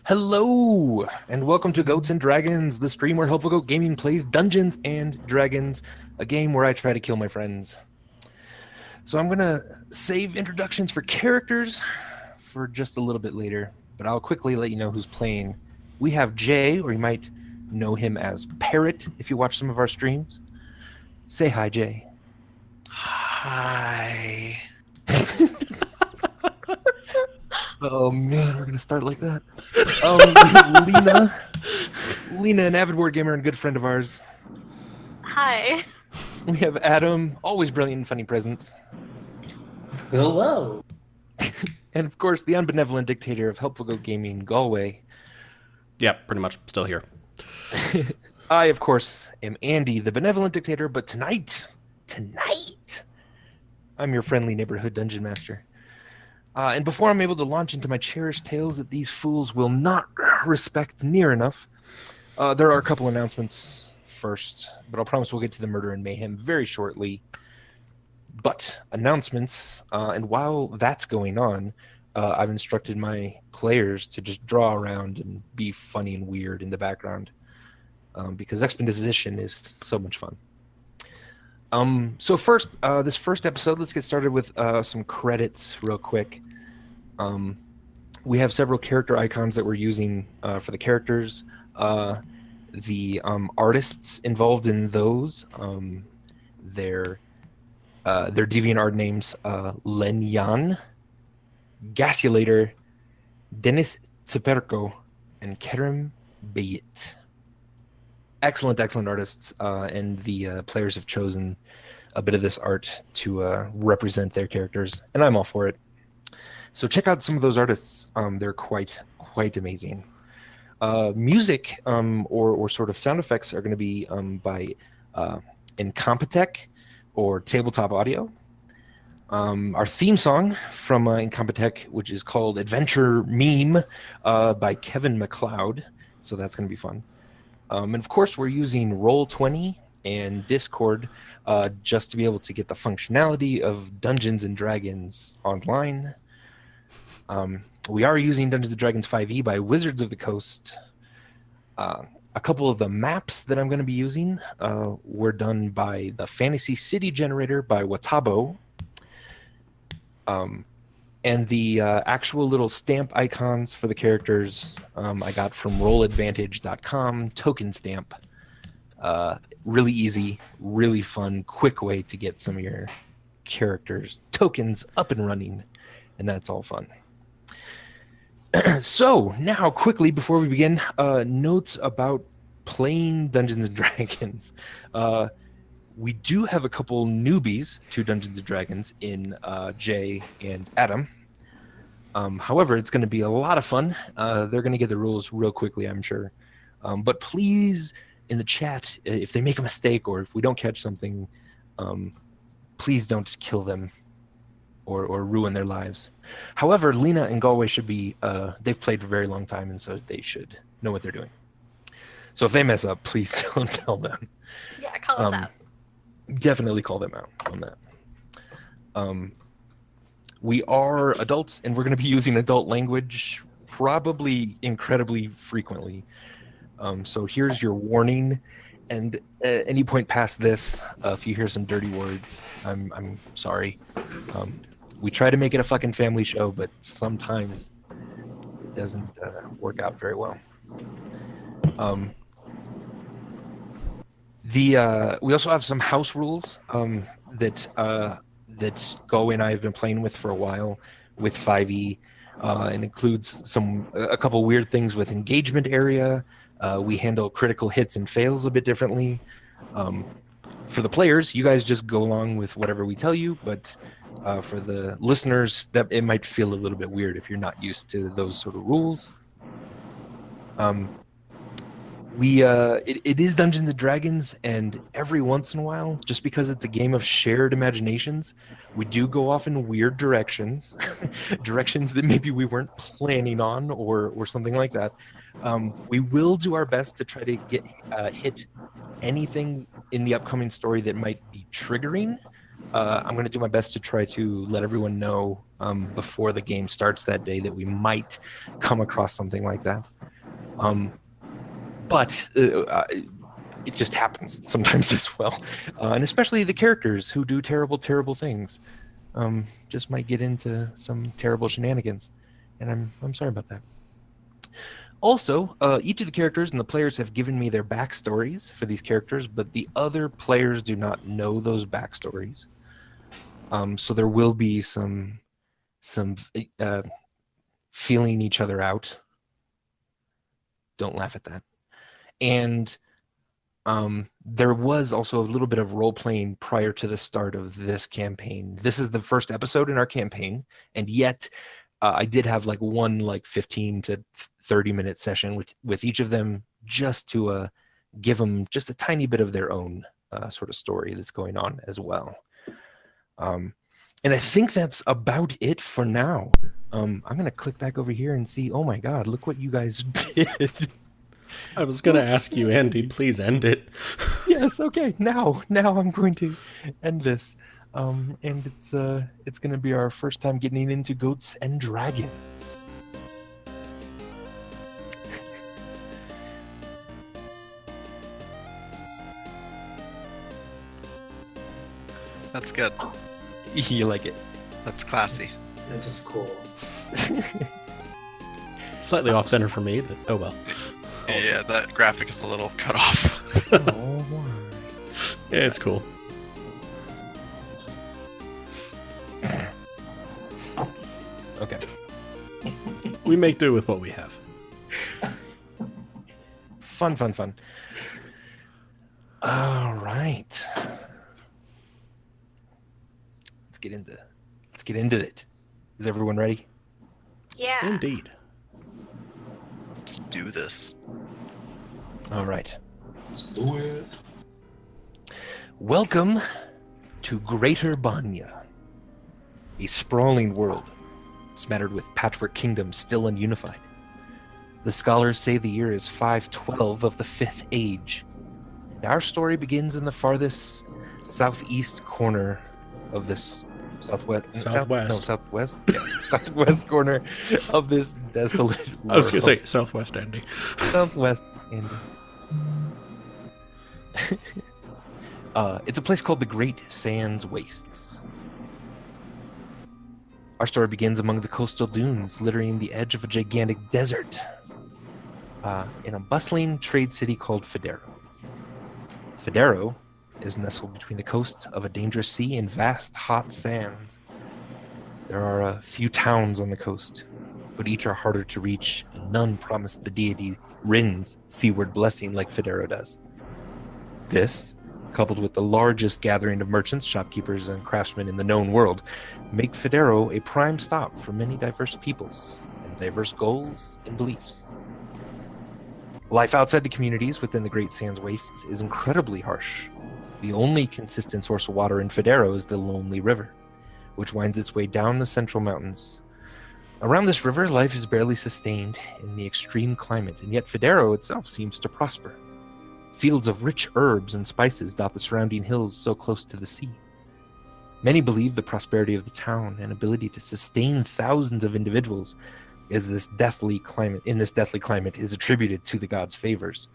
Hello, and welcome to Goats and Dragons, the stream where Helpful Goat Gaming plays Dungeons and Dragons, a game where I try to kill my friends. So I'm going to save introductions for characters for just a little bit later, but I'll quickly let you know who's playing. We have Jay, or you might know him as Parrot if you watch some of our streams. Say hi, Jay. Hi. Oh man, we're gonna start like that. Lena, an avid board gamer and good friend of ours. Hi. We have Adam, always brilliant and funny presence. Hello. And of course, the unbenevolent dictator of Helpful Goat Gaming, Galway. Yep, pretty much still here. I, of course, am Andy, the benevolent dictator, but tonight, I'm your friendly neighborhood dungeon master. And before I'm able to launch into my cherished tales that these fools will not respect near enough, there are a couple announcements first, but I'll promise we'll get to the murder and mayhem very shortly. But announcements, and while that's going on, I've instructed my players to just draw around and be funny and weird in the background, because exposition is so much fun. So first, this first episode, let's get started with some credits real quick. We have several character icons that we're using for the characters. The artists involved in those, their DeviantArt names, Len Yan, Gasulator, Dennis Tseperko, and Kerem Beyit. Excellent artists, and the players have chosen a bit of this art to represent their characters, and I'm all for it. So check out some of those artists. They're quite amazing. Music or sort of sound effects are going to be by Incompetech or Tabletop Audio. Our theme song from Incompetech, which is called Adventure Meme by Kevin Macleod. So that's going to be fun. And of course, we're using Roll20 and Discord just to be able to get the functionality of Dungeons and Dragons online. We are using Dungeons and Dragons 5e by Wizards of the Coast. A couple of the maps that I'm going to be using were done by the Fantasy City Generator by Watabo. And the actual little stamp icons for the characters I got from rolladvantage.com, token stamp. Really easy, really fun, quick way to get some of your characters' tokens up and running, and that's all fun. So now, quickly, before we begin, notes about playing Dungeons and Dragons. We do have a couple newbies to Dungeons & Dragons in Jay and Adam. However, it's going to be a lot of fun. They're going to get the rules real quickly, I'm sure. But please, in the chat, if they make a mistake or if we don't catch something, please don't kill them or ruin their lives. However, Lena and Galway should be, they've played for a very long time, and so they should know what they're doing. So if they mess up, please don't tell them. Yeah, call us out. Definitely call them out on that. We are adults, and we're going to be using adult language probably incredibly frequently. So here's your warning. And at any point past this, if you hear some dirty words, I'm sorry. We try to make it a fucking family show, but sometimes it doesn't work out very well. We also have some house rules that Galway and I have been playing with for a while with 5e, and includes a couple weird things with engagement area. We handle critical hits and fails a bit differently. For the players, you guys just go along with whatever we tell you, but for the listeners, that it might feel a little bit weird if you're not used to those sort of rules. It is Dungeons and Dragons, and every once in a while, just because it's a game of shared imaginations, we do go off in weird directions, directions that maybe we weren't planning on, or something like that. We will do our best to try to get hit anything in the upcoming story that might be triggering, I'm going to do my best to try to let everyone know before the game starts that day that we might come across something like that. But it just happens sometimes as well. And especially the characters who do terrible, terrible things just might get into some terrible shenanigans. And I'm sorry about that. Also, each of the characters and the players have given me their backstories for these characters, but the other players do not know those backstories. So there will be some feeling each other out. Don't laugh at that. And there was also a little bit of role playing prior to the start of this campaign. This is the first episode in our campaign, and yet I did have like one 15 to 30-minute session with each of them just to give them just a tiny bit of their own sort of story that's going on as well. And I think that's about it for now. I'm going to click back over here and see, oh my God, look what you guys did. I was going to ask you, Andy, please end it. Yes, okay. Now I'm going to end this. And it's going to be our first time getting into Goats and Dragons. That's good. You like it? That's classy. This is cool. Slightly off center for me, but oh well. Yeah, that graphic is a little cut off. Oh, Yeah, it's cool. okay. We make do with what we have. Fun. All right. Let's get into it. Is everyone ready? Yeah. Indeed. Let's do this. All right. Let's do it. Welcome to Greater Banya, a sprawling world smattered with patchwork kingdoms still ununified. The scholars say the year is 512 of the 5th Age, and our story begins in the farthest southeast corner of this southwest corner of this desolate world. I was going to say Southwest, Andy. Southwest Andy. It's a place called the Great Sands Wastes. Our story begins among the coastal dunes littering the edge of a gigantic desert in a bustling trade city called Federo. Federo is nestled between the coast of a dangerous sea and vast hot sands. There are a few towns on the coast, but each are harder to reach, and none promise the deity Ryn's seaward blessing like Federo does. This, coupled with the largest gathering of merchants, shopkeepers, and craftsmen in the known world, make Federo a prime stop for many diverse peoples and diverse goals and beliefs. Life outside the communities within the Great Sands Wastes is incredibly harsh. The only consistent source of water in Federo is the Lonely River, which winds its way down the central mountains. Around this river, life is barely sustained in the extreme climate, and yet Federo itself seems to prosper. Fields of rich herbs and spices dot the surrounding hills so close to the sea. Many believe the prosperity of the town and ability to sustain thousands of individuals in this deathly climate is attributed to the god's favors.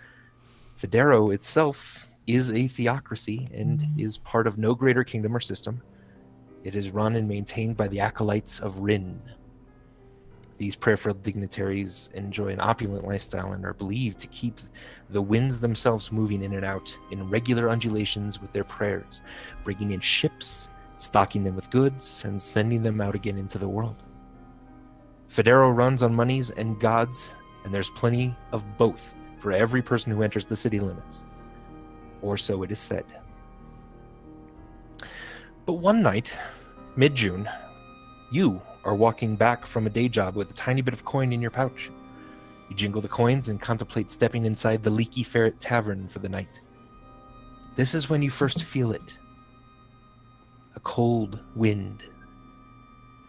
Federo itself is a theocracy and is part of no greater kingdom or system. It is run and maintained by the acolytes of Ryn. These prayerful dignitaries enjoy an opulent lifestyle and are believed to keep the winds themselves moving in and out in regular undulations with their prayers, bringing in ships, stocking them with goods, and sending them out again into the world. Federo runs on monies and gods, and there's plenty of both for every person who enters the city limits. Or so it is said. But one night, mid-June, you are walking back from a day job with a tiny bit of coin in your pouch. You jingle the coins and contemplate stepping inside the Leaky Ferret Tavern for the night. This is when you first feel it. A cold wind.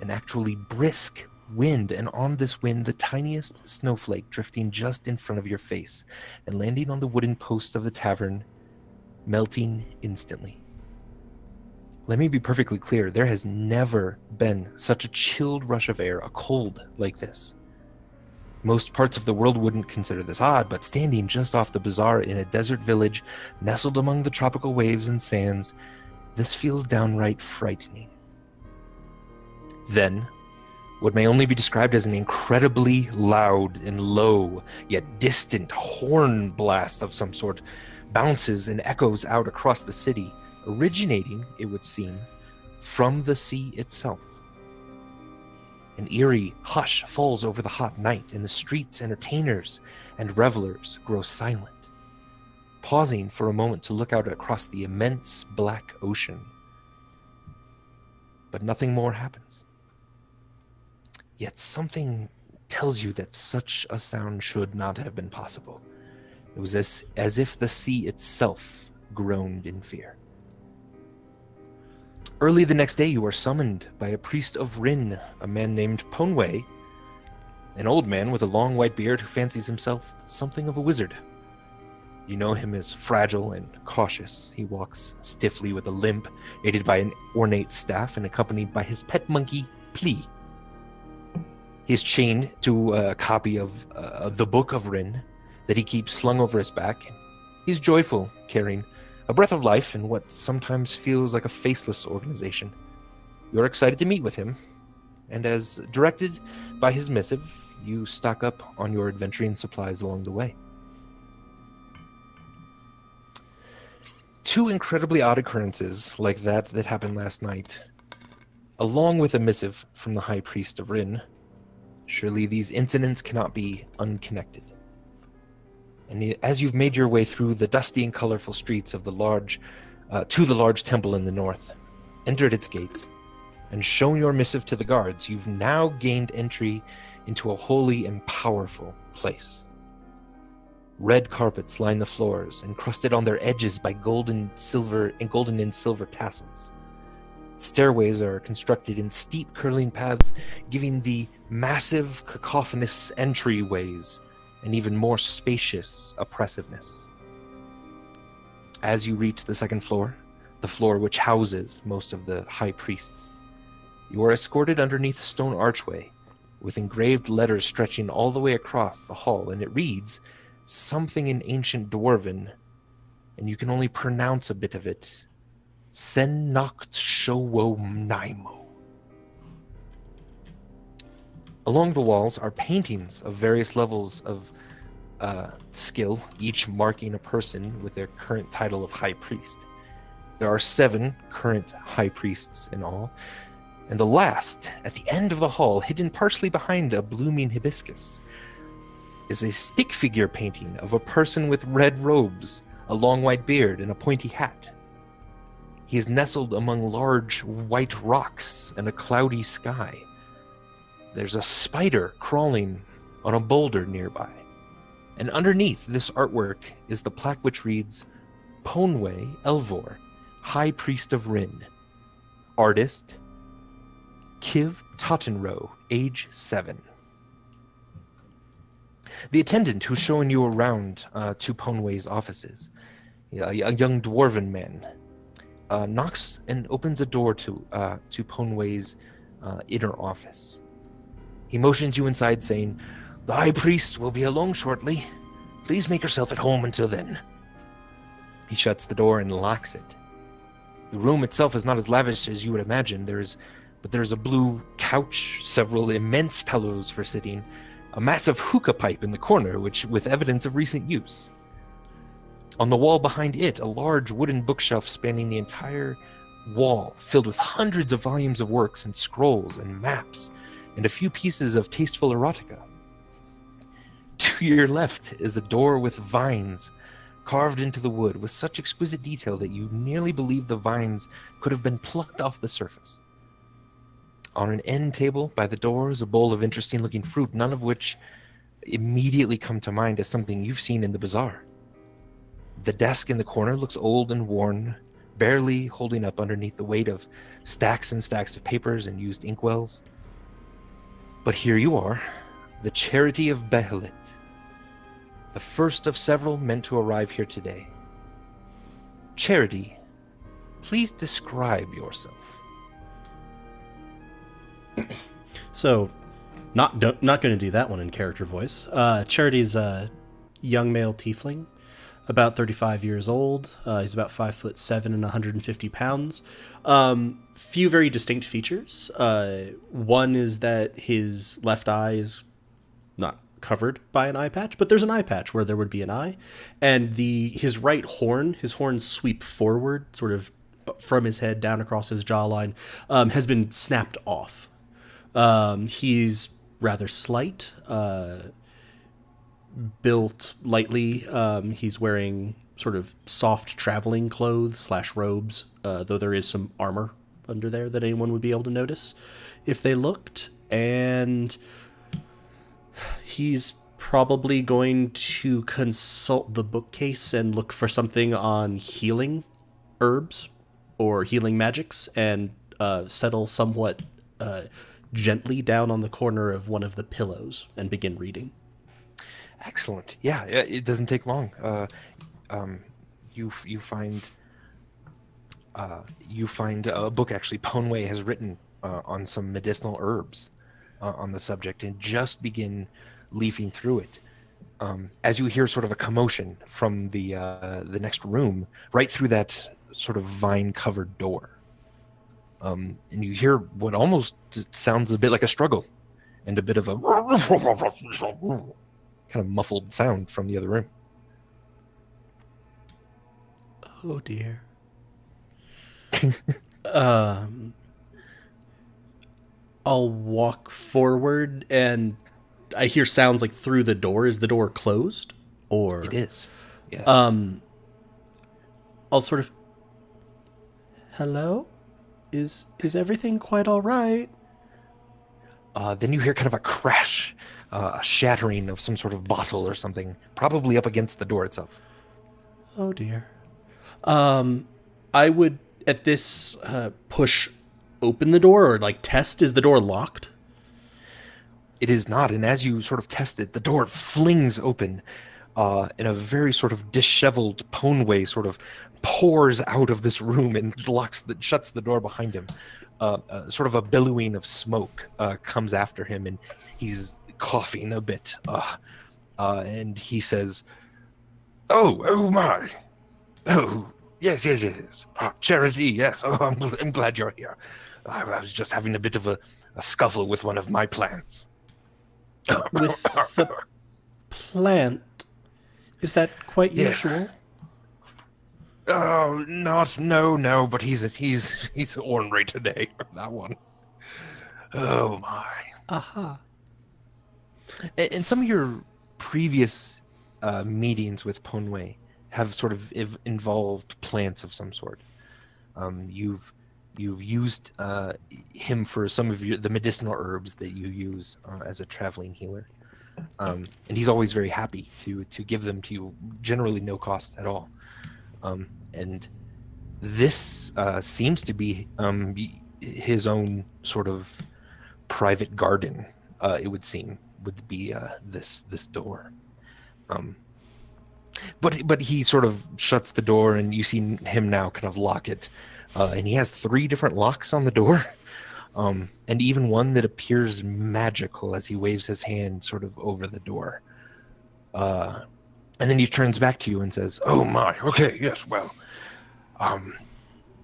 An actually brisk wind, and on this wind, the tiniest snowflake drifting just in front of your face and landing on the wooden post of the tavern, melting instantly. Let me be perfectly clear. There has never been such a chilled rush of air, a cold like this. Most parts of the world wouldn't consider this odd, but standing just off the bazaar in a desert village, nestled among the tropical waves and sands, this feels downright frightening. Then, what may only be described as an incredibly loud and low, yet distant horn blast of some sort, bounces and echoes out across the city, originating, it would seem, from the sea itself. An eerie hush falls over the hot night, and the street's entertainers and revelers grow silent, pausing for a moment to look out across the immense black ocean. But nothing more happens. Yet something tells you that such a sound should not have been possible. It was as if the sea itself groaned in fear. Early the next day, you are summoned by a priest of Ryn, a man named Ponway, an old man with a long white beard who fancies himself something of a wizard. You know him as fragile and cautious. He walks stiffly with a limp, aided by an ornate staff and accompanied by his pet monkey, Plee. He is chained to a copy of the Book of Ryn that he keeps slung over his back. He's joyful, carrying a breath of life in what sometimes feels like a faceless organization. You're excited to meet with him, and as directed by his missive, you stock up on your adventuring supplies along the way. Two incredibly odd occurrences like that happened last night, along with a missive from the High Priest of Ryn. Surely these incidents cannot be unconnected. And as you've made your way through the dusty and colorful streets of the large temple in the north, entered its gates, and shown your missive to the guards, you've now gained entry into a holy and powerful place. Red carpets line the floors, encrusted on their edges by golden and silver tassels. Stairways are constructed in steep curling paths, giving the massive cacophonous entryways an even more spacious oppressiveness. As you reach the second floor, the floor which houses most of the high priests, you are escorted underneath a stone archway with engraved letters stretching all the way across the hall, and it reads something in ancient Dwarven, and you can only pronounce a bit of it. Sen Noct Showo Naimo. Along the walls are paintings of various levels of skill, each marking a person with their current title of High Priest. There are 7 current High Priests in all, and the last, at the end of the hall, hidden partially behind a blooming hibiscus, is a stick figure painting of a person with red robes, a long white beard, and a pointy hat. He is nestled among large white rocks and a cloudy sky. There's a spider crawling on a boulder nearby. And underneath this artwork is the plaque which reads, Ponway Elvor, High Priest of Ryn. Artist, Kiv Tottenrow, age 7. The attendant who's showing you around to Ponway's offices, a young dwarven man, knocks and opens a door to Ponway's inner office. He motions you inside, saying, "The High Priest will be along shortly. Please make yourself at home until then." He shuts the door and locks it. The room itself is not as lavish as you would imagine. There's a blue couch, several immense pillows for sitting, a massive hookah pipe in the corner, which with evidence of recent use. On the wall behind it, a large wooden bookshelf spanning the entire wall, filled with hundreds of volumes of works and scrolls and maps, and a few pieces of tasteful erotica. To your left is a door with vines carved into the wood with such exquisite detail that you nearly believe the vines could have been plucked off the surface. On an end table by the door is a bowl of interesting-looking fruit, none of which immediately come to mind as something you've seen in the bazaar. The desk in the corner looks old and worn, barely holding up underneath the weight of stacks and stacks of papers and used inkwells. But here you are, the Charity of Behelit, the first of several meant to arrive here today. Charity, please describe yourself. So, not going to do that one in character voice. Charity's a young male tiefling, about 35 years old. He's about 5'7" and 150 pounds. Few very distinct features. One is that his left eye is not covered by an eye patch, but there's an eye patch where there would be an eye, and his right horn, his horns sweep forward, sort of from his head down across his jawline, has been snapped off. He's rather slight, built lightly. He's wearing sort of soft traveling clothes / robes, though there is some armor under there that anyone would be able to notice if they looked. And he's probably going to consult the bookcase and look for something on healing herbs or healing magics, and settle somewhat gently down on the corner of one of the pillows and begin reading. Excellent. Yeah, it doesn't take long. You find a book actually Ponway has written on some medicinal herbs on the subject, and just begin leafing through it. As you hear sort of a commotion from the next room, right through that sort of vine-covered door. And you hear what almost sounds a bit like a struggle, and a bit of a kind of muffled sound from the other room. Oh dear. I'll walk forward, and I hear sounds like through the door. Is the door closed? Or It is. Yes. I'll sort of, hello? Is everything quite all right? Then you hear kind of a crash, a shattering of some sort of bottle or something, probably up against the door itself. Oh dear. I would at this push open the door, or like test, is the door locked? It is not, and as you sort of test it, the door flings open, and a very sort of disheveled Ponway sort of pours out of this room and shuts the door behind him. Sort of a billowing of smoke comes after him, and he's coughing a bit. And he says, "Oh my! Oh yes. Charity, yes. Oh, I'm glad you're here. I was just having a bit of a scuffle with one of my plants." With the plant? Is that quite Yes. usual? Oh, no, but he's ornery today, that one. Oh my. Aha. In some of your previous meetings with Ponway have sort of involved plants of some sort. You've used him for some of the medicinal herbs that you use as a traveling healer. And he's always very happy to give them to you, generally no cost at all. And this seems to be his own sort of private garden. It would seem would be this door. But he sort of shuts the door, and you see him now kind of lock it. And he has 3 different locks on the door, and even one that appears magical as he waves his hand sort of over the door. And then he turns back to you and says, "Oh my, okay, yes, well,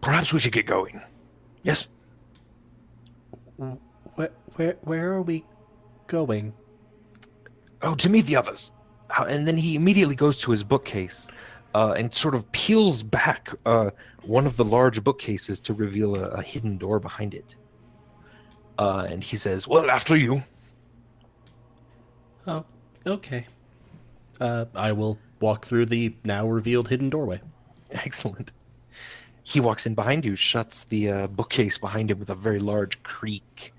perhaps we should get going. Yes?" Where are we going? "Oh, to meet the others." And then he immediately goes to his bookcase and sort of peels back one of the large bookcases to reveal a hidden door behind it. And he says, "Well, after you." Oh, okay. I will walk through the now revealed hidden doorway. Excellent. He walks in behind you, shuts the bookcase behind him with a very large creak,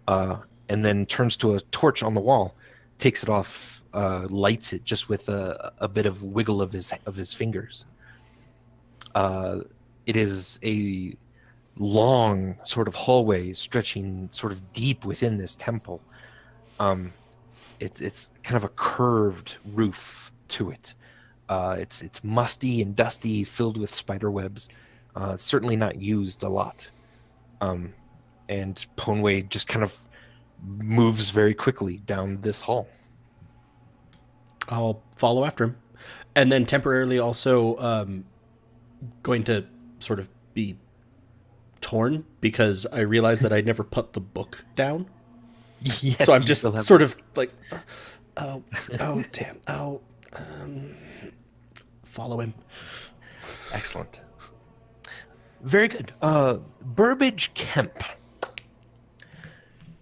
and then turns to a torch on the wall, takes it off, lights it just with a bit of wiggle of his fingers. It is a long sort of hallway stretching sort of deep within this temple. It's kind of a curved roof to it. It's musty and dusty, filled with spider webs. Certainly not used a lot. And Ponway just kind of moves very quickly down this hall. I'll follow after him. And then temporarily also going to sort of be torn because I realized that I never put the book down. Yes, So I'm you just still have sort of like, damn, follow him. Excellent. Very good. Burbage Kemp.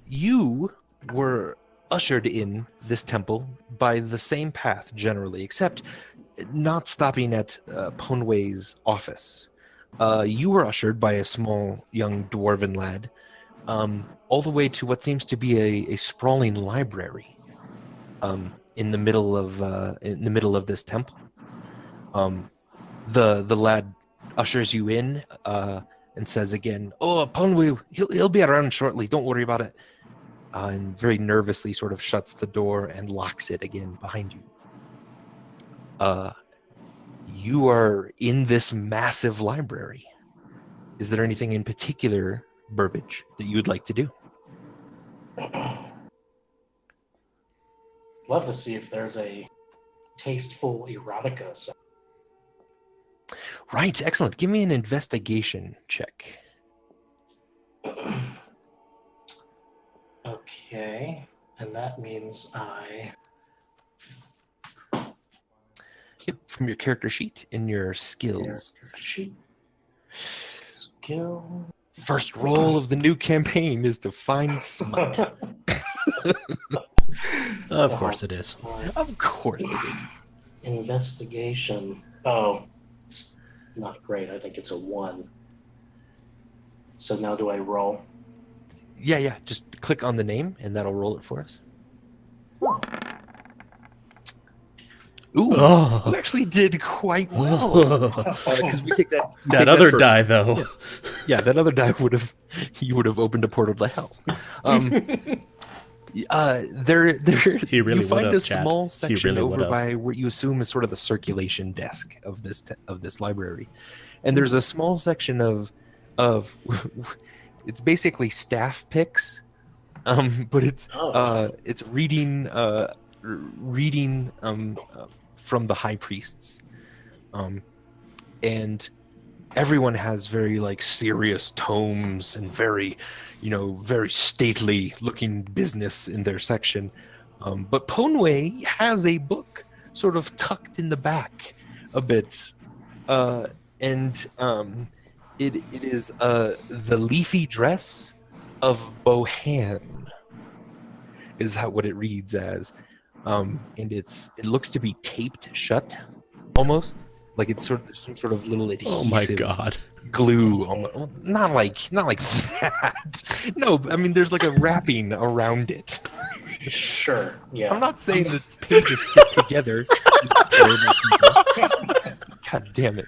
You were ushered in this temple by the same path generally, except not stopping at Ponway's office. You were ushered by a small young dwarven lad all the way to what seems to be a sprawling library in the middle of this temple. The lad ushers you in and says again, "Oh, Ponway, he'll be around shortly. Don't worry about it." And very nervously sort of shuts the door and locks it again behind you. You are in this massive library. Is there anything in particular, Burbage, that you would like to do? Love to see if there's a tasteful erotica. Right, excellent. Give me an investigation check. Okay, and that means Yep, from your character sheet in your skills. sheet skill. First roll of the new campaign is to find smut. Of course it is. Of course it is. Investigation. Oh, it's not great. I think it's a 1. So now do I roll? Yeah. Just click on the name and that'll roll it for us. Ooh, Oh. you actually did quite well. Because we take that. That other die, though. Yeah, that other die would have opened a portal to hell. There He really you find would've, a chat. small He section really over would've. by what you assume is sort of the circulation desk of this library, and there's a small section of it's basically staff picks, but it's reading from the high priests, and everyone has very like serious tomes and very stately looking business in their section, but Ponway has a book sort of tucked in the back a bit, and it is The Leafy Dress of Bohan is what it reads as, and it looks to be taped shut almost, like it's sort of some sort of little adhesive Oh my god. glue. Not like that. No, I mean there's like a wrapping around it. Sure. Yeah. I'm not saying the pages stick together. God damn it.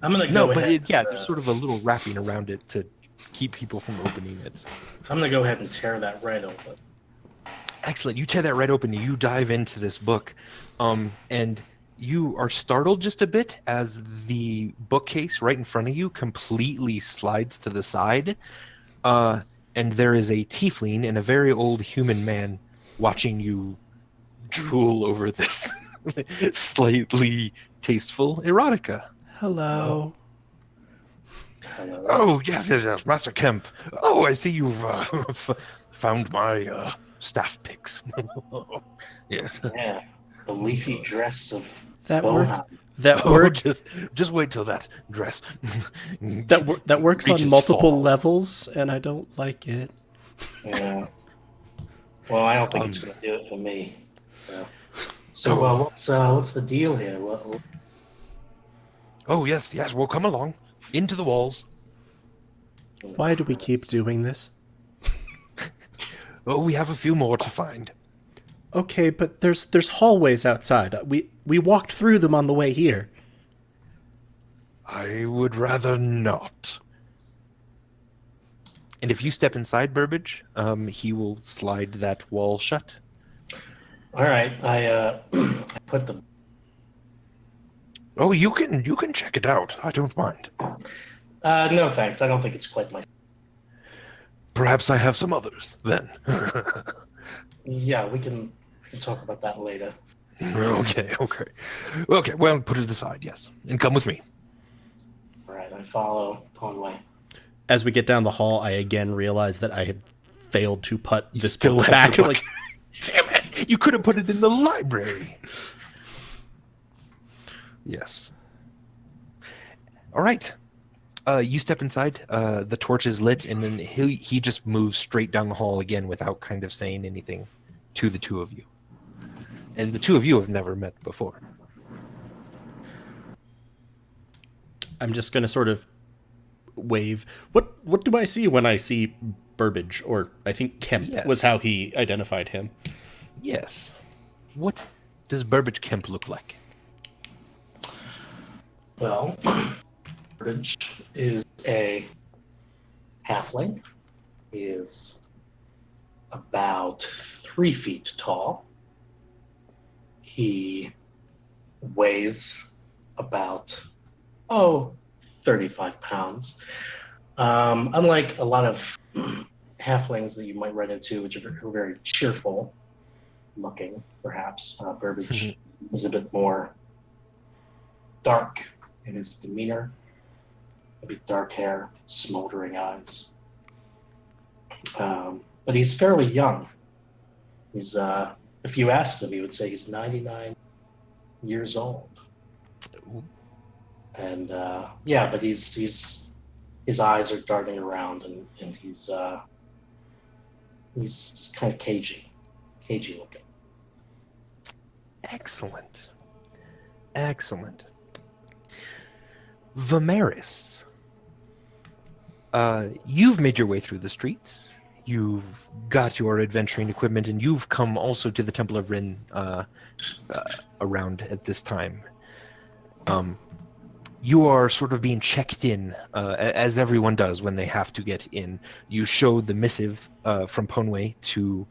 I'm gonna go No, but ahead. there's sort of a little wrapping around it to keep people from opening it. I'm gonna go ahead and tear that right open. Excellent. You tear that right open. You dive into this book, and you are startled just a bit as the bookcase right in front of you completely slides to the side, and there is a tiefling and a very old human man watching you drool over this slightly tasteful erotica. Hello. Hello. Oh, yes, Master Kemp. Oh, I see you've found my staff picks. Yes. Yeah. The leafy dress of That Bohan. works. That Oh, word just wait till that dress. that works on reaches multiple fall. levels, and I don't like it. Yeah. Well, I don't think it's gonna do it for me. Yeah. So, what's the deal here? What? Oh, yes. Well, come along. Into the walls. Why do we keep doing this? Oh, we have a few more to find. Okay, but there's hallways outside. We walked through them on the way here. I would rather not. And if you step inside Burbage, he will slide that wall shut. All right. I put the Oh, you can check it out. I don't mind. No thanks. I don't think it's quite my. Perhaps I have some others then. Yeah, we can talk about that later. Okay. Okay, well, put it aside, yes. And come with me. All right, I follow Conway. As we get down the hall, I again realize that I have failed to put this still book have back. the book. Like, Damn it! You could have put it in the library. Yes. All right. You step inside. The torch is lit, and then he just moves straight down the hall again without kind of saying anything to the two of you. And the two of you have never met before. I'm just going to sort of wave. What do I see when I see Burbage? Or I think Kemp Yes. was how he identified him. Yes. What does Burbage Kemp look like? Well, Bridge is a halfling. He is about 3 feet tall. He weighs about 35 pounds. Unlike a lot of halflings that you might run into, which are very cheerful looking, perhaps, Burbage is a bit more dark in his demeanor. Maybe dark hair, smoldering eyes. But he's fairly young. He's, if you asked him, he would say he's 99 years old. And but his eyes are darting around, and he's kind of cagey looking. Excellent. Vimeris. You've made your way through the streets. You've got your adventuring equipment, and you've come also to the Temple of Ryn around at this time. You are sort of being checked in, as everyone does when they have to get in. You show the missive from Ponway to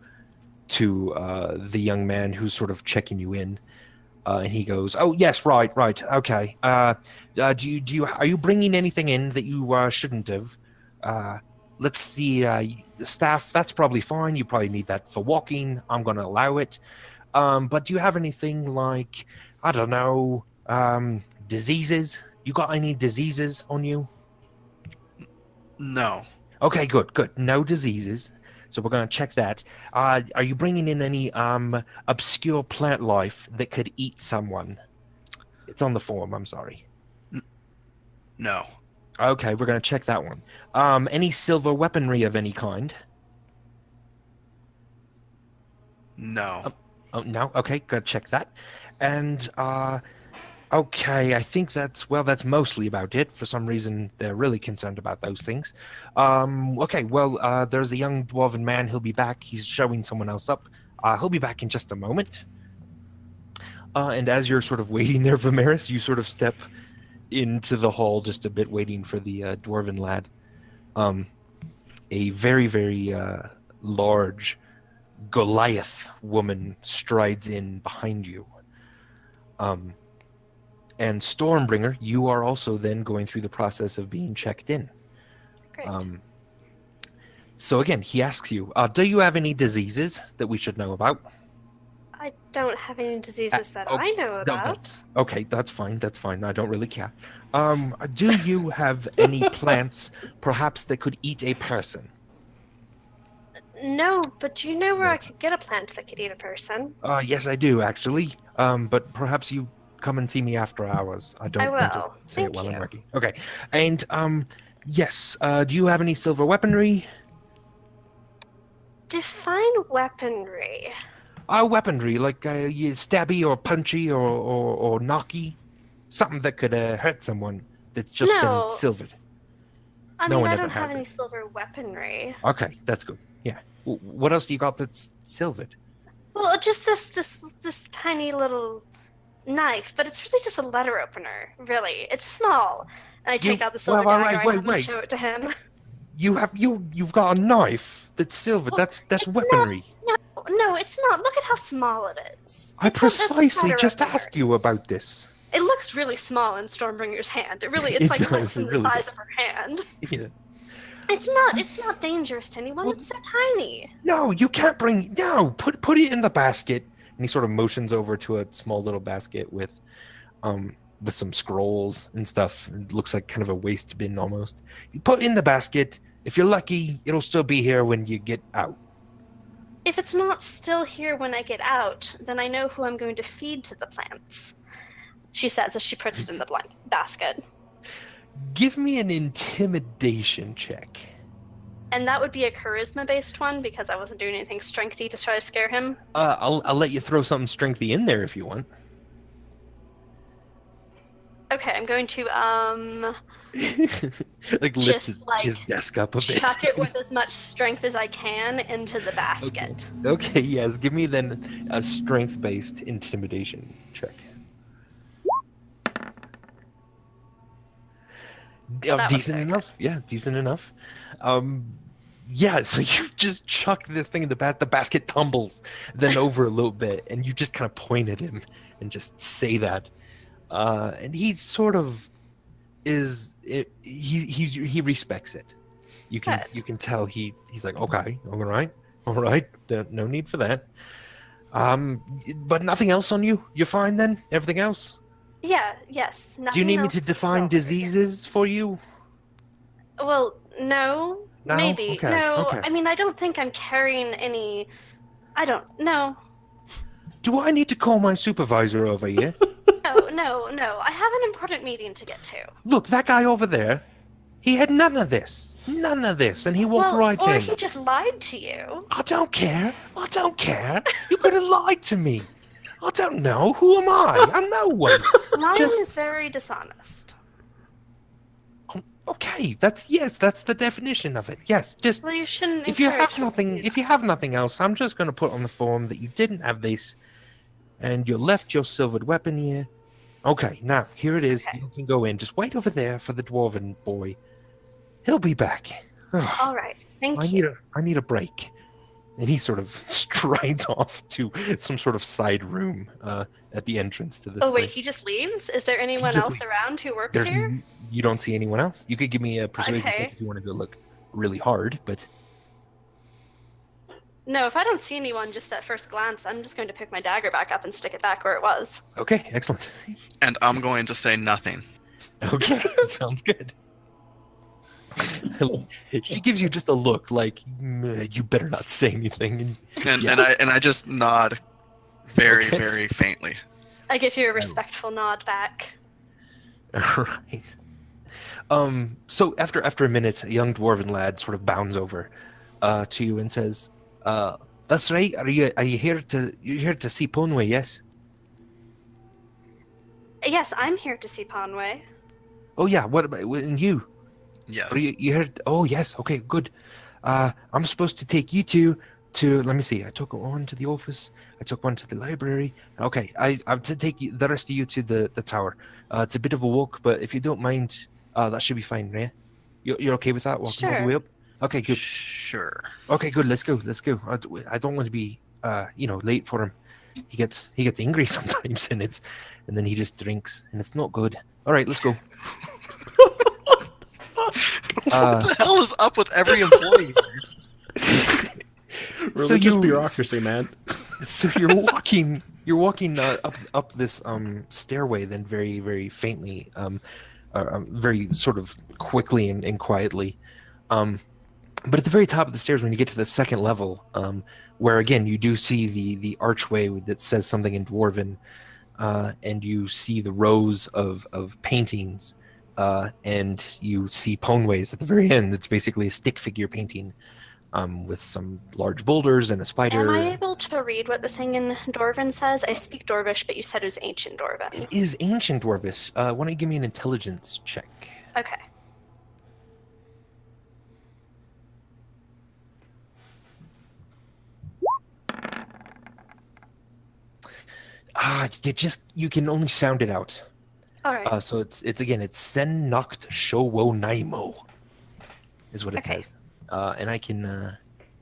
the young man who's sort of checking you in, and he goes, "Oh yes, right, okay. Are you bringing anything in that you shouldn't have? Let's see. The staff, that's probably fine. You probably need that for walking. I'm going to allow it. But do you have anything like, I don't know, diseases? You got any diseases on you?" No. Okay, good. No diseases. So we're going to check that. Are you bringing in any obscure plant life that could eat someone? It's on the form, I'm sorry. No. Okay, we're going to check that one. Any silver weaponry of any kind? No. Oh, no? Okay, gotta check that. And, okay, I think that's mostly about it. For some reason, they're really concerned about those things. Okay, well, there's a young dwarven man. He'll be back. He's showing someone else up. He'll be back in just a moment. And as you're sort of waiting there, Vimeris, you sort of step into the hall just a bit, waiting for the dwarven lad. A very, very large Goliath woman strides in behind you. And Stormbringer, you are also then going through the process of being checked in. Great. So again, he asks you, do you have any diseases that we should know about? I don't have any diseases that I know about. Okay, that's fine. I don't really care. Do you have any plants, perhaps, that could eat a person? No, but do you know where I could get a plant that could eat a person? Yes, I do, actually. But perhaps you come and see me after hours. I don't want to will. say it Thank while I'm you. working. Okay. And, yes, do you have any silver weaponry? Define weaponry. Weaponry, like stabby or punchy or knocky. Something that could hurt someone that's just No. been silvered. I No mean, one I ever don't have has any it. silver weaponry. Okay, that's good. Yeah. What else do you got that's silvered? Well, just this tiny little knife, but it's really just a letter opener. Really, it's small. And I take out the silver well, dagger. wait, I have him wait. show it to him. You've got a knife that's silvered. That's It's weaponry. No, it's not. Look at how small it is. I It's a precisely letter just opener. asked you about this. It looks really small in Stormbringer's hand. It's It like less does, than it the really size does. of her hand. Yeah. It's not dangerous to anyone. Well, It's so tiny. No, you can't bring. No, put it in the basket. And he sort of motions over to a small little basket with some scrolls and stuff. It looks like kind of a waste bin almost. You put it in the basket. If you're lucky, it'll still be here when you get out. If it's not still here when I get out, then I know who I'm going to feed to the plants. She says as she puts it in the basket. Give me an intimidation check. And that would be a charisma-based one because I wasn't doing anything strengthy to try to scare him. I'll let you throw something strengthy in there if you want. Okay, I'm going to Like lift Just, his, like, his desk up a bit. chuck it with as much strength as I can into the basket. Okay, yes. Give me then a strength-based intimidation check. That was Decent very enough. Yeah, decent enough. Yeah, so you just chuck this thing in the basket tumbles then over a little bit, and you just kind of point at him and just say that. And he sort of he respects it. You can tell he's like, okay, all right, no need for that. But nothing else on you? You're fine then? Everything else? Yes. Do you need me nothing to else define over. diseases for you? Well, no. No? Maybe. Okay, No. okay. I mean, I don't think I'm carrying any. I don't. No. Do I need to call my supervisor over here? No. I have an important meeting to get to. Look, that guy over there, he had none of this, and he walked right or in. he just lied to you. I don't care. You could have lied to me. I don't know. Who am I? I'm no one. Lying Just- is very dishonest. Okay, that's the definition of it. Yes, just Well, you shouldn't. if you encourage have him to nothing, do if you have nothing else, I'm just gonna put on the form that you didn't have this, and you left your silvered weapon here. Okay, now here it is. Okay. You can go in. Just wait over there for the dwarven boy. He'll be back. that. All right. Thank I you. need a break. And he sort of strides off to some sort of side room at the entrance to this Oh wait, place. he just leaves? Is there anyone just else around who works There's here? You don't see anyone else. You could give me a persuasion Okay. check if you wanted to look really hard, but No, if I don't see anyone just at first glance, I'm just going to pick my dagger back up and stick it back where it was. okay, excellent. And I'm going to say nothing. Okay, sounds good. She gives you just a look like you better not say anything. And Yeah. and I just nod very, Okay. very faintly. I give you a respectful nod back. All right. So after a minute, a young dwarven lad sort of bounds over to you and says, "That's right. Are you here to see Ponway? Yes. Yes, I'm here to see Ponway. Oh yeah. What about and you? Yes. Are you heard? Oh yes. Okay. Good. I'm supposed to take you to. Let me see. I took one to the office. I took one to the library. Okay. I'm to take the rest of you to the tower. It's a bit of a walk, but if you don't mind, that should be fine, yeah? You're okay with that? Walking all the Sure. way up? Okay, good. Sure. Okay, good. Let's go. I don't want to be, late for him. He gets angry sometimes, and then he just drinks, and it's not good. All right, let's go. What the hell is up with every employee? Religious you- bureaucracy, man. So you're walking up this stairway, then very very faintly, very sort of quickly and quietly, but at the very top of the stairs, when you get to the second level, where again you do see the archway that says something in Dwarven, and you see the rows of paintings, and you see Ponways at the very end. It's basically a stick figure painting, with some large boulders and a spider. Am I able to read what the thing in Dwarven says? I speak Dwarvish, but you said it was ancient Dwarven. It is ancient Dwarvish. Why don't you give me an intelligence check? Okay. You can only sound it out. All right. So it's Sen Nacht Showo Naimo is what it Okay. says. And I can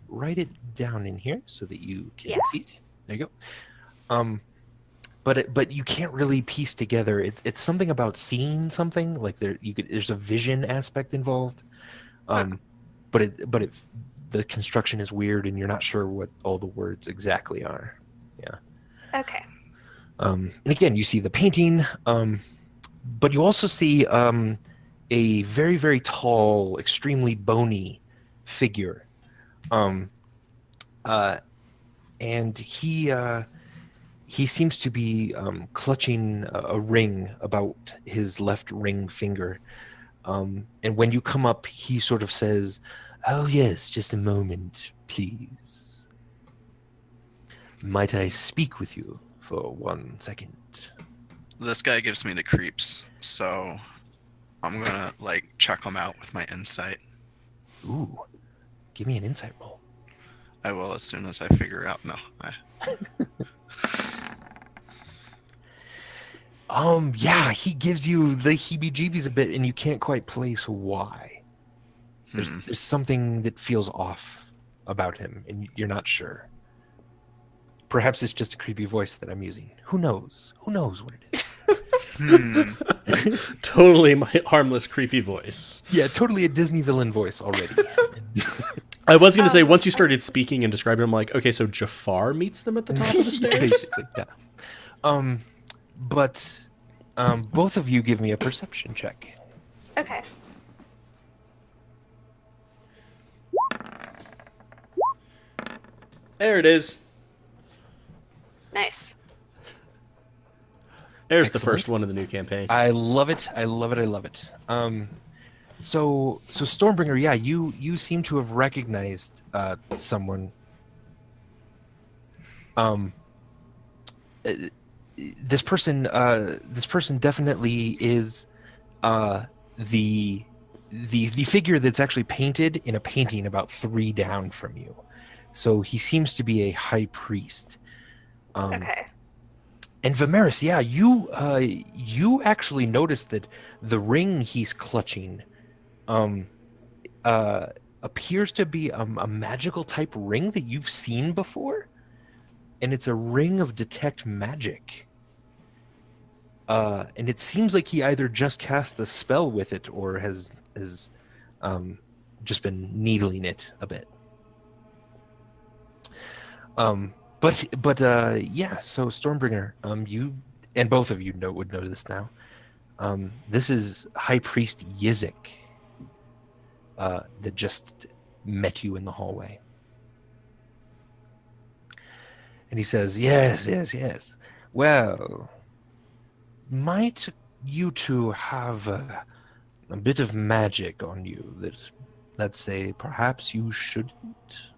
write it down in here so that you can Yeah. see it. There you go. but you can't really piece together. It's something about seeing something, like there's a vision aspect involved. But the construction is weird, and you're not sure what all the words exactly are. Yeah. Okay. And again, you see the painting, but you also see a very, very tall, extremely bony figure. And he seems to be clutching a ring about his left ring finger. And when you come up, he sort of says, "Oh yes, just a moment, please. Might I speak with you for 1 second?" This guy gives me the creeps, so I'm gonna check him out with my insight. Ooh, give me an insight roll. I will as soon as I figure out. No, Yeah, he gives you the heebie-jeebies a bit, and you can't quite place why. There's something that feels off about him, and you're not sure. Perhaps it's just a creepy voice that I'm using. Who knows? Who knows what it is? Totally my harmless, creepy voice. Yeah, totally a Disney villain voice already. I was going to say, once you started speaking and describing him, like, okay, so Jafar meets them at the top of the stairs? Basically, yeah. But both of you give me a perception check. Okay. There it is. Nice. There's Excellent. the first one of the new campaign. I love it. I love it. I love it. So Stormbringer, yeah, you seem to have recognized someone. This person definitely is the figure that's actually painted in a painting about 3 down from you. So he seems to be a high priest. Okay. And Vimeris, yeah, you actually noticed that the ring he's clutching appears to be a magical type ring that you've seen before, and it's a ring of detect magic. And it seems like he either just cast a spell with it or has just been needling it a bit. But yeah, so Stormbringer, you and both of you would know this now. This is High Priest Yizik that just met you in the hallway. And he says, yes. Well, might you two have a bit of magic on you that, let's say, perhaps you shouldn't?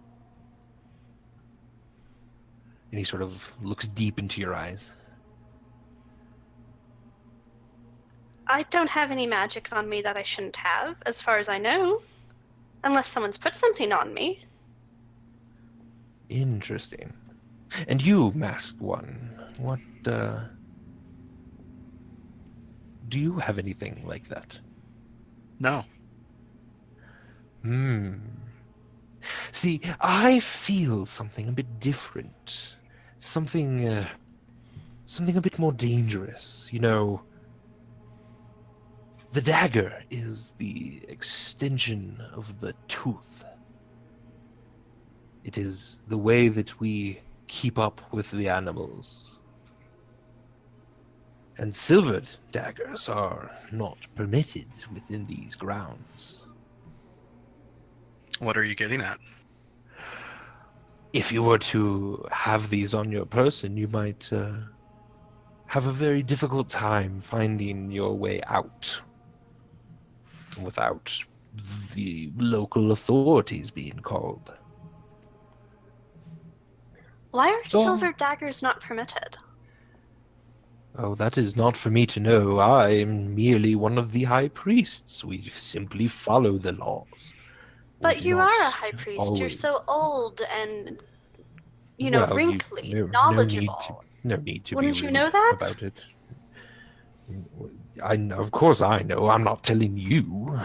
And he sort of looks deep into your eyes. I don't have any magic on me that I shouldn't have, as far as I know. Unless someone's put something on me. Interesting. And you, Masked One, what, do you have anything like that? No. See, I feel something a bit different. Something a bit more dangerous. You know, the dagger is the extension of the tooth. It is the way that we keep up with the animals. And silvered daggers are not permitted within these grounds. What are you getting at? If you were to have these on your person, you might have a very difficult time finding your way out without the local authorities being called. Why are silver daggers not permitted? Oh, that is not for me to know. I am merely one of the high priests. We simply follow the laws. But you are a high priest. You're so old and, wrinkly, knowledgeable. No need to Wouldn't be you know rude that? about it. I know, of course I know. I'm not telling you.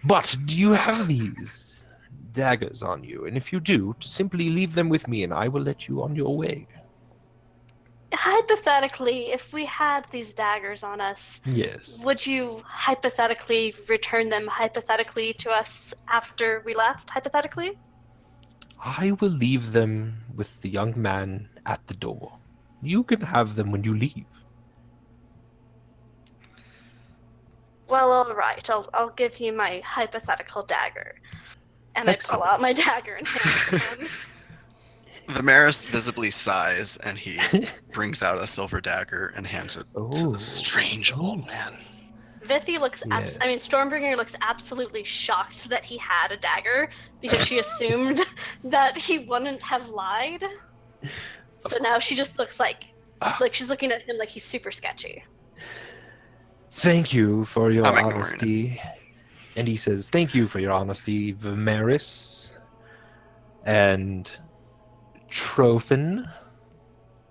But do you have these daggers on you? And if you do, simply leave them with me and I will let you on your way. hypothetically, if we had these daggers on us, Yes. would you hypothetically return them hypothetically to us after we left? Hypothetically? I will leave them with the young man at the door. You can have them when you leave. Well, all right. I'll give you my hypothetical dagger, and I pull out my dagger and hand it to him. Vimeris visibly sighs, and he brings out a silver dagger and hands it to the strange old man. Vithi looks. Yes. Stormbringer looks absolutely shocked that he had a dagger because she assumed that he wouldn't have lied. So now she just looks like she's looking at him like he's super sketchy. Thank you for your I'm ignoring honesty. And he says, "Thank you for your honesty, Vimeris and Trophin."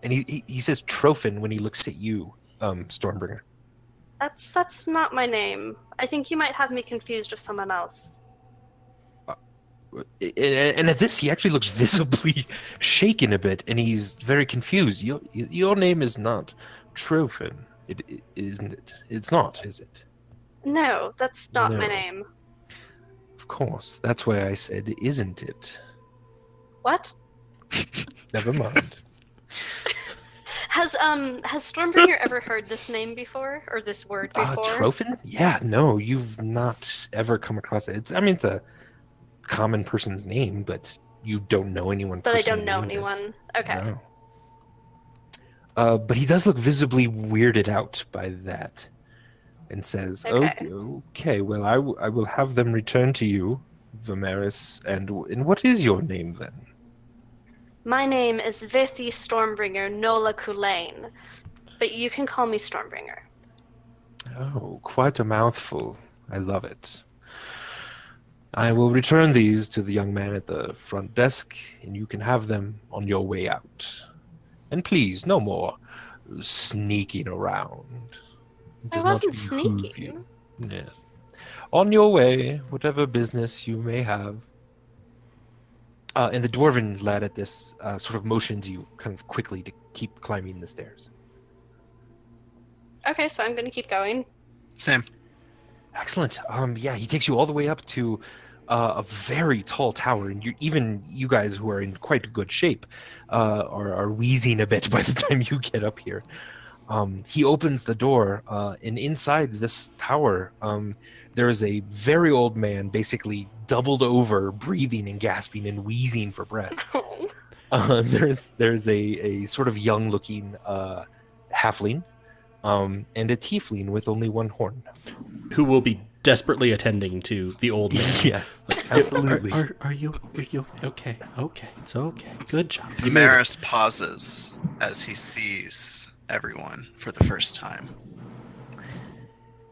And he says Trophin when he looks at you, Stormbringer. That's not my name. I think you might have me confused with someone else. And at this, he actually looks visibly shaken a bit, and he's very confused. Your name is not Trophin, isn't it? It's not, is it? No, that's not my No. name. Of course. That's why I said, isn't it? What? Never mind. Has Stormbringer ever heard this name before or this word before? Trophin? Yeah, no, you've not ever come across it. It's a common person's name, but you don't know anyone. But I don't personally know named this. anyone. Okay. No. But he does look visibly weirded out by that, and says, Okay. "Okay, well, I will have them return to you, Vimeris. And what is your name then?" My name is Vithi Stormbringer Nola Kulain, but you can call me Stormbringer. Oh, quite a mouthful. I love it. I will return these to the young man at the front desk, and you can have them on your way out. And please, no more sneaking around. It I does not wasn't behoove sneaking. you. Yes. On your way, whatever business you may have. And the dwarven lad at this sort of motions you kind of quickly to keep climbing the stairs. Okay, so I'm going to keep going. Same. Excellent. Yeah, he takes you all the way up to a very tall tower, and even you guys who are in quite good shape are wheezing a bit by the time you get up here. He opens the door, and inside this tower, there is a very old man, basically doubled over, breathing and gasping and wheezing for breath. There's a sort of young-looking halfling, and a tiefling with only one horn. Who will be desperately attending to the old man. Yes, absolutely. Are you okay? Okay, it's okay. Good job. You made it. Vimeris pauses as he sees everyone for the first time.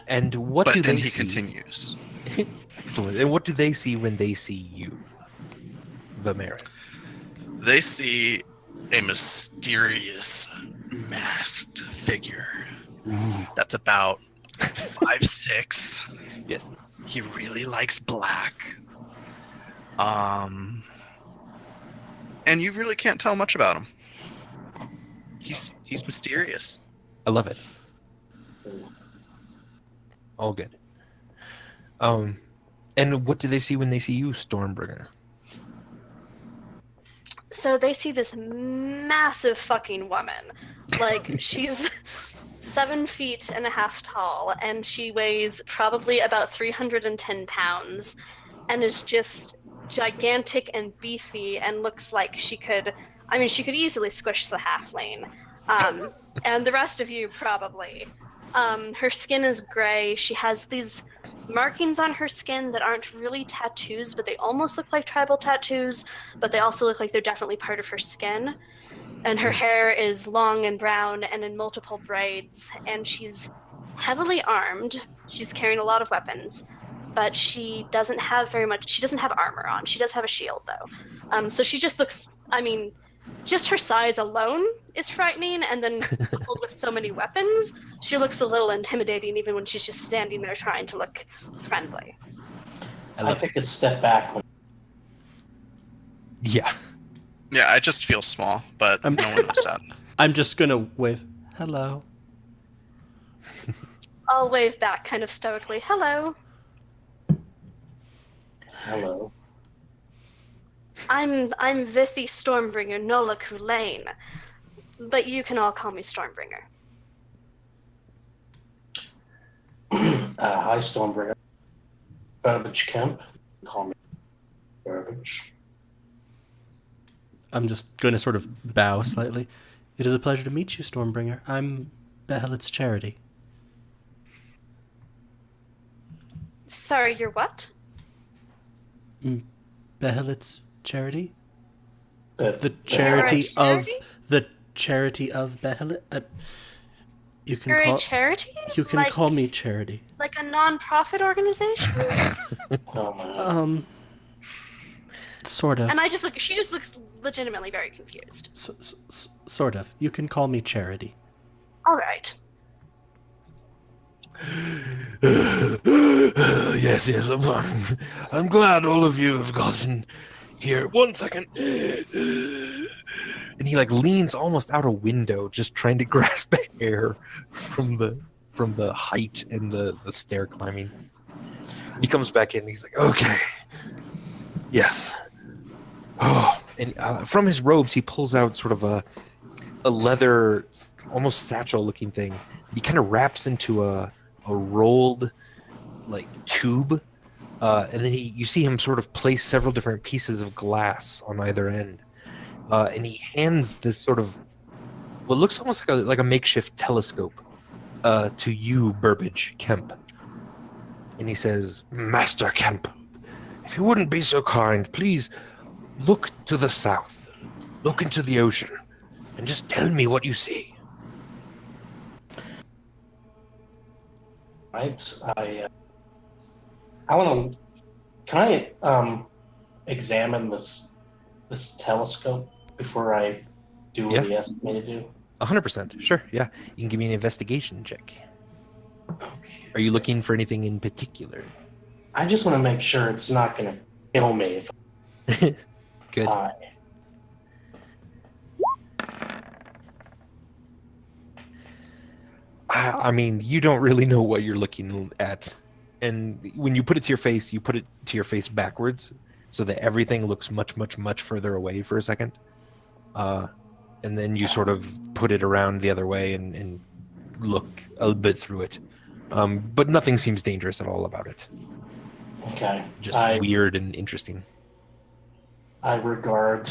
And what But do then they he see? continues. Excellent. And what do they see when they see you, Vimeris? They see a mysterious, masked figure that's about 5'6". Yes. He really likes black. And you really can't tell much about him. He's mysterious. I love it. All good. And what do they see when they see you, Stormbringer? So they see this massive fucking woman. Like, she's 7.5 feet tall, and she weighs probably about 310 pounds, and is just gigantic and beefy, and looks like she could easily squish the halfling. And the rest of you probably. Her skin is gray. She has these markings on her skin that aren't really tattoos, but they almost look like tribal tattoos, but they also look like they're definitely part of her skin. And her hair is long and brown and in multiple braids, and she's heavily armed. She's carrying a lot of weapons, but she doesn't have armor on. She does have a shield, though. So she just looks, just her size alone is frightening, and then coupled with so many weapons, she looks a little intimidating even when she's just standing there trying to look friendly. I take a step back. Yeah. Yeah, I just feel small, but no one knows that. I'm just gonna wave. Hello. I'll wave back kind of stoically. Hello. Hello. I'm Vithi Stormbringer Nola Kulane, but you can all call me Stormbringer. Hi, Stormbringer. Burbage Kemp. Call me Burbage. I'm just gonna sort of bow slightly. It is a pleasure to meet you, Stormbringer. I'm Behelit's Charity. Sorry, you're what? Behelit's Charity? But The charity of charity? the charity of Behelit. You can You're call a charity? you can Like- call me Charity. Like a non-profit organization? oh my. Sort of. And she just looks legitimately very confused. Sort of. You can call me Charity. All right. Yes, I'm glad all of you have gotten here. 1 second. And he like leans almost out a window, just trying to grasp air from the height and the stair climbing. He comes back in and he's like, okay. Yes. Oh, and from his robes, he pulls out sort of a leather, almost satchel-looking thing. He kind of wraps into a rolled, like, tube, and then you see him sort of place several different pieces of glass on either end, and he hands this sort of what looks almost like a makeshift telescope to you, Burbage Kemp, and he says, "Master Kemp, if you wouldn't be so kind, please." Look to the south. Look into the ocean. And just tell me what you see. Right. I want to. Can I examine this telescope before I do what Yeah. he asked me to do? 100%. Sure, yeah. You can give me an investigation check. Okay. Are you looking for anything in particular? I just want to make sure it's not going to kill me. Good. I mean, you don't really know what you're looking at. And when you put it to your face, you put it to your face backwards so that everything looks much, much, much further away for a second. And then you sort of put it around the other way and look a bit through it. But nothing seems dangerous at all about it. Okay. Just weird and interesting. I regard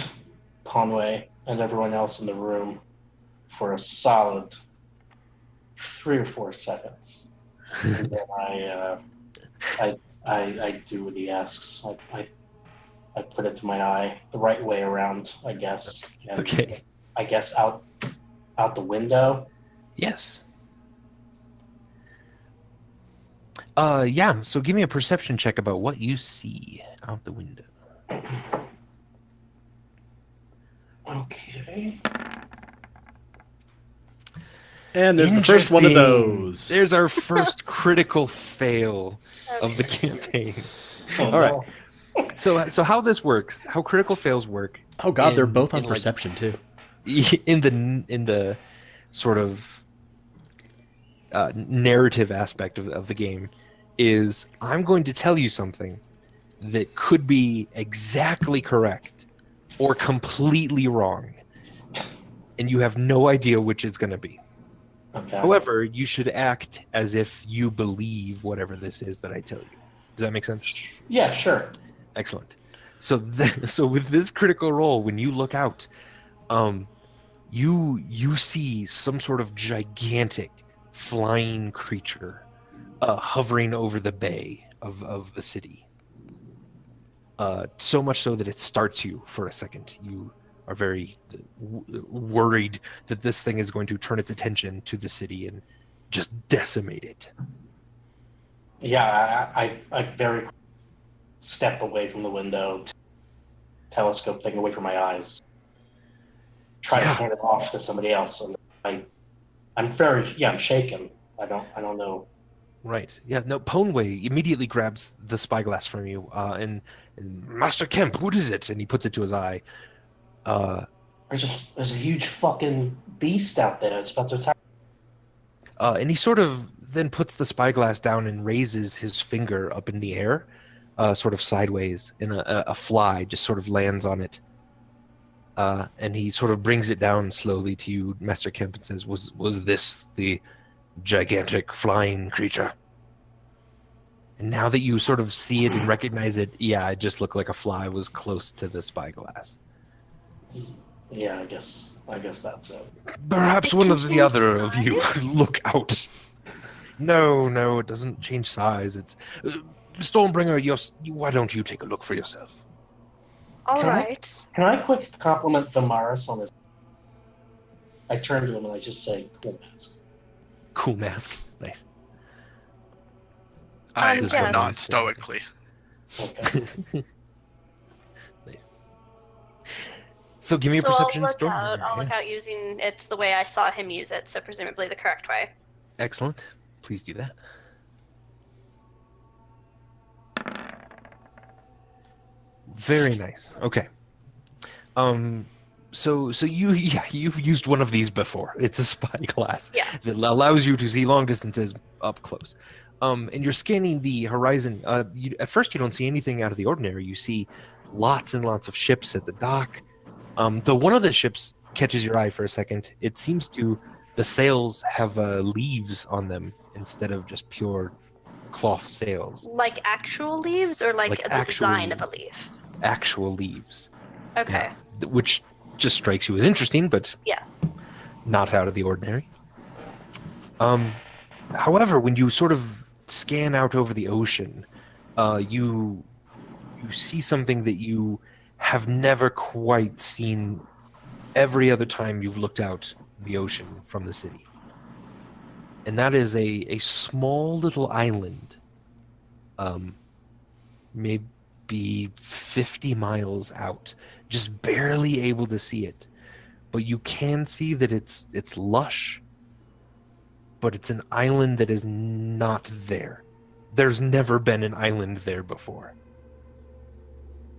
Conway and everyone else in the room for a solid 3 or 4 seconds, and then I do what he asks. I put it to my eye the right way around, I guess. And Okay. I guess out the window. Yes. Yeah, so give me a perception check about what you see out the window. Okay. And there's the first one of Interesting. those. There's our first critical fail of the campaign. Oh, All right. no. So how this works, how critical fails work Oh god, they're in- both on in, like, perception too. in the sort of narrative aspect of the game is I'm going to tell you something that could be exactly correct or completely wrong, and you have no idea which it's going to be. Okay. However, you should act as if you believe whatever this is that I tell you. Does that make sense? Yeah, sure. Excellent. So so with this critical role, when you look out, you see some sort of gigantic flying creature hovering over the bay of the city. So much so that it starts you for a second. You are very worried that this thing is going to turn its attention to the city and just decimate it. Yeah, I very step away from the window, telescope thing away from my eyes, try to Yeah. hand it off to somebody else, and I'm shaken. I don't know. Right. Yeah. No. Ponway immediately grabs the spyglass from you, and Master Kemp, what is it? And he puts it to his eye. There's a huge fucking beast out there. It's about to attack. And he sort of then puts the spyglass down and raises his finger up in the air, sort of sideways, and a fly just sort of lands on it. And he sort of brings it down slowly to you, Master Kemp, and says, Was this the gigantic flying creature? And now that you sort of see it and recognize it, yeah, it just looked like a fly was close to the spyglass. Yeah, I guess that's it. Perhaps It one can of the change other of you size? look out. No, it doesn't change size. It's Stormbringer. Why don't you take a look for yourself? All Can I- right. Can I quick compliment Vimaris on his? I turn to him and I just say, "Cool mask." Cool mask. Nice. I yeah. nod stoically. Okay. Nice. So give me a So perception, I'll look Stormbringer. out. I'll look Yeah. out using it the way I saw him use it, so presumably the correct way. Excellent. Please do that. Very nice. Okay. So you've used one of these before. It's a spyglass Yeah. that allows you to see long distances up close. And you're scanning the horizon. At first, you don't see anything out of the ordinary. You see lots and lots of ships at the dock. Though one of the ships catches your eye for a second. It seems the sails have leaves on them instead of just pure cloth sails. Like actual leaves or like, Like the actual design of a leaf? Actual leaves. Okay. Yeah. Which just strikes you as interesting, but Yeah. not out of the ordinary. However, when you sort of scan out over the ocean, you see something that you have never quite seen every other time you've looked out the ocean from the city. And that is a small little island, maybe 50 miles out, just barely able to see it. But you can see that it's lush, but it's an island that is not there. There's never been an island there before.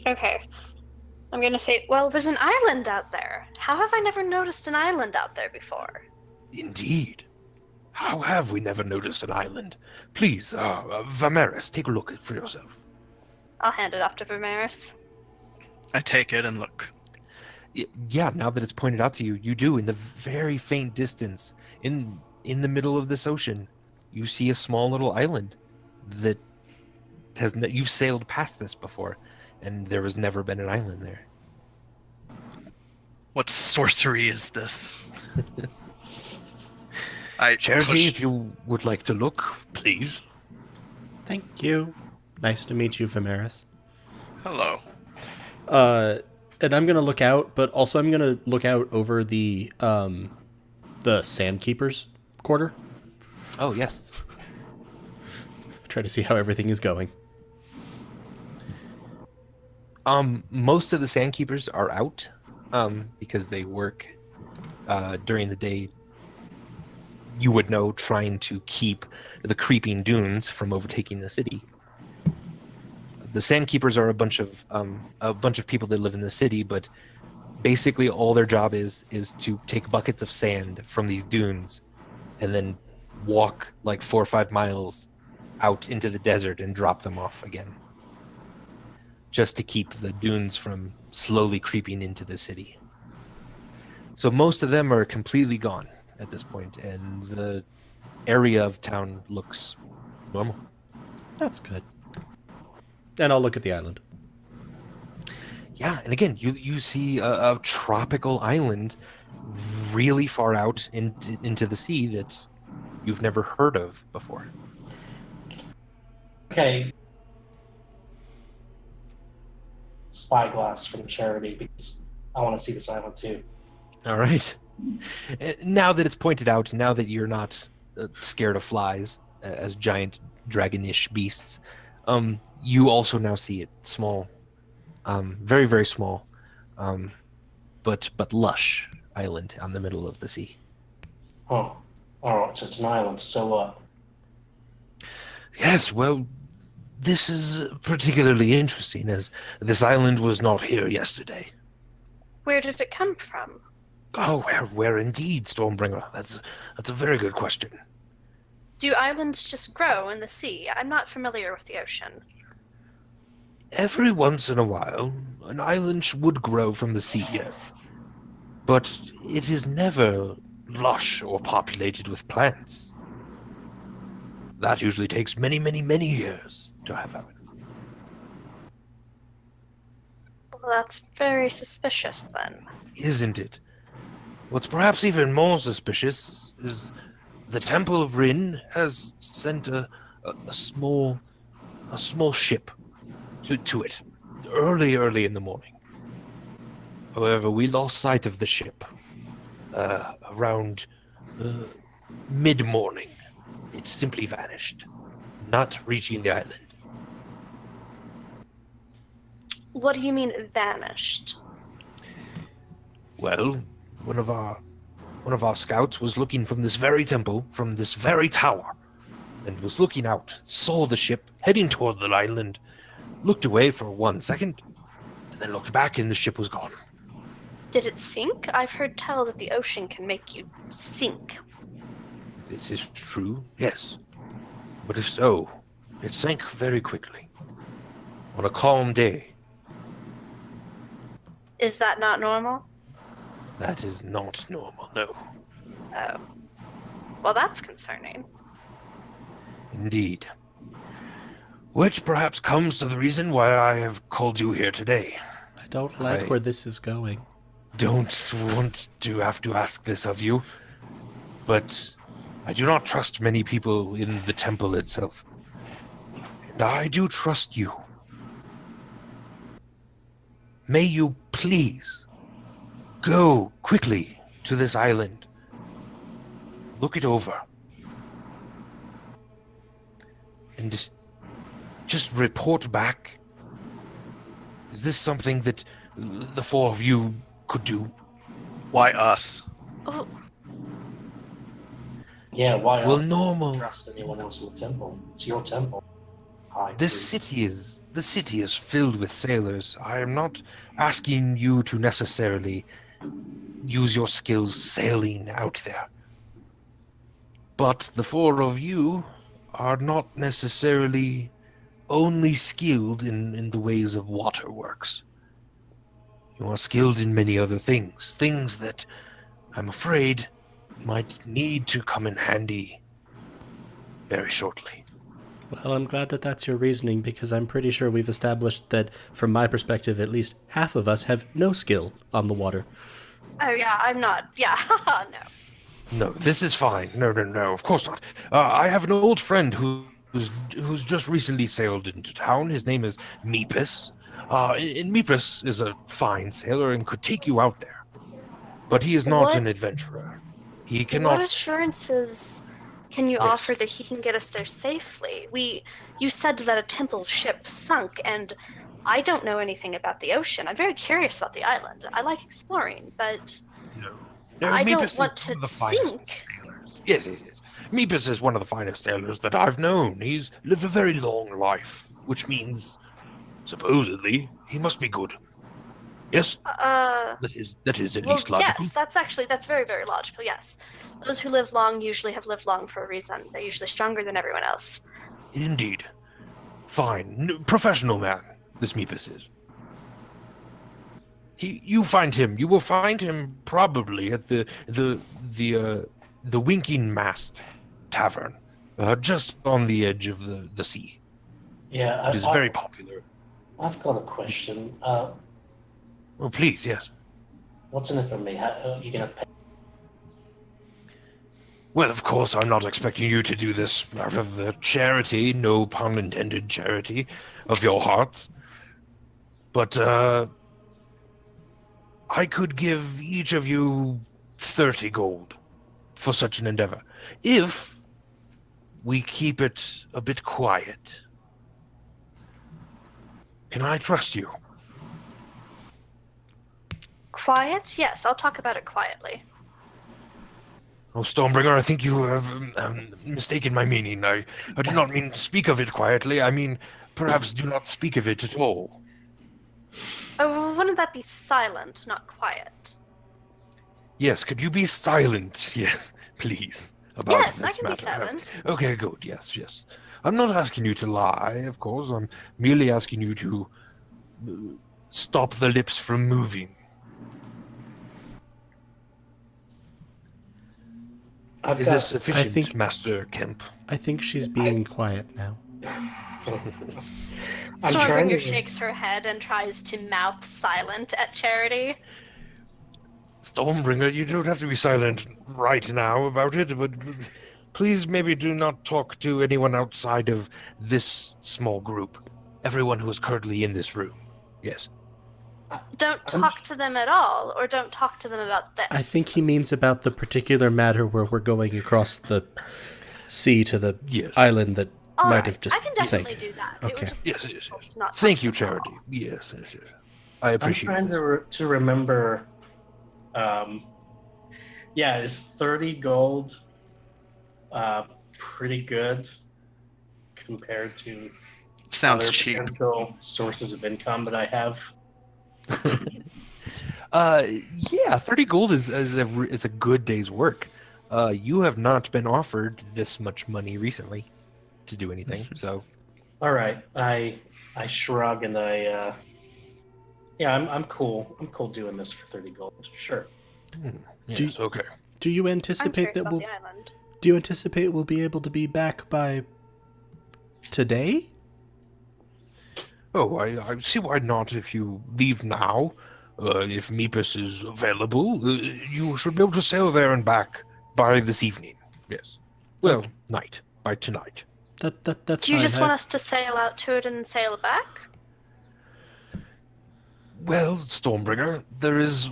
Okay. I'm gonna say, well, there's an island out there. How have I never noticed an island out there before? Indeed. How have we never noticed an island? Please, Vimeris, take a look for yourself. I'll hand it off to Vimeris. I take it and look. Yeah, now that it's pointed out to you, you do. In the very faint distance, in the middle of this ocean, you see a small little island that you've sailed past this before, and there has never been an island there. What sorcery is this? I Charity, push. if you would like to look, please. Thank you. Nice to meet you, Vimeris. Hello. And I'm gonna look out, but also I'm gonna look out over the Sandkeeper's quarter. Oh, yes. Try to see how everything is going. Most of the Sandkeepers are out because they work during the day. You would know, trying to keep the creeping dunes from overtaking the city. The Sandkeepers are a bunch of people that live in the city, but basically all their job is to take buckets of sand from these dunes and then walk like 4 or 5 miles out into the desert and drop them off again, just to keep the dunes from slowly creeping into the city. So most of them are completely gone at this point, and the area of town looks normal. That's good. And I'll look at the island. Yeah, and again, you see a tropical island really far out into the sea that you've never heard of before. Okay. Spyglass from Charity, because I want to see this island too. All right. Now that it's pointed out, now that you're not scared of flies as giant dragonish beasts, you also now see it small, very, very small, but lush island on the middle of the sea. Oh, all right. So it's an island. So what? Yes, well, this is particularly interesting as this island was not here yesterday. Where did it come from? Oh, where indeed, Stormbringer? That's a very good question. Do islands just grow in the sea? I'm not familiar with the ocean. Every once in a while, an island would grow from the sea, yes. But it is never lush or populated with plants. That usually takes many, many, many years to have happen. Well, that's very suspicious then. Isn't it? What's perhaps even more suspicious is the Temple of Ryn has sent a small ship to it early in the morning. However, we lost sight of the ship around mid-morning. It simply vanished, not reaching the island. What do you mean vanished? Well, one of our scouts was looking from this very temple, from this very tower, and was looking out, saw the ship heading toward the island, looked away for 1 second, and then looked back and the ship was gone. Did it sink? I've heard tell that the ocean can make you sink. This is true, yes. But if so, it sank very quickly. On a calm day. Is that not normal? That is not normal, no. Oh. Well, that's concerning. Indeed. Which perhaps comes to the reason why I have called you here today. I don't like where this is going. Don't want to have to ask this of you, but I do not trust many people in the temple itself. And I do trust you. May you please go quickly to this island. Look it over. And just report back. Is this something that the four of you could do? Why us? Oh, Yeah, why Well, else normal. trust anyone else in the temple? It's your temple. High This priest. the city is filled with sailors. I am not asking you to necessarily use your skills sailing out there. But the four of you are not necessarily only skilled in the ways of waterworks. You are skilled in many other things that I'm afraid might need to come in handy very shortly. Well, I'm glad that that's your reasoning, because I'm pretty sure we've established that, from my perspective, at least half of us have no skill on the water. oh yeah, I'm not. Yeah, haha, no. No, this is fine. No, of course not. I have an old friend who's just recently sailed into town. His name is Meepis. And Meepis is a fine sailor and could take you out there. But he is not What? an adventurer. He What cannot... assurances can you Yes. offer that he can get us there safely? You said that a temple ship sunk, and I don't know anything about the ocean. I'm very curious about the island. I like exploring, but No, I don't Meepis is want to one of the finest sink. sailors. Yes. Meepis is one of the finest sailors that I've known. He's lived a very long life, which means, supposedly, he must be good. Yes? That is at well, least logical. yes, that's very, very logical, yes. Those who live long usually have lived long for a reason. They're usually stronger than everyone else. Indeed. Fine. Professional man, this Meepis is. You will find him probably at the Winking Mast Tavern, just on the edge of the sea. Yeah, It is very popular. I've got a question. Oh, please, yes. What's in it for me? How are you gonna pay? Well, of course, I'm not expecting you to do this out of the charity, no pun intended, charity of your hearts. But, I could give each of you 30 gold for such an endeavor, if we keep it a bit quiet. Can I trust you? Quiet? Yes, I'll talk about it quietly. Oh, Stormbringer, I think you have mistaken my meaning. I do not mean speak of it quietly. I mean, perhaps do not speak of it at all. Oh, well, wouldn't that be silent, not quiet? Yes, could you be silent? Yeah, please. About Yes, this I can be matter. silent. Okay, good. Yes, yes. I'm not asking you to lie, of course. I'm merely asking you to stop the lips from moving. Is this sufficient, think- Master Kemp? I think she's being quiet now. I'm trying Stormbringer to. shakes her head and tries to mouth silent at Charity. Stormbringer, you don't have to be silent right now about it, but please maybe do not talk to anyone outside of this small group. Everyone who is currently in this room. Yes. Don't talk to them at all, or don't talk to them about this. I think he means about the particular matter where we're going across the sea to the Yes. island that All might right, have just I can definitely sank. do that. It Okay. would just Yes, be yes, difficult yes. to not Thank talk you, to them at Charity. all. Yes, yes, yes. I I'm appreciate trying this. to remember. Yeah, is 30 gold pretty good compared to Sounds other cheap. potential sources of income that I have? Yeah, 30 gold is a good day's work. You have not been offered this much money recently to do anything, so All right, I shrug and I'm cool. I'm cool doing this for 30 gold. Sure. yes, okay. Do you I'm anticipate curious that about we'll the island. Do you anticipate we'll be able to be back by today? Oh, I see why not if you leave now. If Meepis is available, you should be able to sail there and back by this evening. Yes. Well, Okay. night. By tonight. That's Do you fine. just want us to sail out to it and sail back? Well, Stormbringer, there is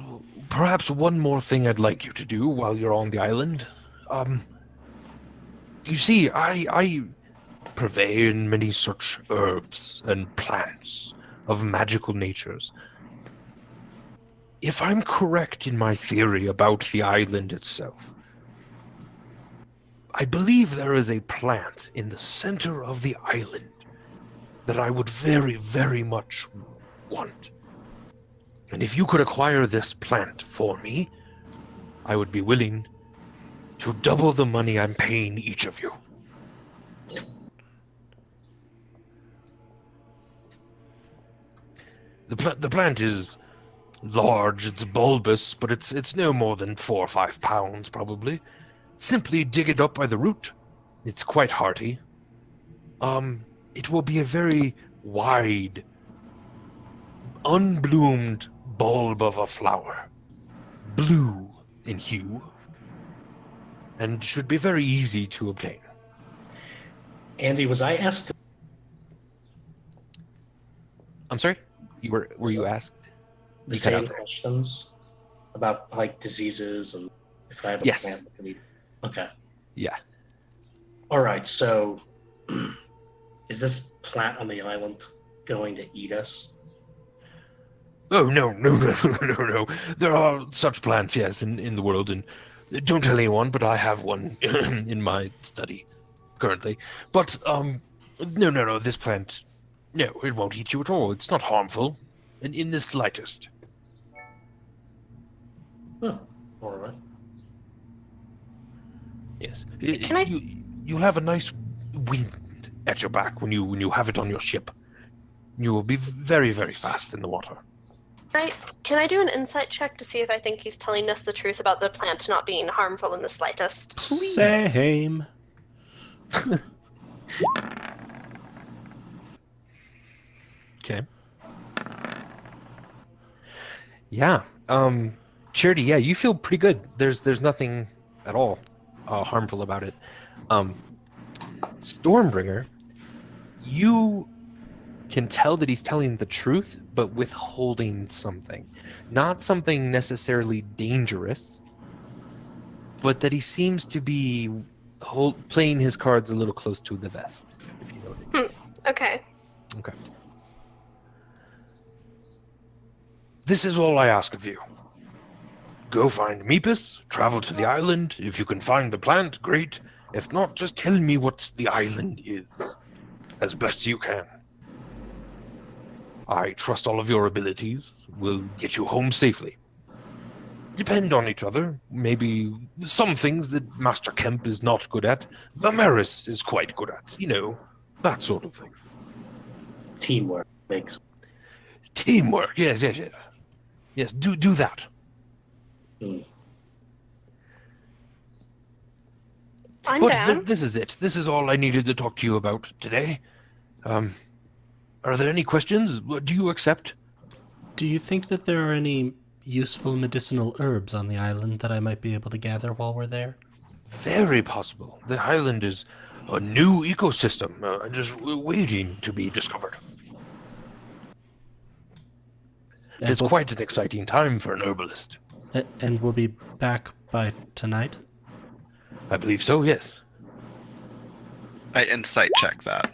perhaps one more thing I'd like you to do while you're on the island. You see, I purvey in many such herbs and plants of magical natures. If I'm correct in my theory about the island itself, I believe there is a plant in the center of the island that I would very, very much want. And if you could acquire this plant for me, I would be willing to double the money I'm paying each of you. The plant is large, it's bulbous, but it's no more than 4 or 5 pounds, probably. Simply dig it up by the root. It's quite hearty. It will be a very wide, unbloomed bulb of a flower, blue in hue, and should be very easy to obtain. Andy, was I asked to I'm sorry? Were you asked? the You cut same out there. questions about like diseases and if I have a Yes. plant that can eat? Okay. Yeah. All right. So, is this plant on the island going to eat us? Oh, no. There are such plants, yes, in the world, and don't tell anyone, but I have one in my study currently. But, no, this plant, no, it won't eat you at all. It's not harmful, and in the slightest. Oh, all right. Yes. Can I- You'll have a nice wind at your back when you have it on your ship. You will be very, very fast in the water. Can I do an insight check to see if I think he's telling us the truth about the plant not being harmful in the slightest? Same. Okay. Yeah. Charity, yeah, you feel pretty good. There's nothing at all harmful about it. Stormbringer, you can tell that he's telling the truth, but withholding something. Not something necessarily dangerous, but that he seems to be playing his cards a little close to the vest, if you know what I mean. Okay. Okay. This is all I ask of you. Go find Meepis, travel to the island. If you can find the plant, great. If not, just tell me what the island is, as best you can. I trust all of your abilities will get you home safely. Depend on each other. Maybe some things that Master Kemp is not good at, Vimeris is quite good at. You know, that sort of thing. Teamwork makes. Teamwork, yes, yes, yes. Yes, do that. I'm But down. this is it. This is all I needed to talk to you about today. Are there any questions? Do you accept? Do you think that there are any useful medicinal herbs on the island that I might be able to gather while we're there? Very possible. The island is a new ecosystem, just waiting to be discovered. And It's we'll- quite an exciting time for an herbalist. And we'll be back by tonight? I believe so, yes. I insight check that.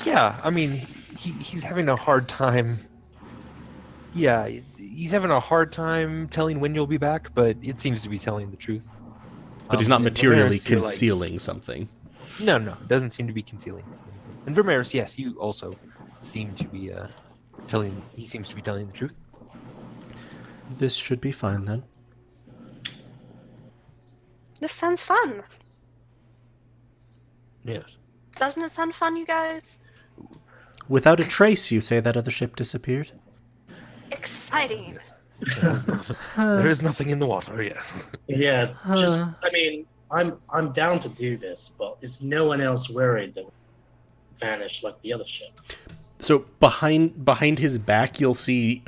Yeah, I mean, he's having a hard time. Yeah, he's having a hard time telling when you'll be back, but it seems to be telling the truth. But he's not And materially Vimeris, you're like- concealing something. No, doesn't seem to be concealing. And Vimeris, yes, you also seem to be telling. He seems to be telling the truth. This should be fine then. This sounds fun. Yes. Doesn't it sound fun, you guys? Without a trace, you say that other ship disappeared? Exciting. There is nothing in the water. Yes. Yeah, just I mean, I'm down to do this, but is no one else worried that we vanished like the other ship? So behind his back, you'll see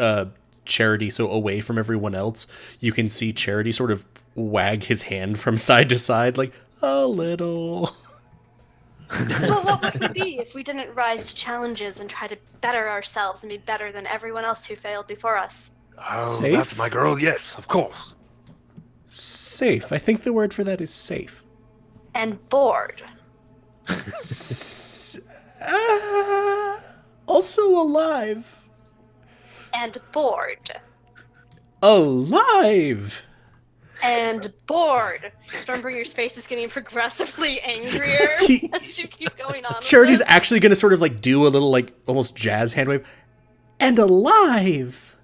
Charity. So away from everyone else, you can see Charity sort of wag his hand from side to side, like a little. Well, what would we be if we didn't rise to challenges and try to better ourselves and be better than everyone else who failed before us? Oh, Safe? that's my girl. Yes, of course. Safe. I think the word for that is safe. And bored. Also alive. And bored. Alive. And bored. Stormbringer's face is getting progressively angrier as you keep going on. with Charity's this. actually going to sort of like do a little like almost jazz hand wave. And alive.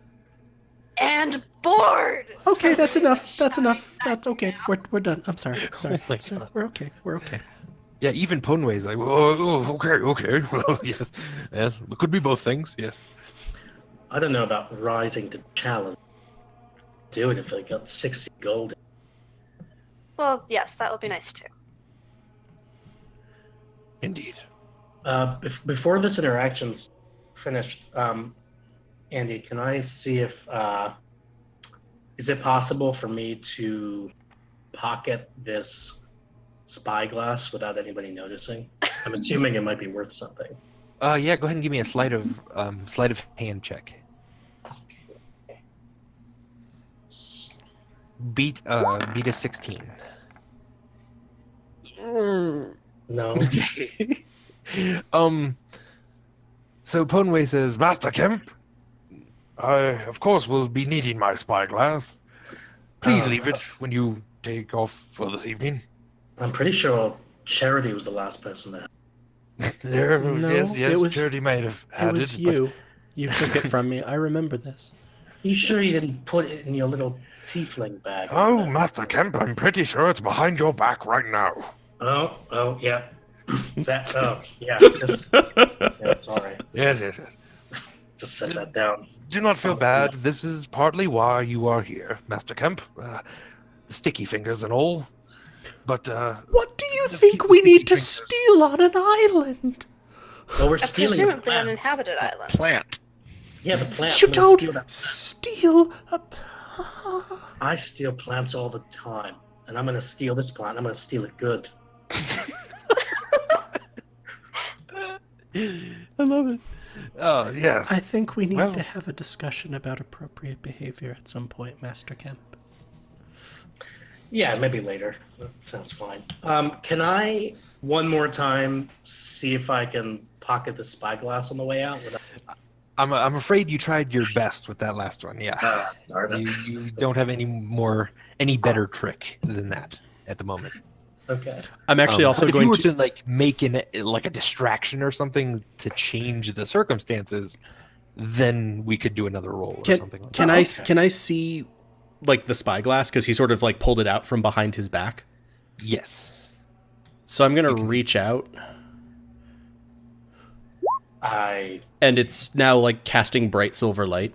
And bored. Okay, that's Stormbringer's enough. That's shouting enough. back That's okay. now. We're done. I'm sorry. Sorry. my Sorry. God. We're okay. We're okay. Yeah, even Ponway's like, oh, okay. Well, yes. It could be both things. Yes. I don't know about rising to challenge. Do it if I got 60 gold. Well, yes, that would be nice too. Indeed. Before this interaction's finished, Andy, can I see if is it possible for me to pocket this spyglass without anybody noticing? I'm assuming it might be worth something. Yeah, go ahead and give me a sleight of hand check. Beat a 16. No. So Ponway says, Master Kemp, I of course will be needing my spyglass. Please leave it when you take off for this evening. I'm pretty sure Charity was the last person to have. There, No, yes, it was- Charity might have It had was it. you. You took it from me. I remember this. You sure you didn't put it in your little tiefling bag? Oh, Master Kemp, I'm pretty sure it's behind your back right now. Oh, yeah. Yeah. Sorry. Yes. Just set that down. Do not feel bad. This is partly why you are here, Master Kemp. The sticky fingers and all. But, What do you Just think keep we the need to sticky steal on an island? Well, we're A stealing the presumably plants. uninhabited island. Plant. Yeah, the plants. You I'm gonna don't steal that. steal a. I steal plants all the time, and I'm gonna steal this plant. I'm gonna steal it good. I love it. Oh, yes. I think we need Well- to have a discussion about appropriate behavior at some point, Master Kemp. Yeah, maybe later. That sounds fine. Can I one more time see if I can pocket the spyglass on the way out? I'm afraid you tried your best with that last one. Yeah. Darn it. You don't have any better trick than that at the moment. Okay. I'm actually also but if going you were to. to like make like a distraction or something to change the circumstances, then we could do another roll or something like Can that. I okay. can I see like the spyglass because he sort of like pulled it out from behind his back? Yes. So I'm gonna You can see- reach out, I and it's now like casting bright silver light.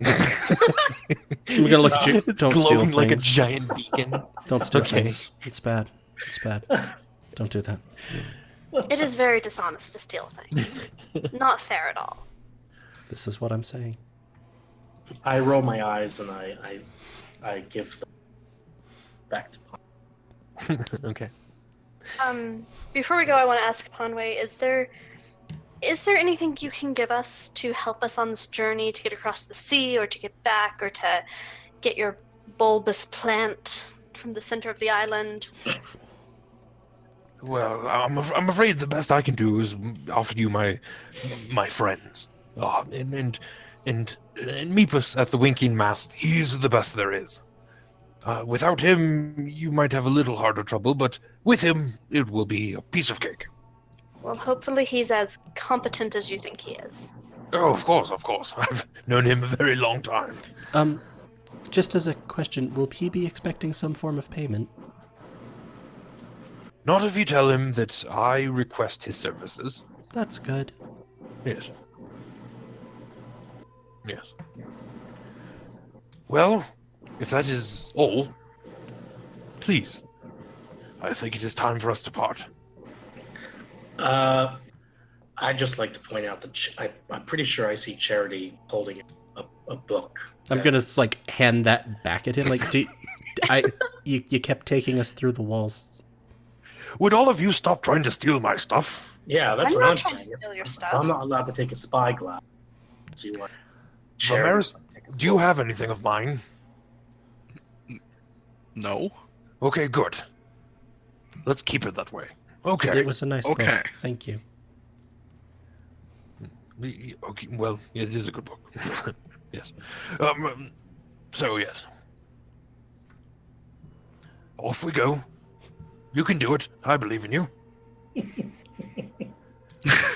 I'm gonna look at you. It's Don't steal glowing things. like a giant beacon. Don't steal Okay. things. It's bad. It's bad. Don't do that. It is very dishonest to steal things. Not fair at all. This is what I'm saying. I roll my eyes and I give them back to Pond. Okay. Before we go, I want to ask Conway, is there anything you can give us to help us on this journey to get across the sea or to get back or to get your bulbous plant from the center of the island? Well, I'm afraid the best I can do is offer you my friends. And Meepis at the Winking Mast. He's the best there is. Without him, you might have a little harder trouble, but with him, it will be a piece of cake. Well, hopefully he's as competent as you think he is. Oh, of course. I've known him a very long time. Just as a question, will he be expecting some form of payment? Not if you tell him that I request his services. That's good. Yes. Yes. Well, if that is all, please. I think it is time for us to part. I'd just like to point out that I'm pretty sure I see Charity holding a book. I'm gonna like hand that back at him. Like, you kept taking us through the walls. Would all of you stop trying to steal my stuff? Yeah, that's I'm what not I'm trying saying. to steal your If stuff. I'm not allowed to take a spyglass. So you want Charity Damaris, to take a do you book. have anything of mine? No. Okay, good. Let's keep it that way. Okay. It was a nice Okay. book. Thank you. Okay, well, it is a good book. Yes. So, yes. Off we go. You can do it. I believe in you.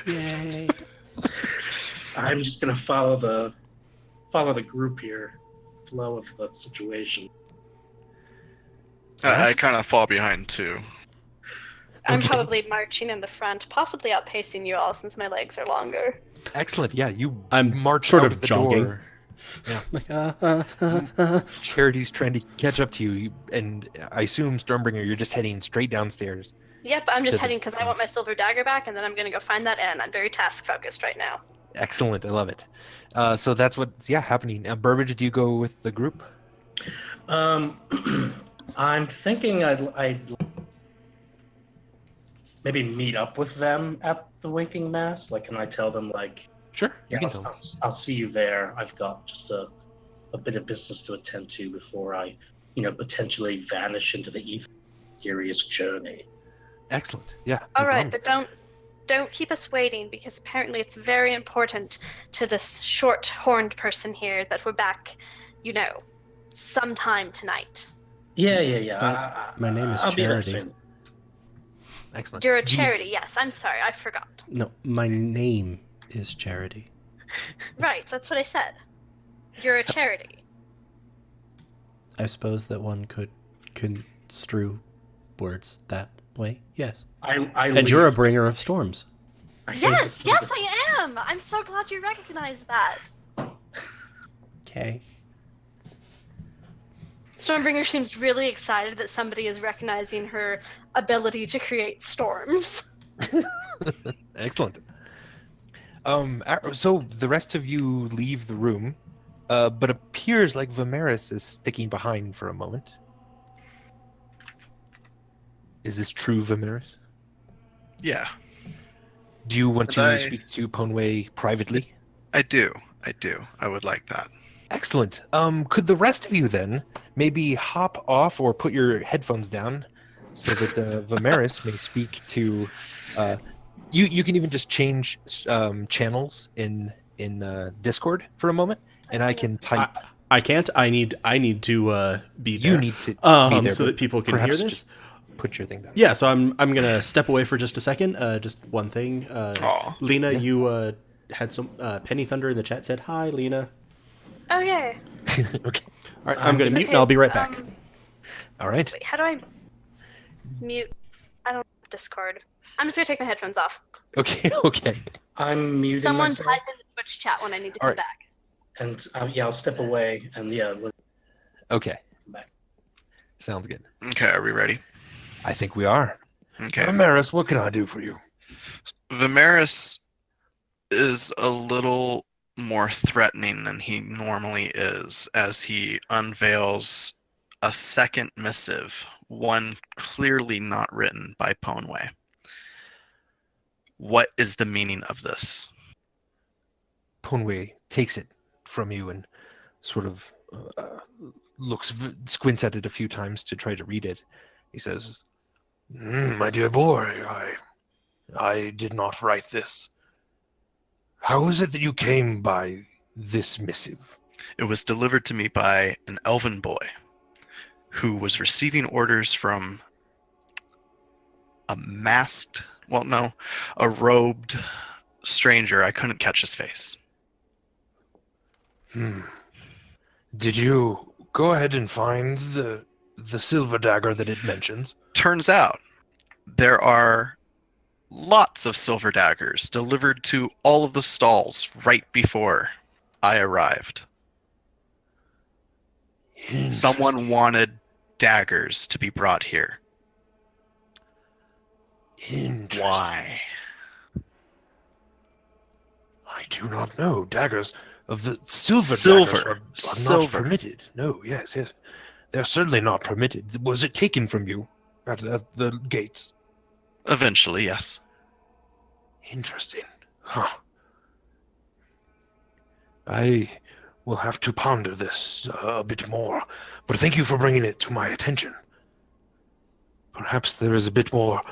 Yay. I'm just gonna follow the group here, flow of the situation. I kind of fall behind too. I'm Okay. probably marching in the front, possibly outpacing you all since my legs are longer. Excellent. Yeah, you I'm march sort out of the jogging. door. Like, Charity's trying to catch up to you, and I assume, Stormbringer, you're just heading straight downstairs. Yep, I'm just To the- heading because I want my silver dagger back, and then I'm going to go find that inn. I'm very task focused right now. Excellent. I love it. So that's what's happening. Burbage, do you go with the group? I'm thinking I'd maybe meet up with them at the Winking Mass. Like, can I tell them like, Sure. You yeah, can tell. I'll see you there. I've got just a bit of business to attend to before I, potentially vanish into the ether. Mysterious journey. Excellent. Yeah. no All right, problem. but don't keep us waiting because apparently it's very important to this short-horned person here that we're back, sometime tonight. Yeah. My name is I'll be there Charity. soon. Excellent. You're a Do you- charity, yes. I'm sorry, I forgot. No, my name is Charity. Right, that's what I said. You're a charity. I suppose that one could construe words that way. Yes. I And you're a leave. bringer of storms. I hate Yes, this. yes, I am. I'm so glad you recognize that. Okay. Stormbringer seems really excited that somebody is recognizing her ability to create storms. Excellent. So the rest of you leave the room, but appears like Vimeris is sticking behind for a moment. Is this true, Vimeris? Yeah, Do you want And to I- speak to Ponway privately? I do. I would like that. Excellent. Could the rest of you then maybe hop off or put your headphones down so that Vimeris may speak to? You can even just change channels in Discord for a moment, and I can type. I can't. I need to be there. You need to be there, so but that people can hear perhaps this. just- put your thing down. Yeah, so I'm gonna step away for just a second. Just one thing. Aw. Lena, you had some Penny Thunder in the chat said hi, Lena. Oh, yay. Okay. All right, I'm gonna mute and I'll be right back. All right. Wait, how do I mute? I don't have Discord. I'm just gonna take my headphones off. Okay. Okay. I'm muting Someone myself. type in the Twitch chat when I need to All come right. back. And I'll step away and Okay. come back. Sounds good. Okay, are we ready? I think we are. Okay. Vimeris, what can I do for you? Vimeris is a little more threatening than he normally is as he unveils a second missive, one clearly not written by Ponway. What is the meaning of this? Ponway takes it from you and sort of squints at it a few times to try to read it. He says, my dear boy, I did not write this. How is it that you came by this missive? It was delivered to me by an elven boy who was receiving orders from a robed stranger. I couldn't catch his face. Did you go ahead and find the silver dagger that it mentions? Turns out there are lots of silver daggers delivered to all of the stalls right before I arrived. Someone wanted daggers to be brought here. Why? I do not know. Daggers of the silver daggers are not permitted. No, yes. They're certainly not permitted. Was it taken from you at the gates? Eventually, yes. Interesting. Huh. I will have to ponder this a bit more, but thank you for bringing it to my attention. Perhaps there is a bit more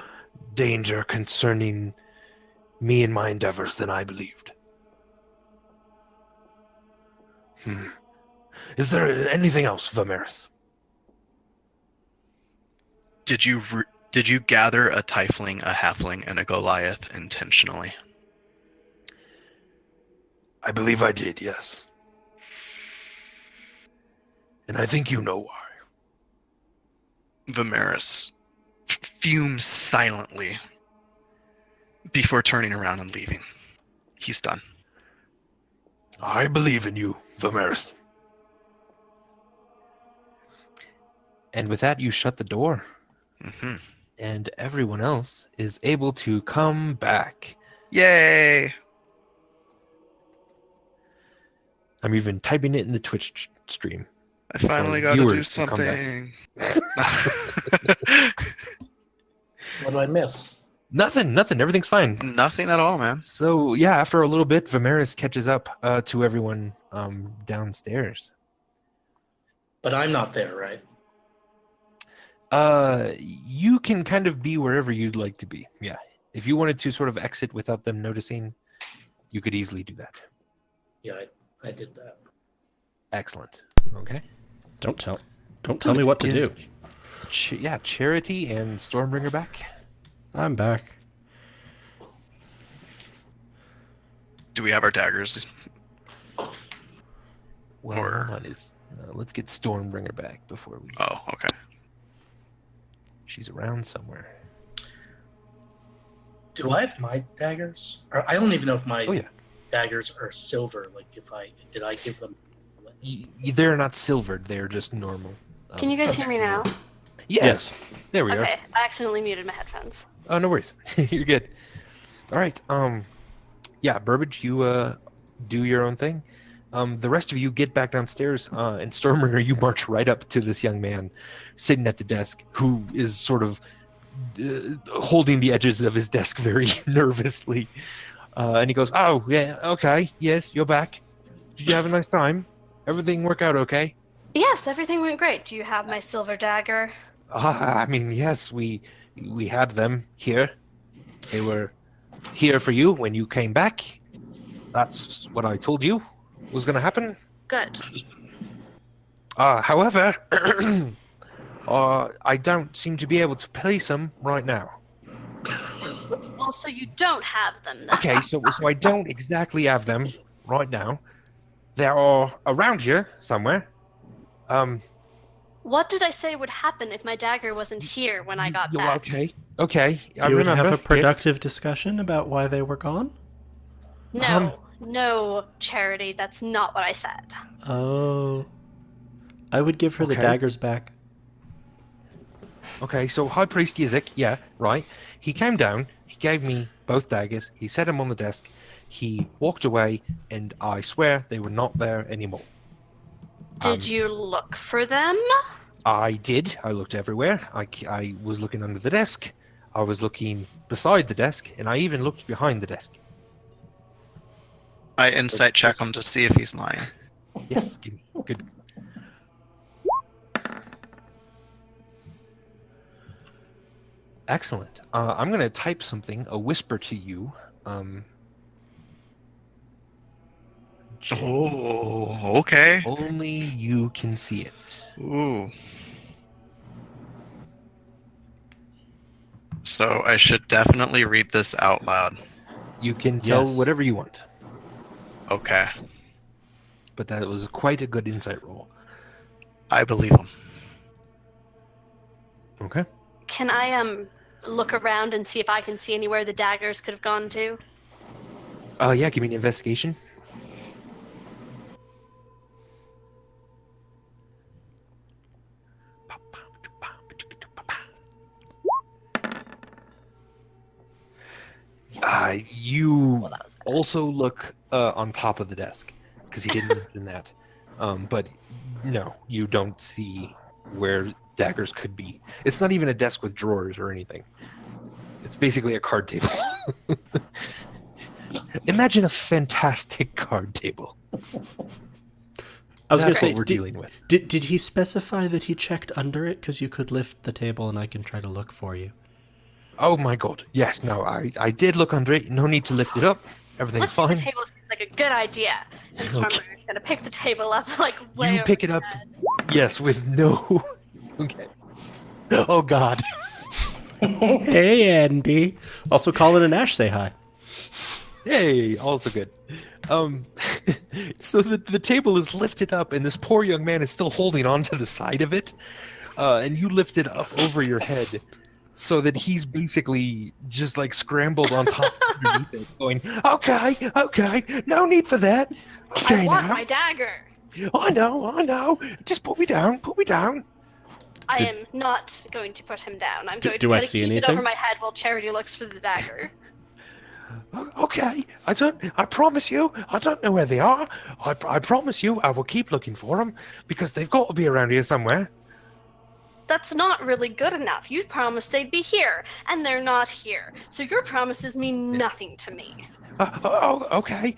danger concerning me and my endeavors than I believed. Is there anything else, Vimeris? Did you gather a tiefling, a halfling, and a Goliath intentionally? I believe I did, yes. And I think you know why. Vimeris fumes silently before turning around and leaving. He's done. I believe in you, Vimeris. And with that, you shut the door. Mm-hmm. And everyone else is able to come back. Yay! I'm even typing it in the Twitch stream. I finally got to do something. What did I miss? Nothing. Everything's fine. Nothing at all, man. So, yeah, after a little bit, Vimeris catches up to everyone downstairs. But I'm not there, right? You can kind of be wherever you'd like to be. Yeah. If you wanted to sort of exit without them noticing, you could easily do that. Yeah, I did that. Excellent. Okay. Don't tell me what to do. Charity and Stormbringer back. I'm back. Do we have our daggers? Well, Or- hold on, let's get Stormbringer back before we... Oh, okay. She's around somewhere. Do I have my daggers? Or I don't even know if my Oh, yeah. daggers are silver. Like, did I give them? They're not silvered. They're just normal. Can you guys hear me now? Yes. There we are. Okay, I accidentally muted my headphones. Oh, no worries. You're good. All right. Yeah, Burbage, you do your own thing. The rest of you get back downstairs, and Stormbringer, you march right up to this young man sitting at the desk, who is sort of holding the edges of his desk very nervously. And he goes, "Oh, yeah, okay, yes, you're back. Did you have a nice time? Everything work out okay?" Yes, everything went great. Do you have my silver dagger? I mean, yes, we had them here. They were here for you when you came back. That's what I told you was going to happen. Good. However, I don't seem to be able to place them right now. Also, you don't have them then. Okay, so I don't exactly have them right now. They are around here somewhere. What did I say would happen if my dagger wasn't here when I got back? Okay, I You would remember. have a yes. productive discussion about why they were gone? No, Charity, that's not what I said. Oh. I would give her the Okay. daggers back. Okay, so High Priest Yizik, yeah, right. He came down, he gave me both daggers, he set them on the desk, he walked away, and I swear they were not there anymore. Did you look for them? I did. I looked everywhere. I was looking under the desk, I was looking beside the desk, and I even looked behind the desk. I insight check him to see if he's lying. Yes, give me good. Excellent. I'm going to type something, a whisper to you. Oh, okay. Only you can see it. Ooh. So I should definitely read this out loud. You can tell Yes. whatever you want, Okay. but that was quite a good insight roll. I believe him. Okay. Can I look around and see if I can see anywhere the daggers could have gone to? Yeah, give me an investigation. You Well, that was bad. also look on top of the desk because he didn't mention that. But no, you don't see where daggers could be. It's not even a desk with drawers or anything. It's basically a card table. Imagine a fantastic card table. I was going to That's say, what we're dealing with. did he specify that he checked under it? Because you could lift the table and I can try to look for you. Oh my god. Yes, no, I did look under it. No need to lift it up. Everything's Lifting the fine. table seems like a good idea. And Stormbringer is gonna pick the table up like way You over pick it his up. head. Yes, with no. Okay. Oh god. Hey, Andy. Also, Colin and Ash say hi. Hey, also good. So the table is lifted up, and this poor young man is still holding on to the side of it, and you lift it up over your head, so that he's basically just like scrambled on top underneath it, going, "Okay, no need for that. Okay, I want now. my dagger. I know. Just put me down. I Did- am not going to put him down. I'm Do- going do to I try to see keep it anything? over my head while Charity looks for the dagger. Okay, I promise you, I don't know where they are. I promise you, I will keep looking for them because they've got to be around here somewhere." That's not really good enough. You promised they'd be here, and they're not here. So your promises mean nothing to me. Okay.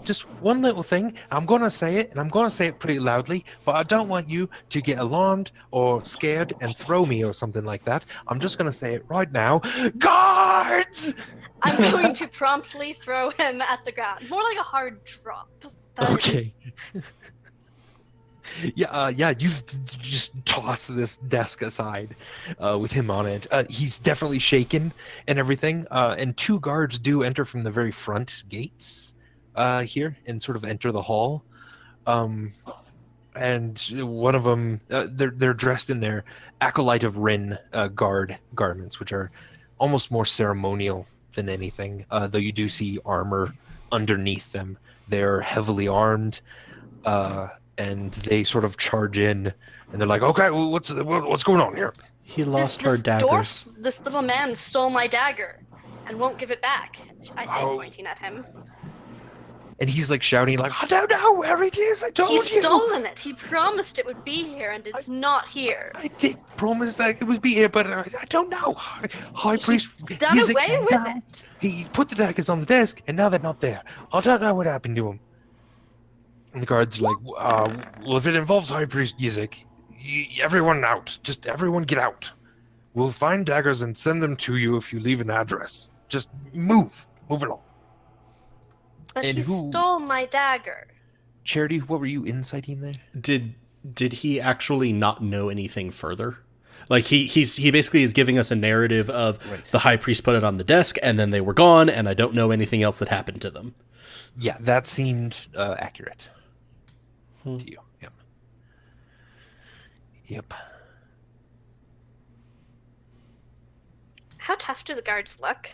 Just one little thing. I'm gonna say it, and I'm gonna say it pretty loudly, but I don't want you to get alarmed or scared and throw me or something like that. I'm just gonna say it right now. Guards! I'm going to promptly throw him at the ground. More like a hard drop. But Okay. Yeah. You just toss this desk aside, with him on it. He's definitely shaken and everything. And two guards do enter from the very front gates, here, and sort of enter the hall. And one of them, they're dressed in their Acolyte of Ryn guard garments, which are almost more ceremonial than anything. Though you do see armor underneath them. They're heavily armed. And they sort of charge in, and they're like, "Okay, well, what's going on here?" He lost this our daggers. dwarf, this little man stole my dagger and won't give it back. I say, Oh. pointing at him. And he's like shouting, like, "I don't know where it is. I told He's you. stolen it. He promised it would be here, and it's not here. I did promise that it would be here, but I don't know." High Priest, Done he's away with it. He put the daggers on the desk, and now they're not there. I don't know what happened to him. And the guards are like, "Well, if it involves High Priest Yizik, everyone out. Just everyone get out. We'll find daggers and send them to you if you leave an address. Just move along." But And he who- stole my dagger. Charity, what were you inciting there? Did he actually not know anything further? Like he basically is giving us a narrative of Right. the high priest put it on the desk and then they were gone and I don't know anything else that happened to them. Yeah, that seemed accurate to you. Yep. Yep. How tough do the guards look?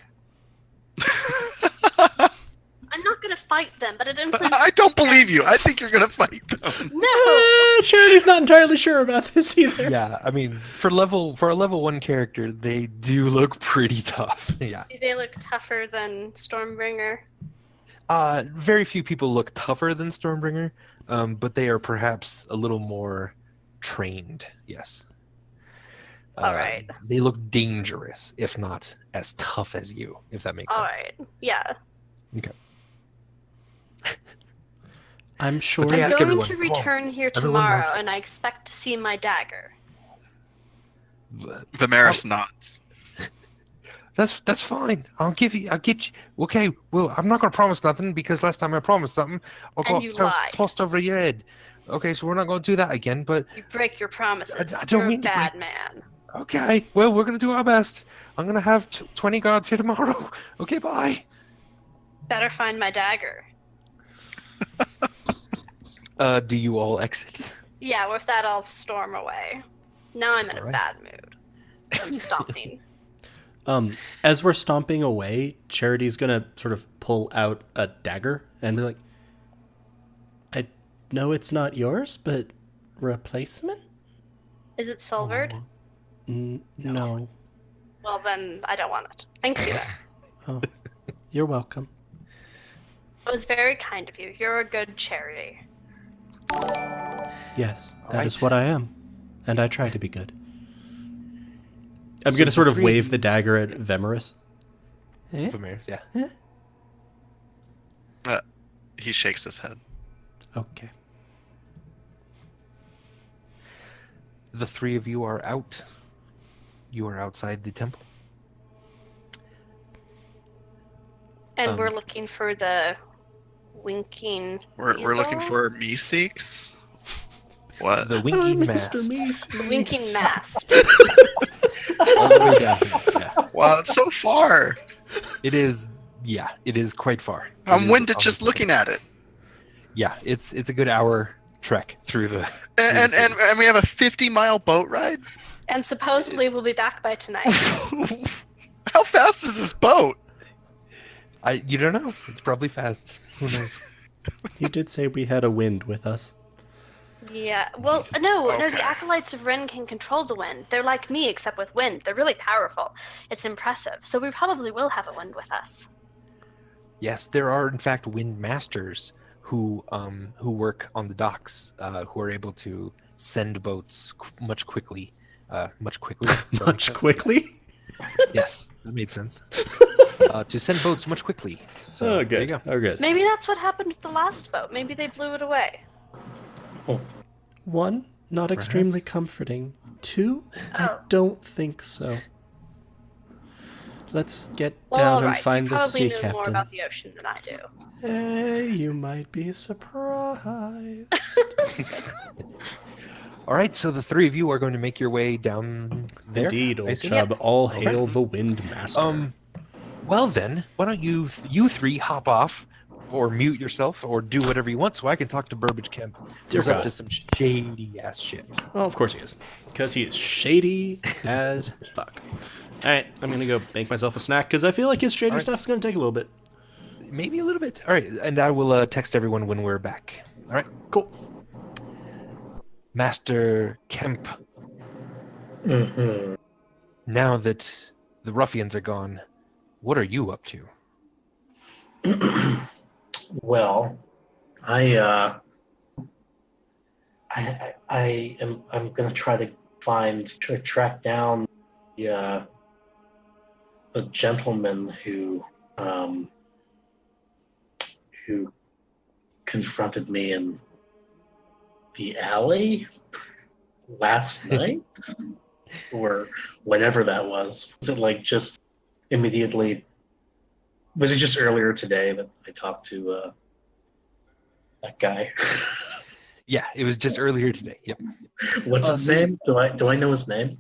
I'm not gonna fight them, but it influences. I don't believe you. I think you're gonna fight them. No. Charity's not entirely sure about this either. Yeah, I mean, for a level 1 character, they do look pretty tough. Yeah. Do they look tougher than Stormbringer? Very few people look tougher than Stormbringer, but they are perhaps a little more trained. Yes. All right. They look dangerous, if not as tough as you, if that makes All sense. right. Yeah. Okay. I'm sure. But they I'm ask going everyone, to "Come on, return here everyone's tomorrow, out." and I expect to see my dagger. Vimeris nods. That's fine. I'll get you. Okay. Well, I'm not gonna promise nothing because last time I promised something, I And you lied. tossed over your head. Okay, so we're not gonna do that again. But You break your promises. I don't You're a mean to bad break- man. okay. Well, we're gonna do our best. I'm gonna have 20 guards here tomorrow. Okay, bye. Better find my dagger. Do you all exit? Yeah, with that, I'll storm away. Now I'm in a Alright. bad mood. I'm stomping. As we're stomping away, Charity's gonna sort of pull out a dagger and be like, I know it's not yours, but replacement? Is it silvered? No. Well, then I don't want it. Thank you. Oh, you're welcome. It was very kind of you. You're a good charity. Yes, that Alright. is what I am. And I try to be good. I'm So going to sort the of three- wave the dagger at Vemerus. Familiars, yeah. He shakes his head. Okay. The three of you are out. You are outside the temple. And we're looking for the winking. We're looking weasel? for Meeseeks. What? The winking mast. The winking mast. All the way down here. Yeah. Wow, it's so far. It is. Yeah, it is quite far. It I'm is winded on just the- looking at it. Yeah, it's a good hour trek through the. And we have a 50-mile boat ride? And supposedly we'll be back by tonight. How fast is this boat? You don't know. It's probably fast. Who knows? You did say we had a wind with us. Yeah. Well, no, Okay. the acolytes of Ryn can control the wind. They're like me, except with wind. They're really powerful. It's impressive. So we probably will have a wind with us. Yes, there are in fact wind masters who work on the docks, who are able to send boats much quickly. Much quickly. Much quickly? Yes, that made sense. To send boats much quickly. So Oh, there you good. go. Oh, good. Maybe that's what happened with the last boat. Maybe they blew it away. One, not extremely comforting. Two, I Oh. don't think so. Let's get Well, down all and right. find You the probably sea know more captain. about the ocean than I do. You might be surprised. All right, so the three of you are going to make your way down there. Indeed, I old assume? chub. All hail the wind master. Well then, why don't you three hop off, or mute yourself, or do whatever you want, so I can talk to Burbage Kemp. He's Dear up God. to some shady ass shit. Well, of course he is. Because he is shady as fuck. Alright, I'm going to go make myself a snack because I feel like his shady Alright. stuff's going to take a little bit. Maybe a little bit. All right, and I will text everyone when we're back. All right, Cool. Master Kemp. Mm-hmm. Now that the ruffians are gone, what are you up to? Well, I'm gonna try to track down the gentleman who confronted me in the alley last night, or whenever that was. Was it like just immediately? Was it just earlier today that I talked to that guy? Yeah, it was just earlier today. Yep. What's his name? Do I know his name?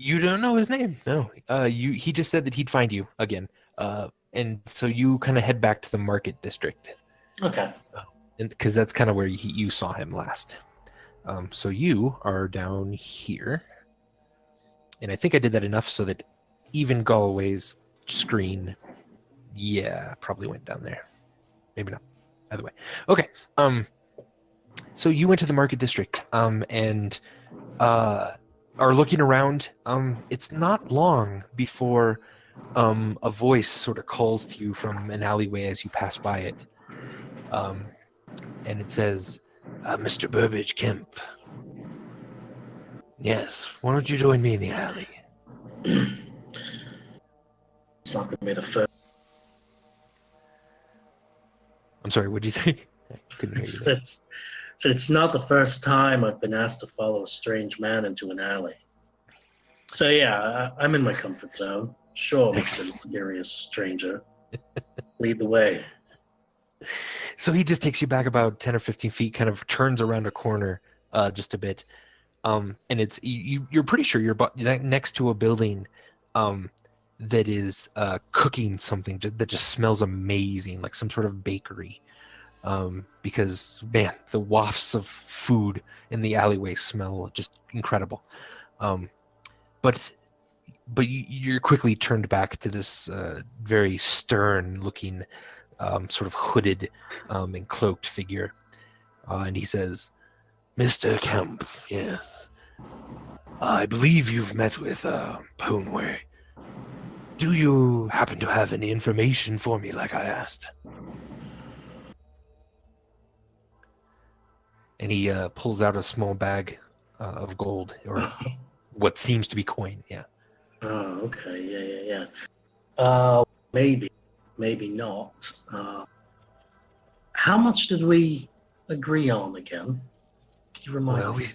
You don't know his name, no. He just said that he'd find you again. And so you kind of head back to the market district. Okay. And because that's kind of where you saw him last. So you are down here. And I think I did that enough so that even Galway's screen, yeah, probably went down there. Maybe not. Either way. Okay. So you went to the market district and are looking around. It's not long before a voice sort of calls to you from an alleyway as you pass by it. And it says, Mr. Burbage Kemp. Yes, why don't you join me in the alley? It's not going to be the first. I'm sorry, what'd you say? I couldn't hear you. It's not the first time I've been asked to follow a strange man into an alley. So yeah, I'm in my comfort zone. Sure, Mr. Mysterious Stranger. Lead the way. So he just takes you back about 10 or 15 feet, kind of turns around a corner just a bit. And it's you're pretty sure you're next to a building that is cooking something that just smells amazing, like some sort of bakery. Because, man, the wafts of food in the alleyway smell just incredible. But you're quickly turned back to this very stern-looking, sort of hooded and cloaked figure. And he says, Mr. Kemp, yes. I believe you've met with Poneway. Do you happen to have any information for me like I asked? And he pulls out a small bag of gold, or what seems to be coin, yeah. Oh, okay, yeah. Maybe not. How much did we agree on again? Can you remind me?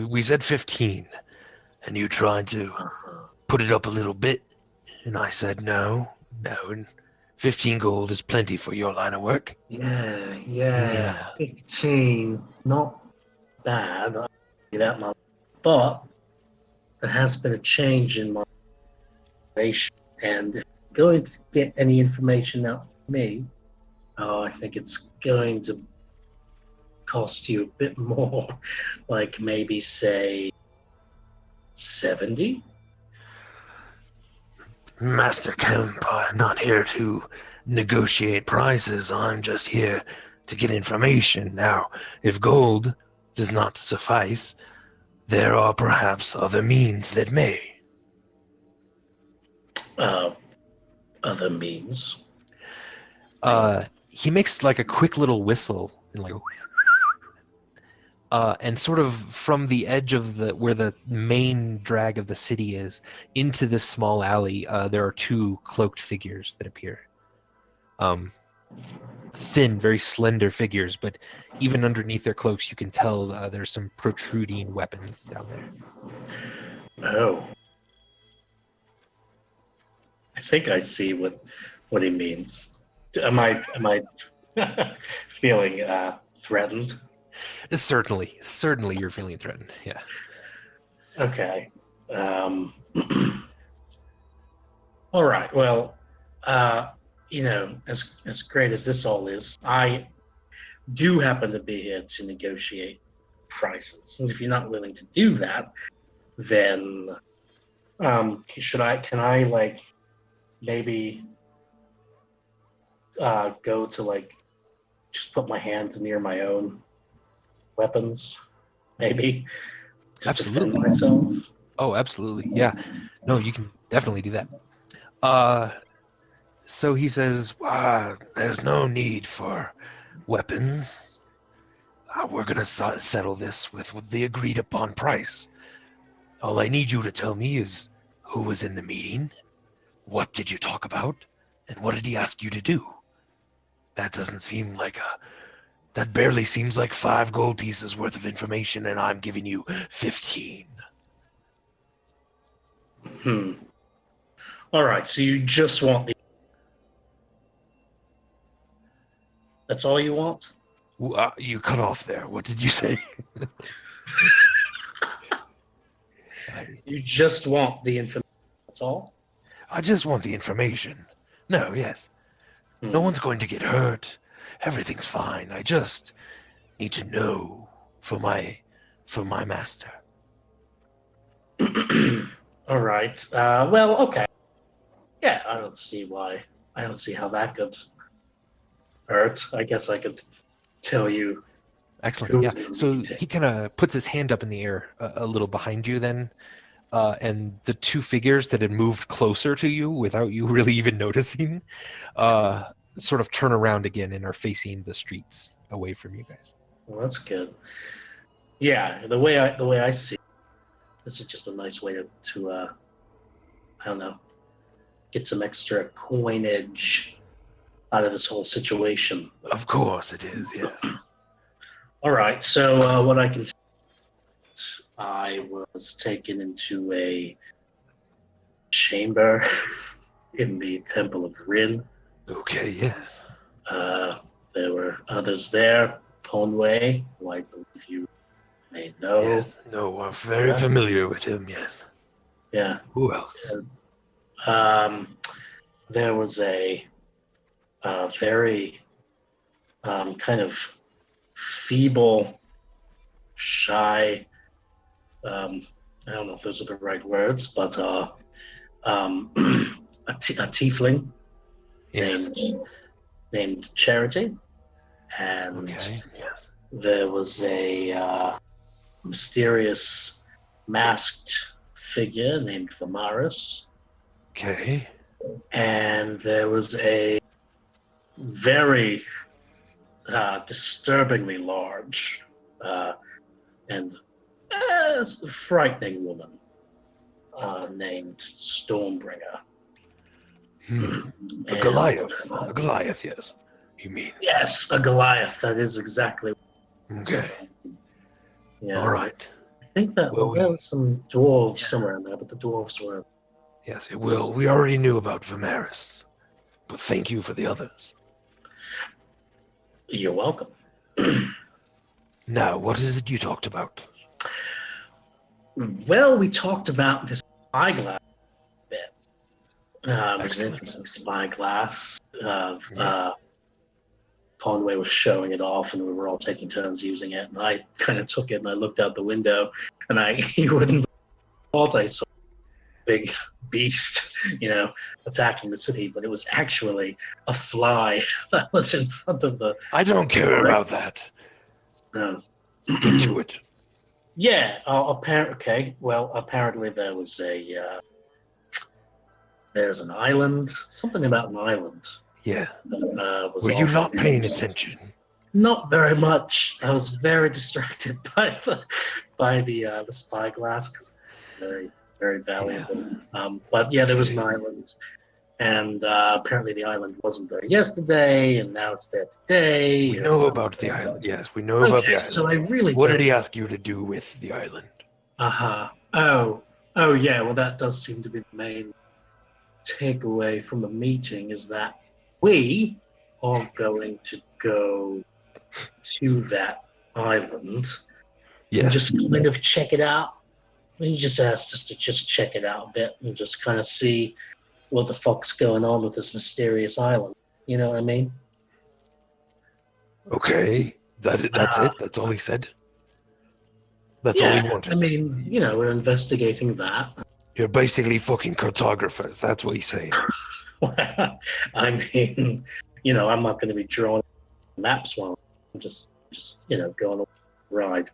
We said 15, and you tried to put it up a little bit, and I said no, and 15 gold is plenty for your line of work. Yeah. 15, not bad, I'll give you that much. But there has been a change in my information, and if you're going to get any information out from me, I think it's going to cost you a bit more, like maybe say 70? Master Kemp, I'm not here to negotiate prices. I'm just here to get information. Now, if gold does not suffice, there are perhaps other means that may. Other means? He makes like a quick little whistle and like, and sort of from the edge of where the main drag of the city is into this small alley, there are two cloaked figures that appear. Thin, very slender figures, but even underneath their cloaks, you can tell there's some protruding weapons down there. Oh. I think I see what he means. Am I feeling threatened? Certainly you're feeling threatened, yeah. Okay. All right. Well, as great as this all is, I do happen to be here to negotiate prices. And if you're not willing to do that, then can I like maybe go to like just put my hands near my own weapons, maybe to defend Absolutely. myself? Oh, absolutely. Yeah. No, you can definitely do that. So he says, there's no need for weapons. We're going to settle this with the agreed upon price. All I need you to tell me is who was in the meeting, what did you talk about, and what did he ask you to do? That doesn't seem like that barely seems like 5 gold pieces worth of information, and I'm giving you 15. All right, so you just want the... That's all you want? You cut off there. What did you say? You just want the information. That's all. I just want the information. No, yes. No one's going to get hurt. Everything's fine. I just need to know for my master. All right. Well, okay. Yeah, I don't see how that could hurt. I guess I could tell you. Excellent. Yeah. So he kind of puts his hand up in the air a little behind you then. And the two figures that had moved closer to you without you really even noticing sort of turn around again and are facing the streets away from you guys. Well, that's good. Yeah, the way I see it, this is just a nice way to I don't know, get some extra coinage out of this whole situation. Of course it is, yes. All right, so what I can tell you, I was taken into a chamber in the Temple of Ryn. Okay, yes. There were others there, Ponway, who I believe you may know. Yes. No, I'm very familiar with him, yes. Yeah. Who else? There was a very kind of feeble, shy, I don't know if those are the right words, but a tiefling Yes. named Charity. And Okay, yes. there was a mysterious masked figure named Vimaris. Okay. And there was a very disturbingly large and frightening woman named Stormbringer. A Goliath. A Goliath, yes. You mean? Yes, a Goliath. That is exactly. Okay. Yeah. All right. I think that Well, there was some dwarves somewhere in there, but the dwarves were. Yes, it will. We already knew about Vimaris, but thank you for the others. You're welcome. Now, what is it you talked about? Well, we talked about this spyglass a bit. It was an Excellent. interesting spyglass. Yes. Conway was showing it off, and we were all taking turns using it. And I kind of took it, and I looked out the window, and you wouldn't thought I saw a big beast, attacking the city, but it was actually a fly that was in front of the. I don't care about that. Get to it. Yeah. Okay. Well, apparently there was there's an island. Something about an island. Yeah. Was Were you off not in paying the- attention? Not very much. I was very distracted by the spyglass because very very valuable. But yeah, there was an island, and apparently the island wasn't there yesterday, and now it's there today. We or know something about the like that. island. Yes, we know about the Okay, island. so I really. What did he ask you to do with the island? Oh yeah. Well, that does seem to be the main takeaway from the meeting is that we are going to go to that island and Yes. just kind of check it out. He just asked us to just check it out a bit and just kind of see what the fuck's going on with this mysterious island. You know what I mean? Okay. That's it. That's all he said. That's all he wanted. I mean, we're investigating that. You're basically fucking cartographers. That's what he's saying. I mean, I'm not going to be drawing maps while I'm just going on a ride.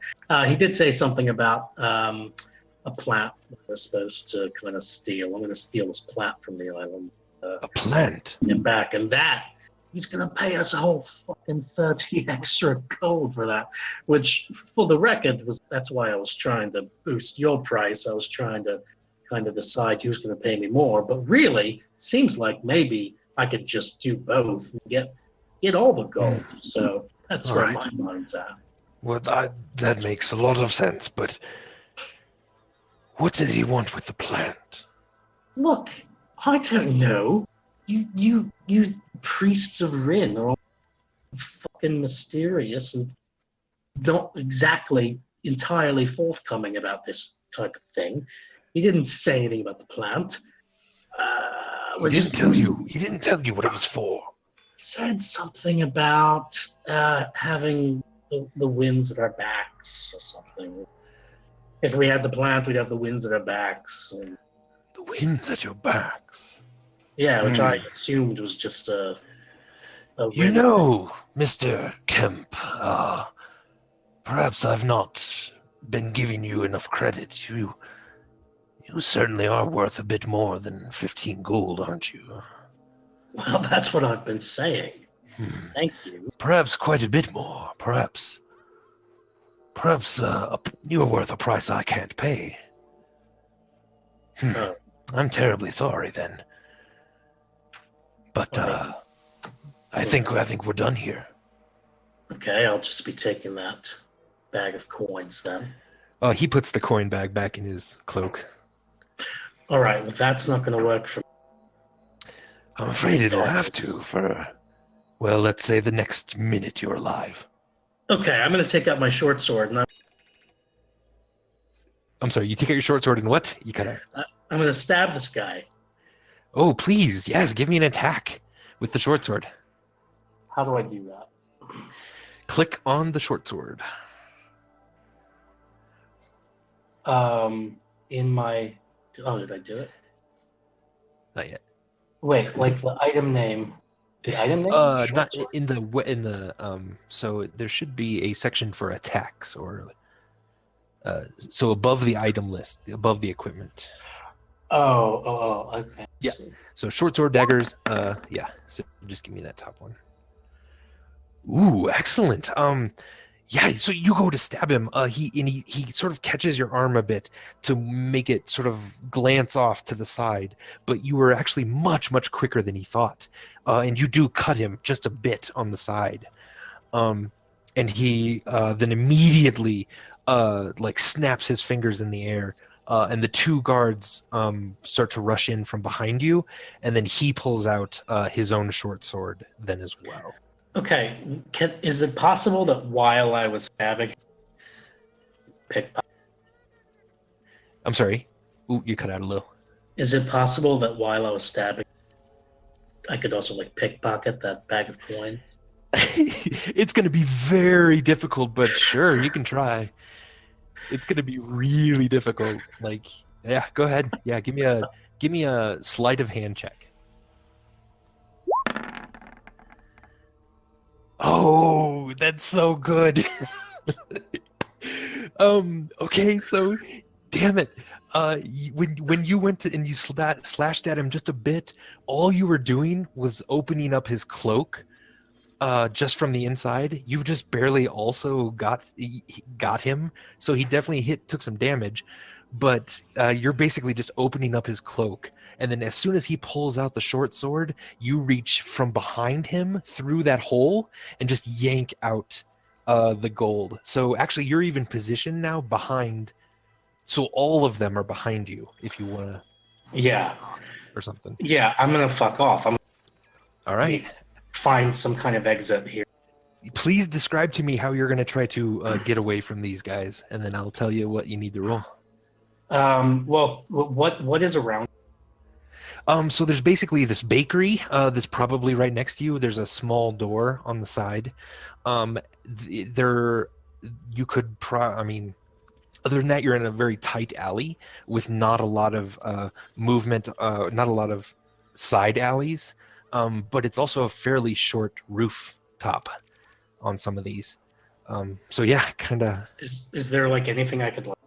He did say something about a plant that we're supposed to kind of steal. I'm going to steal this plant from the island. A plant? And back. And that, he's going to pay us a whole fucking 30 extra gold for that. Which, for the record, that's why I was trying to boost your price. I was trying to kind of decide who's going to pay me more. But really, seems like maybe I could just do both and get all the gold. So that's All where right. my mind's at. Well, that makes a lot of sense, but what does he want with the plant? Look, I don't know. You priests of Ryn are all fucking mysterious and not exactly entirely forthcoming about this type of thing. He didn't say anything about the plant. He didn't tell you. He didn't tell you what it was for. Said something about having the winds at our backs or something. If we had the plant, we'd have the winds at our backs. And, The winds at your backs. yeah, which I assumed was just a You wind. know, Mr. Kemp, perhaps I've not been giving you enough credit. You certainly are worth a bit more than 15 gold, aren't you? Well, that's what I've been saying. Thank you. Perhaps quite a bit more. Perhaps you're worth a price I can't pay. Oh. I'm terribly sorry then. But I think we're done here. Okay, I'll just be taking that bag of coins then. He puts the coin bag back in his cloak. All right, well, that's not going to work for me. I'm afraid it'll have to for, well, let's say the next minute you're alive. Okay, I'm going to take out my short sword and I'm sorry, you take out your short sword and what? You cut out. I'm going to stab this guy. Oh, please, yes, give me an attack with the short sword. How do I do that? Click on the short sword. In my... Oh, did I do it? Not yet. Wait, like the item name. The item name? Short Not sword? in the so there should be a section for attacks or so above the item list, above the equipment. Oh, okay. Yeah. So short sword, daggers, yeah. So just give me that top one. Ooh, excellent. Yeah, so you go to stab him. He sort of catches your arm a bit to make it sort of glance off to the side, but you were actually much quicker than he thought. And you do cut him just a bit on the side. And he then immediately like snaps his fingers in the air. And the two guards start to rush in from behind you, and then he pulls out his own short sword then as well. Okay, is it possible that while I was stabbing, pickpocket? I'm sorry. Ooh, you cut out a little. Is it possible that while I was stabbing, I could also like pickpocket that bag of coins? It's going to be very difficult, but sure, you can try. It's going to be really difficult. Like, yeah, go ahead. Yeah, give me a sleight of hand check. Oh, that's so good. Okay, so damn it. When you went to and you slashed at him just a bit, all you were doing was opening up his cloak just from the inside. You just barely also got him, so he definitely took some damage, but you're basically just opening up his cloak, and then as soon as he pulls out the short sword, you reach from behind him through that hole and just yank out the gold. So actually you're even positioned now behind, so all of them are behind you if you want to Yeah. or something. Yeah, I'm gonna fuck off. I'm All right. gonna find some kind of exit here. Please describe to me how you're going to try to get away from these guys, and then I'll tell you what you need to roll. Well, what is around? So there's basically this bakery that's probably right next to you. There's a small door on the side. There, you could I mean, other than that, you're in a very tight alley with not a lot of movement, not a lot of side alleys. But it's also a fairly short rooftop on some of these. So yeah, kind of. Is there like anything I could like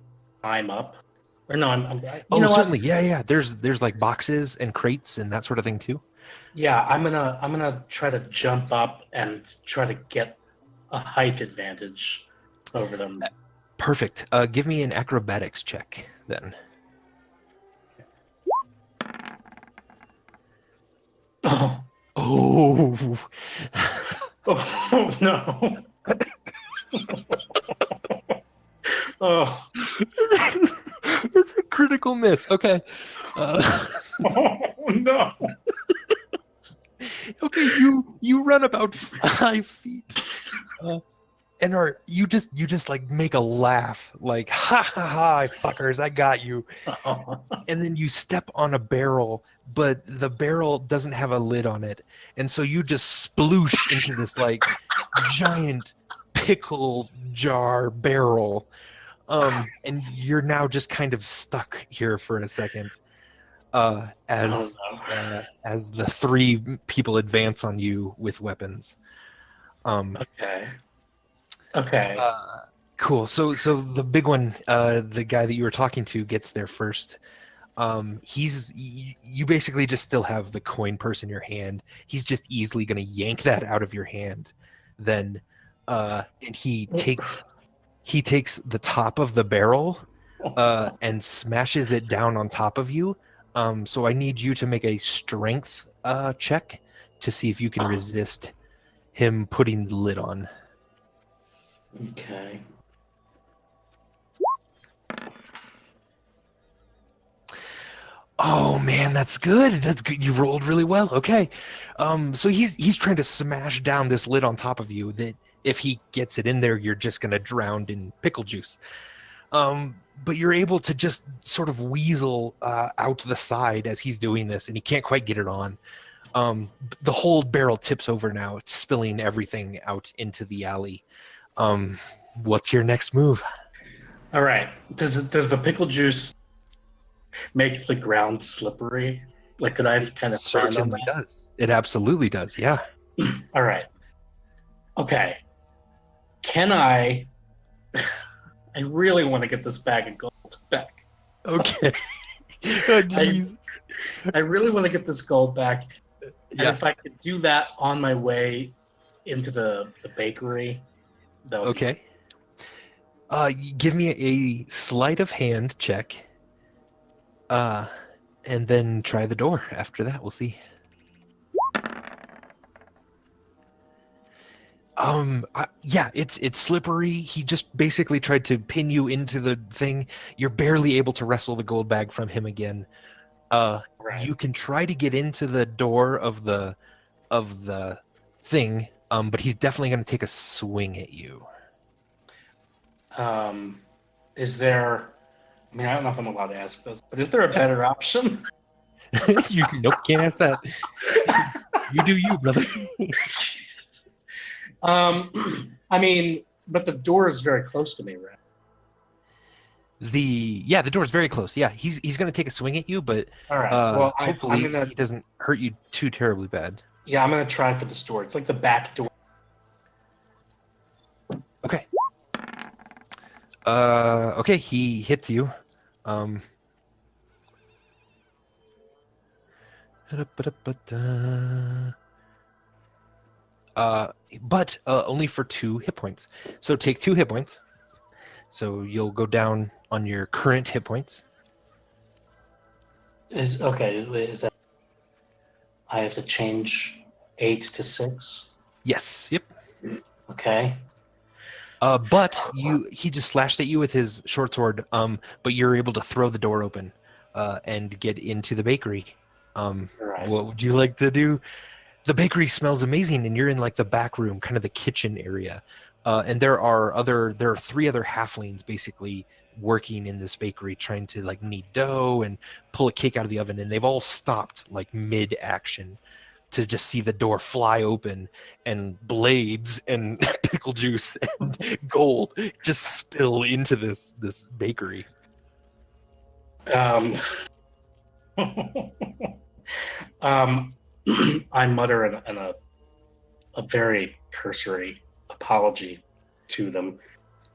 climb up? Or no, Oh, certainly, yeah. There's like boxes and crates and that sort of thing too. Yeah, I'm gonna try to jump up and try to get a height advantage over them. Perfect. Give me an acrobatics check then. Oh, Oh. oh no. Oh. It's a critical miss. Okay. Oh no. Okay, you run about 5 feet. and you just like make a laugh, like ha ha ha, fuckers, I got you. And then you step on a barrel, but the barrel doesn't have a lid on it, and so you just sploosh into this like giant pickle jar barrel, and you're now just kind of stuck here for a second, as as the three people advance on you with weapons. Okay. Okay. Cool. So the big one, the guy that you were talking to, gets there first. You basically just still have the coin purse in your hand. He's just easily going to yank that out of your hand. Then, and he takes the top of the barrel, and smashes it down on top of you. So I need you to make a strength check to see if you can resist him putting the lid on. Okay. Oh man, that's good. That's good. You rolled really well. Okay. So he's trying to smash down this lid on top of you that if he gets it in there, you're just gonna drown in pickle juice. But you're able to just sort of weasel out the side as he's doing this, and he can't quite get it on. The whole barrel tips over now, it's spilling everything out into the alley. What's your next move? All right. Does the pickle juice make the ground slippery? Like, could I kind of stand on Certainly that? does. It absolutely does. Yeah. All right. Okay. Can I? I really want to get this bag of gold back. Okay. Oh, geez. I really want to get this gold back. Yeah. And if I could do that on my way into the bakery, that would be Okay. Give me a sleight of hand check. And then try the door after that. We'll see. Yeah, it's slippery. He just basically tried to pin you into the thing. You're barely able to wrestle the gold bag from him again. right. You can try to get into the door of the thing, but he's definitely going to take a swing at you. Is there? I mean, I don't know if I'm allowed to ask this, but is there a better option? Nope, can't ask that. You do you, brother. I mean, but the door is very close to me, right? The door is very close. Yeah, he's going to take a swing at you, but All right. Well, hopefully I'm gonna. he doesn't hurt you too terribly bad. Yeah, I'm gonna try for this door. It's like the back door. Okay. Okay, he hits you. But only for 2 hit points. So take 2 hit points. So you'll go down on your current hit points. Is that? I have to change 8 to 6. Yes. Yep. Okay. But he just slashed at you with his short sword. But you're able to throw the door open, and get into the bakery. Right. What would you like to do? The bakery smells amazing, and you're in like the back room, kind of the kitchen area. And there are 3 other halflings basically working in this bakery, trying to like knead dough and pull a cake out of the oven, and they've all stopped like mid-action to just see the door fly open and blades and pickle juice and gold just spill into this bakery. I mutter a very cursory apology to them.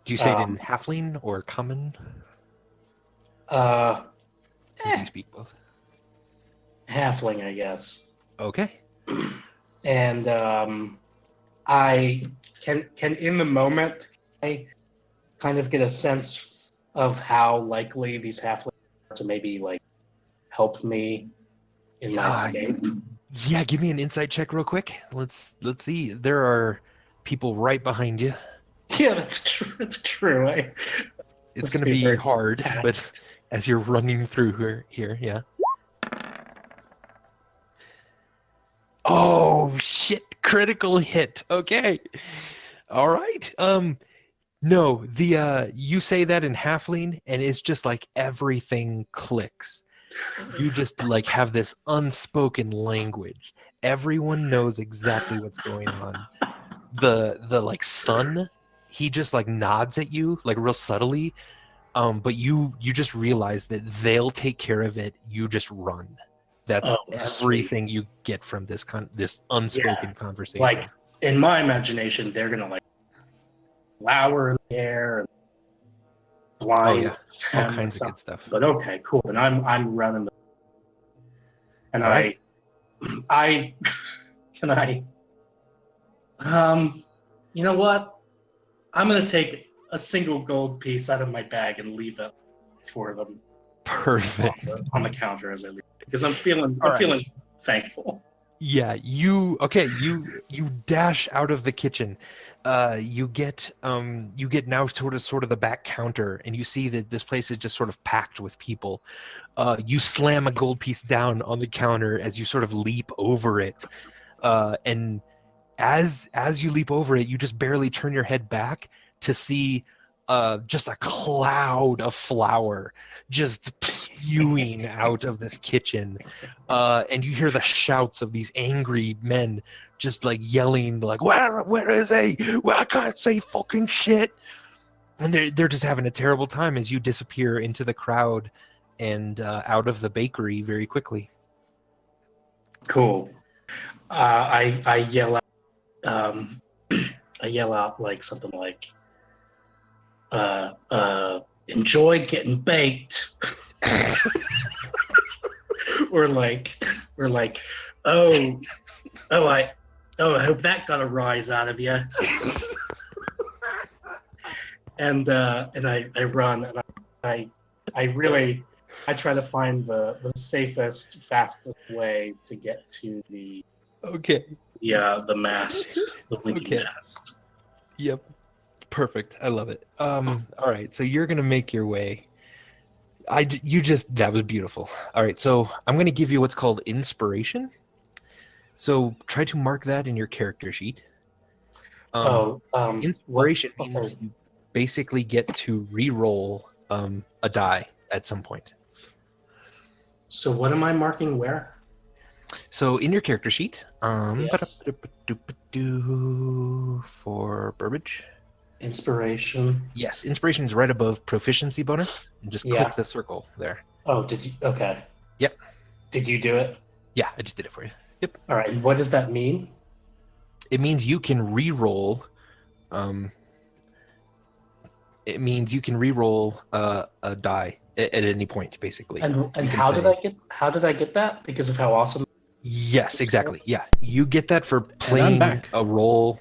Do you say it in halfling or common? Since you speak both. Halfling, I guess. Okay. And I can in the moment I kind of get a sense of how likely these halflings are to maybe like help me in my escape. Yeah, give me an insight check real quick. Let's see. There are people right behind you. Yeah, that's true. It's true. It's going to be very hard, fast. but as you're running through here, yeah. Oh shit! Critical hit. Okay. All right. No, you say that in halfling, and it's just like everything clicks. You just like have this unspoken language. Everyone knows exactly what's going on. The like son, he just like nods at you like real subtly. But you just realize that they'll take care of it. You just run. That's Oh, everything you get from this unspoken conversation. Like in my imagination, they're gonna like flower in the air and blind all them or kinds of something. good stuff. But okay, cool. And I'm running the and All right. I can I you know what? I'm gonna take a single gold piece out of my bag and leave it for them Perfect. on the counter as I leave because I'm feeling All right. feeling thankful. Yeah, you dash out of the kitchen. You get now sort of the back counter, and you see that this place is just sort of packed with people. You slam a gold piece down on the counter as you sort of leap over it, and as you leap over it, you just barely turn your head back to see just a cloud of flour just spewing out of this kitchen, and you hear the shouts of these angry men just like yelling like, where is he? Well, I can't say fucking shit. And they're just having a terrible time as you disappear into the crowd and out of the bakery very quickly. Cool. I yell out. I yell out like something like, "Enjoy getting baked," or like, I hope that got a rise out of you. And I run and I try to find the safest, fastest way to get to the mast, the winking mast. Yep. Perfect. I love it. All right. So you're going to make your way. That was beautiful. All right. So I'm going to give you what's called inspiration. So try to mark that in your character sheet. Inspiration means you basically get to re-roll a die at some point. So what am I marking where? So in your character sheet, Yes. for Burbage. Inspiration. Yes, inspiration is right above proficiency bonus. And just click the circle there. Oh, did you? Okay. Yep. Did you do it? Yeah, I just did it for you. Yep. All right. And what does that mean? It means you can re-roll. It means you can re-roll a die at any point, basically. And how did I get that? Because of how awesome. Yes, exactly. Yeah, you get that for playing a role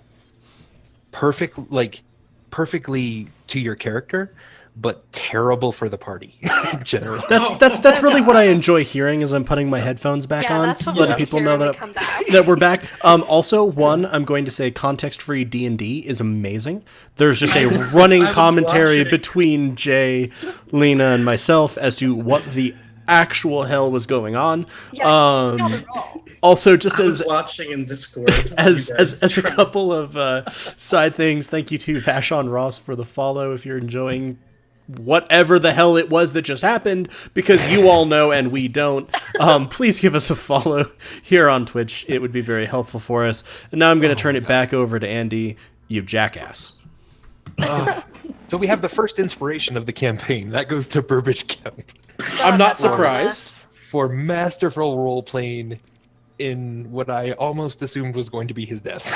perfectly to your character, but terrible for the party generally. That's really what I enjoy hearing as I'm putting my headphones back on, letting people know that we're back. Also, I'm going to say context-free D&D is amazing. There's just a running commentary between Jay, Lena, and myself as to what the actual hell was going on. Also, just as watching in Discord, as a couple of side things, thank you to Vashon Ross for the follow. If you're enjoying whatever the hell it was that just happened, because you all know and we don't, please give us a follow here on Twitch. It would be very helpful for us. And now I'm going to turn it back over to Andy, you jackass. So we have the first inspiration of the campaign. That goes to Burbage Kemp. I'm not surprised. For masterful role-playing in what I almost assumed was going to be his death.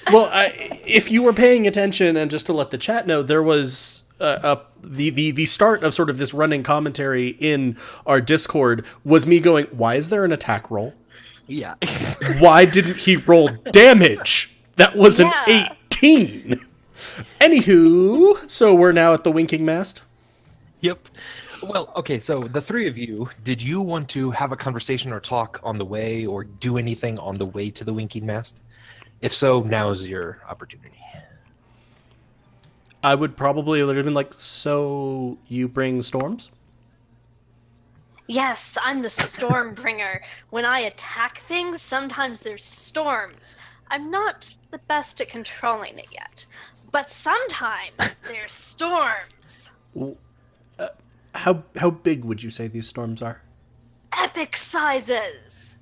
If you were paying attention, and just to let the chat know, there was the start of sort of this running commentary in our Discord was me going, why is there an attack roll? Yeah. Why didn't he roll damage? That was an 18. Anywho, so we're now at the winking mast. Yep. Well, okay, so the three of you, did you want to have a conversation or talk on the way or do anything on the way to the winking mast? If so, now's your opportunity. I would probably have been like, so you bring storms? Yes, I'm the storm bringer. When I attack things, sometimes there's storms. I'm not the best at controlling it yet, but sometimes there's storms. How big would you say these storms are? Epic sizes.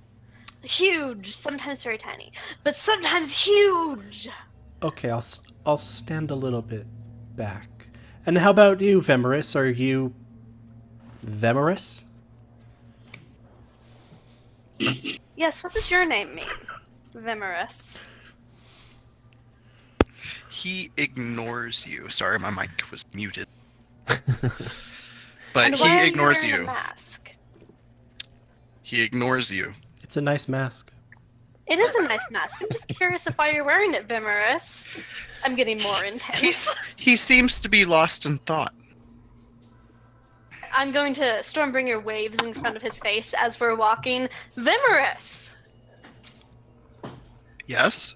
Huge, sometimes very tiny, but sometimes huge. Okay, I'll stand a little bit back. And how about you, Vemerus? Are you Vemerus? Yes, what does your name mean? Vemerus. He ignores you. Sorry, my mic was muted. But And why are he ignores wearing you. a mask? He ignores you. It's a nice mask. It is a nice mask. I'm just curious of why you're wearing it, Vemerus. I'm getting more intense. He seems to be lost in thought. I'm going to Stormbringer waves in front of his face as we're walking. Vemerus! Yes?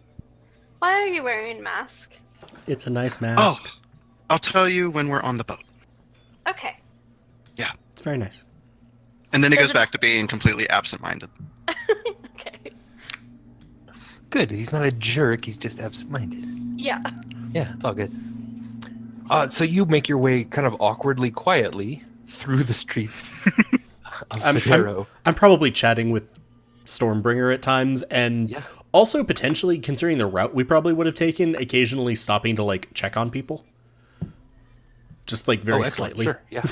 Why are you wearing a mask? It's a nice Oh, mask. I'll tell you when we're on the boat. Okay. It's very nice. And then he Is goes it- back to being completely absent-minded. Okay. Good. He's not a jerk. He's just absent-minded. Yeah. Yeah, it's all good. So you make your way kind of awkwardly, quietly through the streets of Federo. I'm probably chatting with Stormbringer at times, and Yeah. also potentially, considering the route we probably would have taken, occasionally stopping to like check on people. Just like very Excellent. slightly. Sure. Yeah.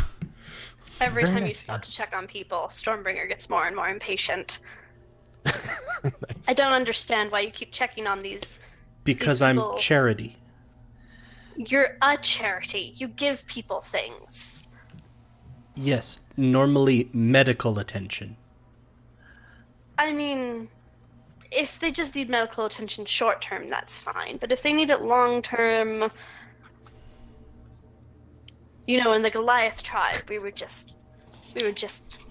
Every Very time you nice, stop yeah. to check on people, Stormbringer gets more and more impatient. Nice. I don't understand why you keep checking on these. Because These I'm people- charity. You're a charity. You give people things. Yes, normally medical attention. I mean, if they just need medical attention short term, that's fine. But if they need it long term, you know, in the Goliath tribe, we would just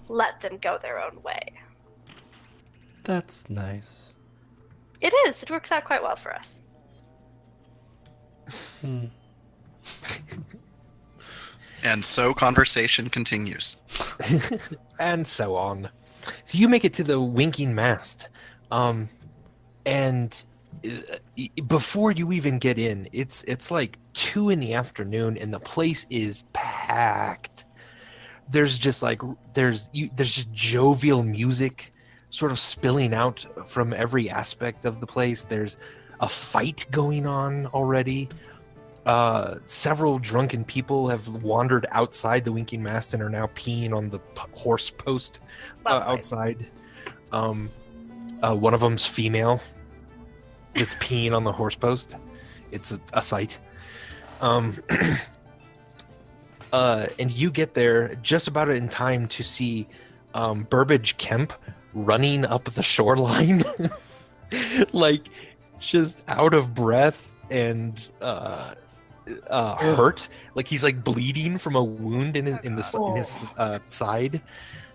let them go their own way. That's nice. It is. It works out quite well for us. And so conversation continues. And so on. So you make it to the Winking Mast, and before you even get in, it's like 2 p.m, and the place is packed. There's just there's just jovial music, sort of spilling out from every aspect of the place. There's a fight going on already. Several drunken people have wandered outside the Winking Mast and are now peeing on the horse post Lovely. outside. One of them's female. That's peeing on the horse post. It's a sight. And you get there just about in time to see Burbage Kemp running up the shoreline, like just out of breath and hurt. Like he's like bleeding from a wound in his side,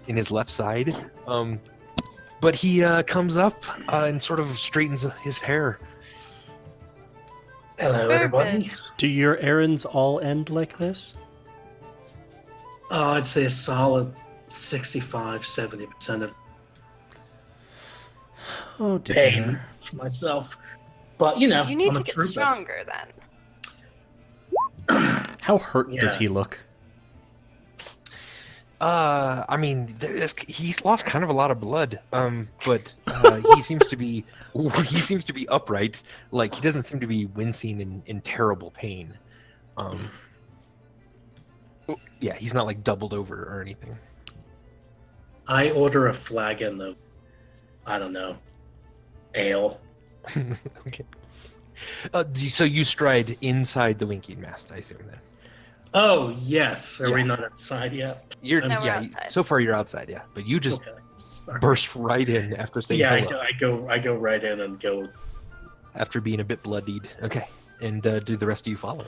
in his left side. But he comes up and sort of straightens his hair. Hello, everybody. Burbage. Do your errands all end like this? Oh, I'd say a solid 65-70% of Oh pain dear. for myself. But, you know, You need I'm to a get trooper. stronger then. How hurt does Yeah. he look? I mean, he's lost kind of a lot of blood. But he seems to be upright. Like he doesn't seem to be wincing in terrible pain. Yeah, he's not like doubled over or anything. I order a flagon of, I don't know, ale. Okay. So you stride inside the Winking Mast, I assume then. Oh, yes. Are we Yeah. not outside yet? You're No, we're yeah. outside. So far, you're outside, yeah. But you just Okay. Sorry. burst right in after saying Yeah, hello, I go right in and go. after being a bit bloodied. Okay, and do the rest of you follow?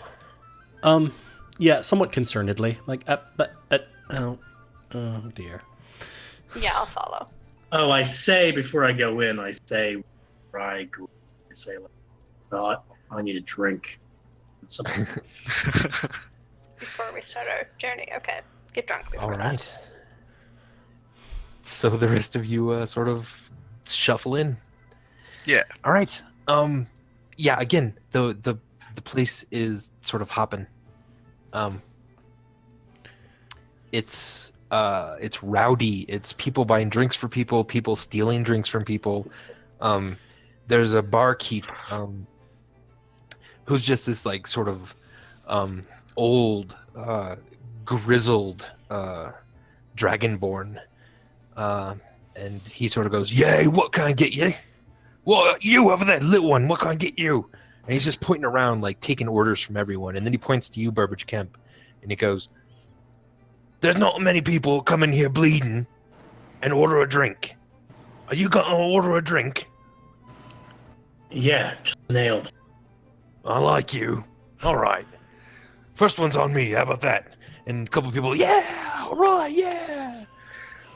Yeah, somewhat concernedly. Like, oh dear. Yeah, I'll follow. Oh, I say before I go in, I say, I say, like, oh, I need a drink. Something. Before we start our journey. Okay. Get drunk before All that. right. So the rest of you sort of shuffle in. Yeah. All right. Yeah. Again, the place is sort of hopping. It's rowdy. It's people buying drinks for people. People stealing drinks from people. There's a barkeep who's just this like sort of old, grizzled dragonborn, and he sort of goes, "Yay! What can I get you? What you over there, little one? What can I get you?" And he's just pointing around, like taking orders from everyone. And then he points to you, Burbage Kemp, and he goes, "There's not many people come in here bleeding and order a drink. Are you gonna order a drink?" Yeah, just nailed. "I like you. All right. First one's on me. How about that?" And a couple of people, "Yeah, all right, yeah."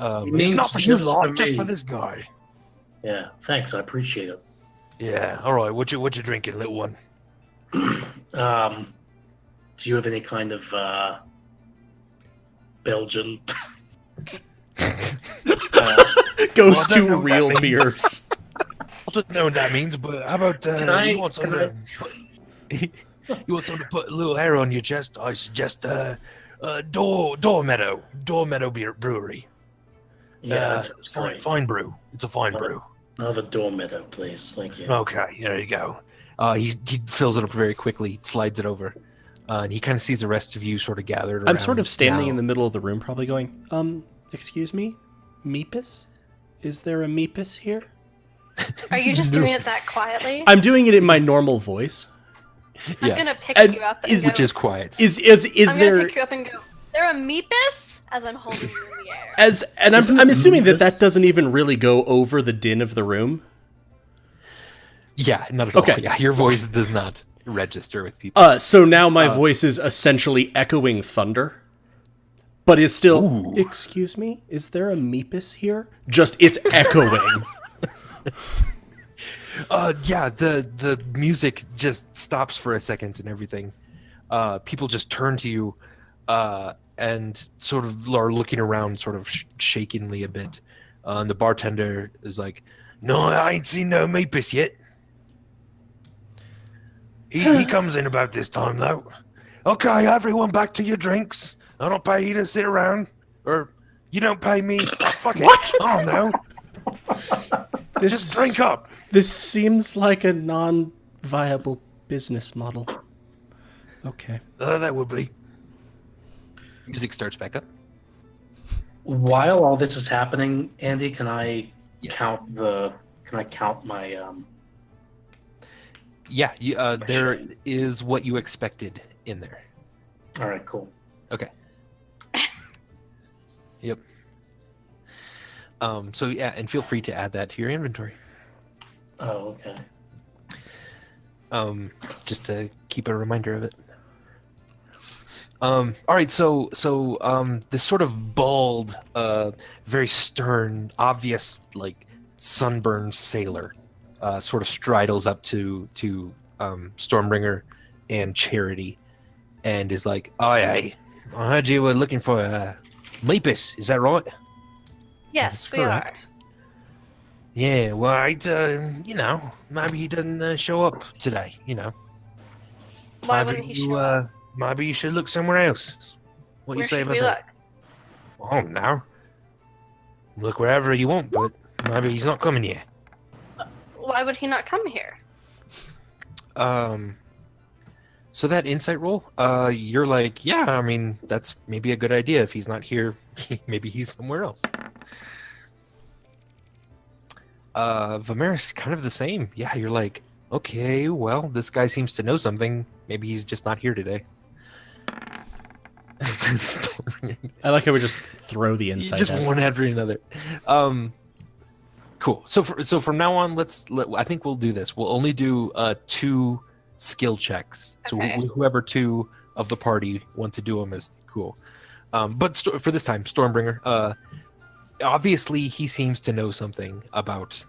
It's means not for you just lot, for just me. for this guy. Yeah, thanks. I appreciate it. Yeah, all right. What you drinking, little one? Do you have any kind of Belgian? Goes Well, I don't know to what real that means. beers. I don't know what that means, but how about you want some you want something to put a little hair on your chest? I suggest Door Meadow Beer Brewery. Yeah, that sounds great. Fine brew. It's a fine brew. I'll have a door meadow, please. Thank you. Okay, there you go. He fills it up very quickly, slides it over, and he kind of sees the rest of you sort of gathered around. I'm sort of standing now. in the middle of the room, probably going, excuse me? Meepis? Is there a Meepis here? Are you just doing it that quietly? I'm doing it in my normal voice. I'm Yeah. gonna pick And you up and is- go, Which is quiet. Is I'm there gonna pick you up and go, "There a Meepis?" as I'm holding you in the air. and Isn't I'm it assuming that Meepis? doesn't even really go over the din of the room. Yeah, not at all. Okay. Yeah, your voice does not register with people. So now my voice is essentially echoing thunder, but is still. Ooh. Excuse me, is there a Meepis here? Just it's echoing. Yeah, the music just stops for a second and everything. People just turn to you, and sort of are looking around, sort of shakingly a bit. And the bartender is like, "No, I ain't seen no Meepis yet. He comes in about this time though. Okay, everyone, back to your drinks. I don't pay you to sit around, or you don't pay me. Oh, fuck it. What? I don't know. Just drink up." This seems like a non-viable business model. Okay. That would be. Music starts back up. While all this is happening, Andy, can I Yes. count my Yeah, there is what you expected in there. All right, cool. Okay. Yep. So yeah, and feel free to add that to your inventory. Oh, okay. Just to keep a reminder of it. All right, so this sort of bald, very stern, obvious, like sunburned sailor, sort of stridles up to Stormbringer and Charity, and is like, "I heard you were looking for Meepis. Is that right?" Yes, That's we are. correct. Yeah. Well, maybe he doesn't show up today. Why maybe wouldn't he you, show up? Maybe you should look somewhere else. What Where you say should about we that? look? I don't know. Look wherever you want, but maybe he's not coming here. Why would he not come here? So that insight roll, you're like, yeah, I mean, that's maybe a good idea. If he's not here, maybe he's somewhere else. Vimeris, kind of the same. Yeah, you're like, okay, well, this guy seems to know something. Maybe he's just not here today. I like how we just throw the inside Just out. one after another. Cool. So from now on, I think we'll do this. We'll only do 2 skill checks. So Okay. whoever 2 of the party want to do them is cool. But for this time, Stormbringer. Obviously, he seems to know something about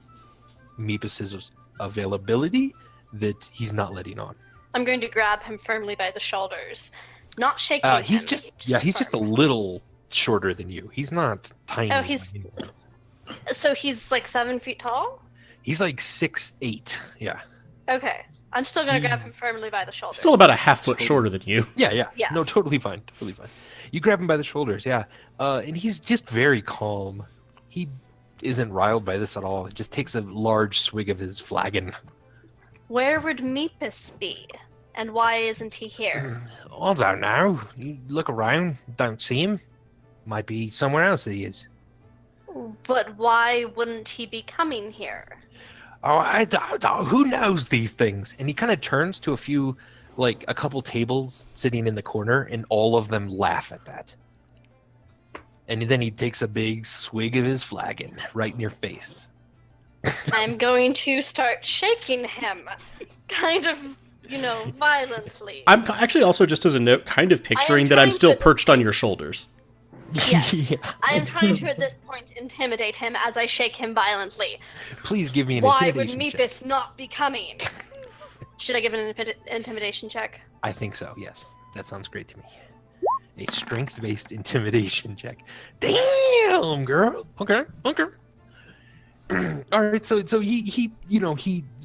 Meepis' availability that he's not letting on. I'm going to grab him firmly by the shoulders, not shaking He's him. he's just a firm. little shorter than you. He's not tiny. Oh, he's- by any means. So he's like 7 feet tall. He's like 6'8". Yeah. Okay. I'm still gonna grab him He's firmly by the shoulders. Still about a half foot shorter than you. Yeah. Yeah. No, totally fine. Totally fine. You grab him by the shoulders, yeah. And he's just very calm. He isn't riled by this at all. He just takes a large swig of his flagon. Where would Meepis be? And why isn't he here? I don't know. You look around, don't see him. Might be somewhere else he is. But why wouldn't he be coming here? Oh, I don't know. Who knows these things? And he kind of turns to a couple tables sitting in the corner, and all of them laugh at that. And then he takes a big swig of his flagon right in your face. I'm going to start shaking him, kind of, violently. I'm actually also, just as a note, kind of picturing that I'm trying still to- perched on your shoulders. Yes. Yeah. I am trying to, at this point, intimidate him as I shake him violently. Please give me an Why would intimidation check. Meepis not be coming? Should I give an intimidation check? I think so, yes. That sounds great to me. A strength-based intimidation check. Damn, girl. Okay. All right, so he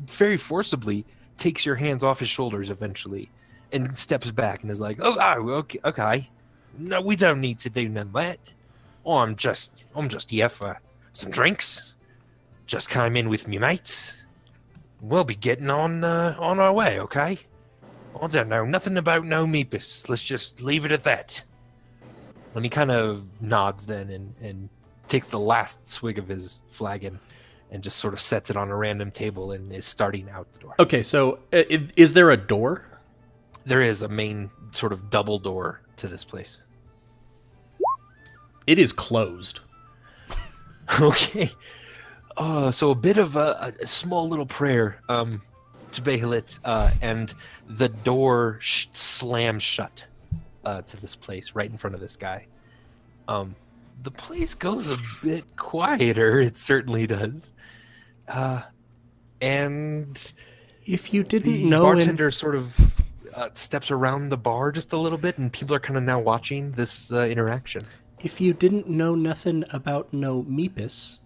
very forcibly takes your hands off his shoulders eventually and steps back and is like, okay. No, we don't need to do none of that. I'm just here for some drinks. Just came in with me mates. We'll be getting on our way, okay? I don't know nothing about no Meepis. Let's just leave it at that. And he kind of nods then and takes the last swig of his flagon and just sort of sets it on a random table and is starting out the door. Okay, so is there a door? There is a main sort of double door to this place. It is closed. Okay. So a bit of a small little prayer to Behelit, and the door slams shut to this place right in front of this guy. The place goes a bit quieter. It certainly does. And If you didn't the know, bartender sort of steps around the bar just a little bit, and people are kind of now watching this interaction. if you didn't know nothing about no Meepis,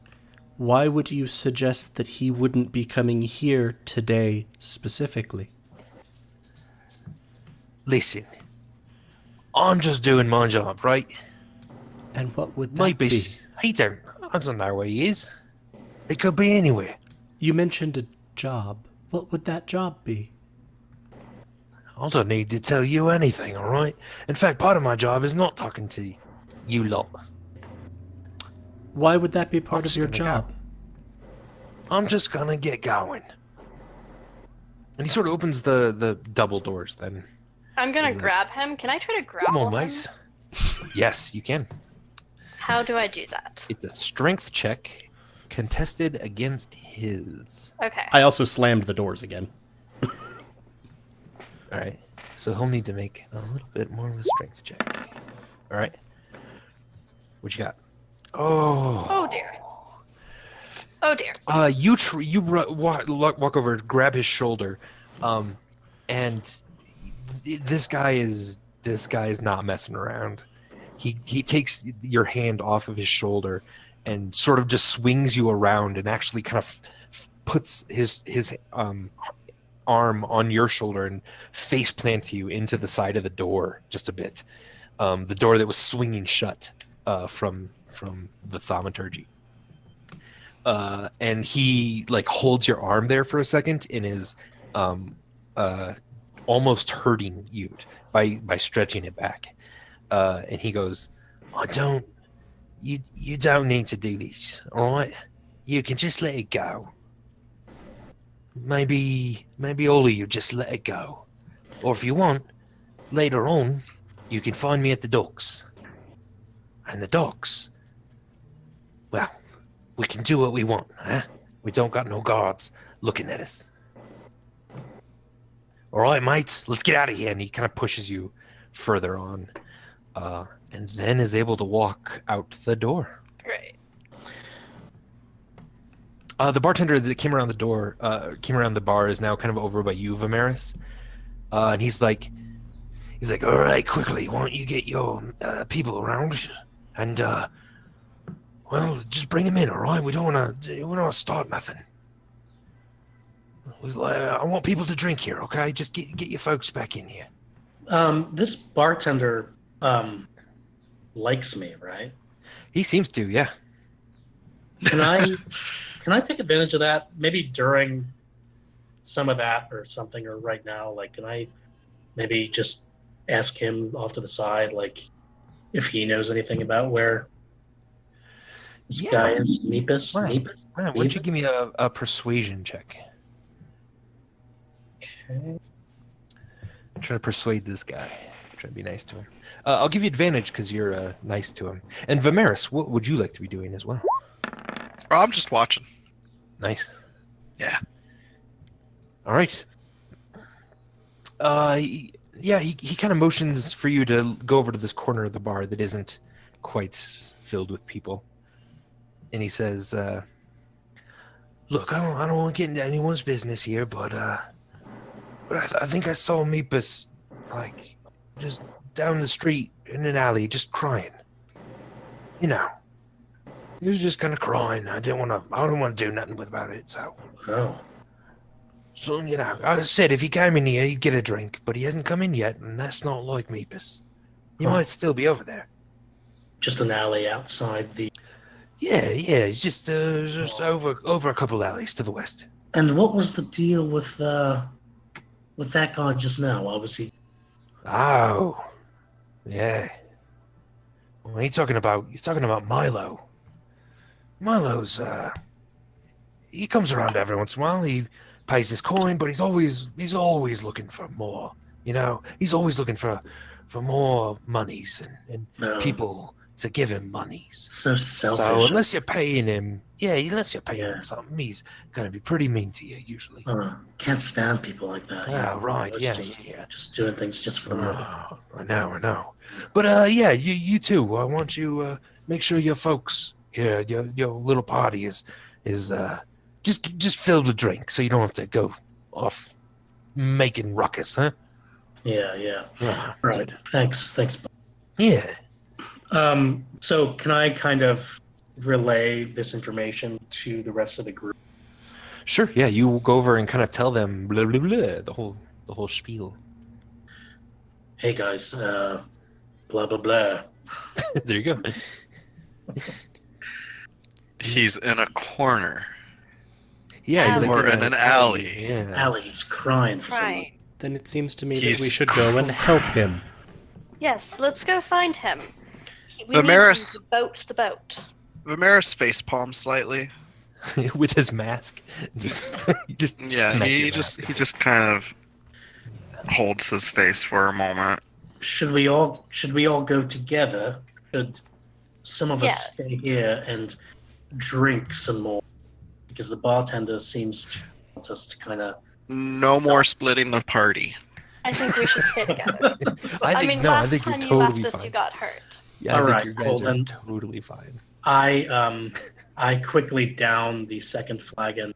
why would you suggest that he wouldn't be coming here today specifically? Listen, I'm just doing my job, right? And what would that be? Meepis, I don't know where he is. It could be anywhere. You mentioned a job. What would that job be? I don't need to tell you anything, all right? In fact, part of my job is not talking to you lot. Why would that be part I'm of just your gonna job? go. I'm just gonna get going. And he sort of opens the double doors then. I'm gonna Exactly. grab him. Can I try to grab Come on, him? mates. Yes, you can. How do I do that? It's a strength check contested against his. Okay. I also slammed the doors again. All right. So he'll need to make a little bit more of a strength check. All right. What you got? Oh. Oh dear. Oh dear. Walk over, grab his shoulder, and this guy is not messing around. He takes your hand off of his shoulder and sort of just swings you around and actually kind of puts his arm on your shoulder and face plants you into the side of the door just a bit. The door that was swinging shut from the thaumaturgy. And he holds your arm there for a second and is almost hurting you by stretching it back. And he goes, you don't need to do this, all right? You can just let it go. Maybe all of you just let it go. Or if you want, later on, you can find me at the docks. And the docks, well, we can do what we want, huh? We don't got no guards looking at us. All right, mates, let's get out of here. And he kind of pushes you further on, and then is able to walk out the door. Great. The bartender that came around the bar is now kind of over by you, Vimeris. And he's like, all right, quickly, why don't you get your people around, and well, just bring him in, all right? We don't want to start nothing. Was like, I want people to drink here, okay? Just get your folks back in here. This bartender likes me, right? He seems to, yeah. Can I take advantage of that? Maybe during some of that or something, or right now, like, can I maybe just ask him off to the side, like, if he knows anything about where this guy is? Meepis? Right. Meepis? Why don't you give me a persuasion check? Okay. I'm trying to persuade this guy. I'm trying to be nice to him. I'll give you advantage because you're nice to him. And Vimeris, what would you like to be doing as well? Well, I'm just watching. Nice. Yeah. All right. He kind of motions for you to go over to this corner of the bar that isn't quite filled with people. And he says, look, I don't want to get into anyone's business here, but I think I saw Meepis, like, just down the street in an alley, just crying. You know, he was just kind of crying. I don't want to do nothing about it. Oh. So you know, I said if he came in here, he'd get a drink, but he hasn't come in yet, and that's not like Meepis. He might still be over there. Just an alley outside the. Yeah, he's just over a couple alleys to the west. And what was the deal with that guy just now? Obviously. Oh, yeah. Well, you're talking about Milo. Milo's he comes around every once in a while. He pays his coin, but he's always looking for more. You know, he's always looking for more monies and people to give him monies. So selfish. So unless you're paying him, him something, he's gonna be pretty mean to you usually. Can't stand people like that. Oh, right, yeah. Just doing things just for the money. I know. But you too. I want you make sure your folks here, your little party is just filled with drink, so you don't have to go off making ruckus, huh? Yeah. Ah, Right. good. Thanks. Yeah. So can I kind of relay this information to the rest of the group? Sure. Yeah, you go over and kind of tell them blah blah blah the whole spiel. Hey guys, blah blah blah. There you go. He's in a corner. Yeah, he's Or in an alley. Yeah. Alley's crying for someone. Right. Then it seems to me that He's we should go and help him. Yes, let's go find him. We need him Vimeris- to boat the boat. Vimeris facepalms slightly. With his mask. Just Yeah, smack he your just mask. kind of holds his face for a moment. Should we all go together? Should some of us Yes. stay here and drink some more? Because the bartender seems to want us to kind of. No more splitting the party. I think we should stay together. I mean, I last think you're time you totally left us, fine. you got hurt. Yeah, I All think right, you guys well are then- totally fine. I quickly down the second flagon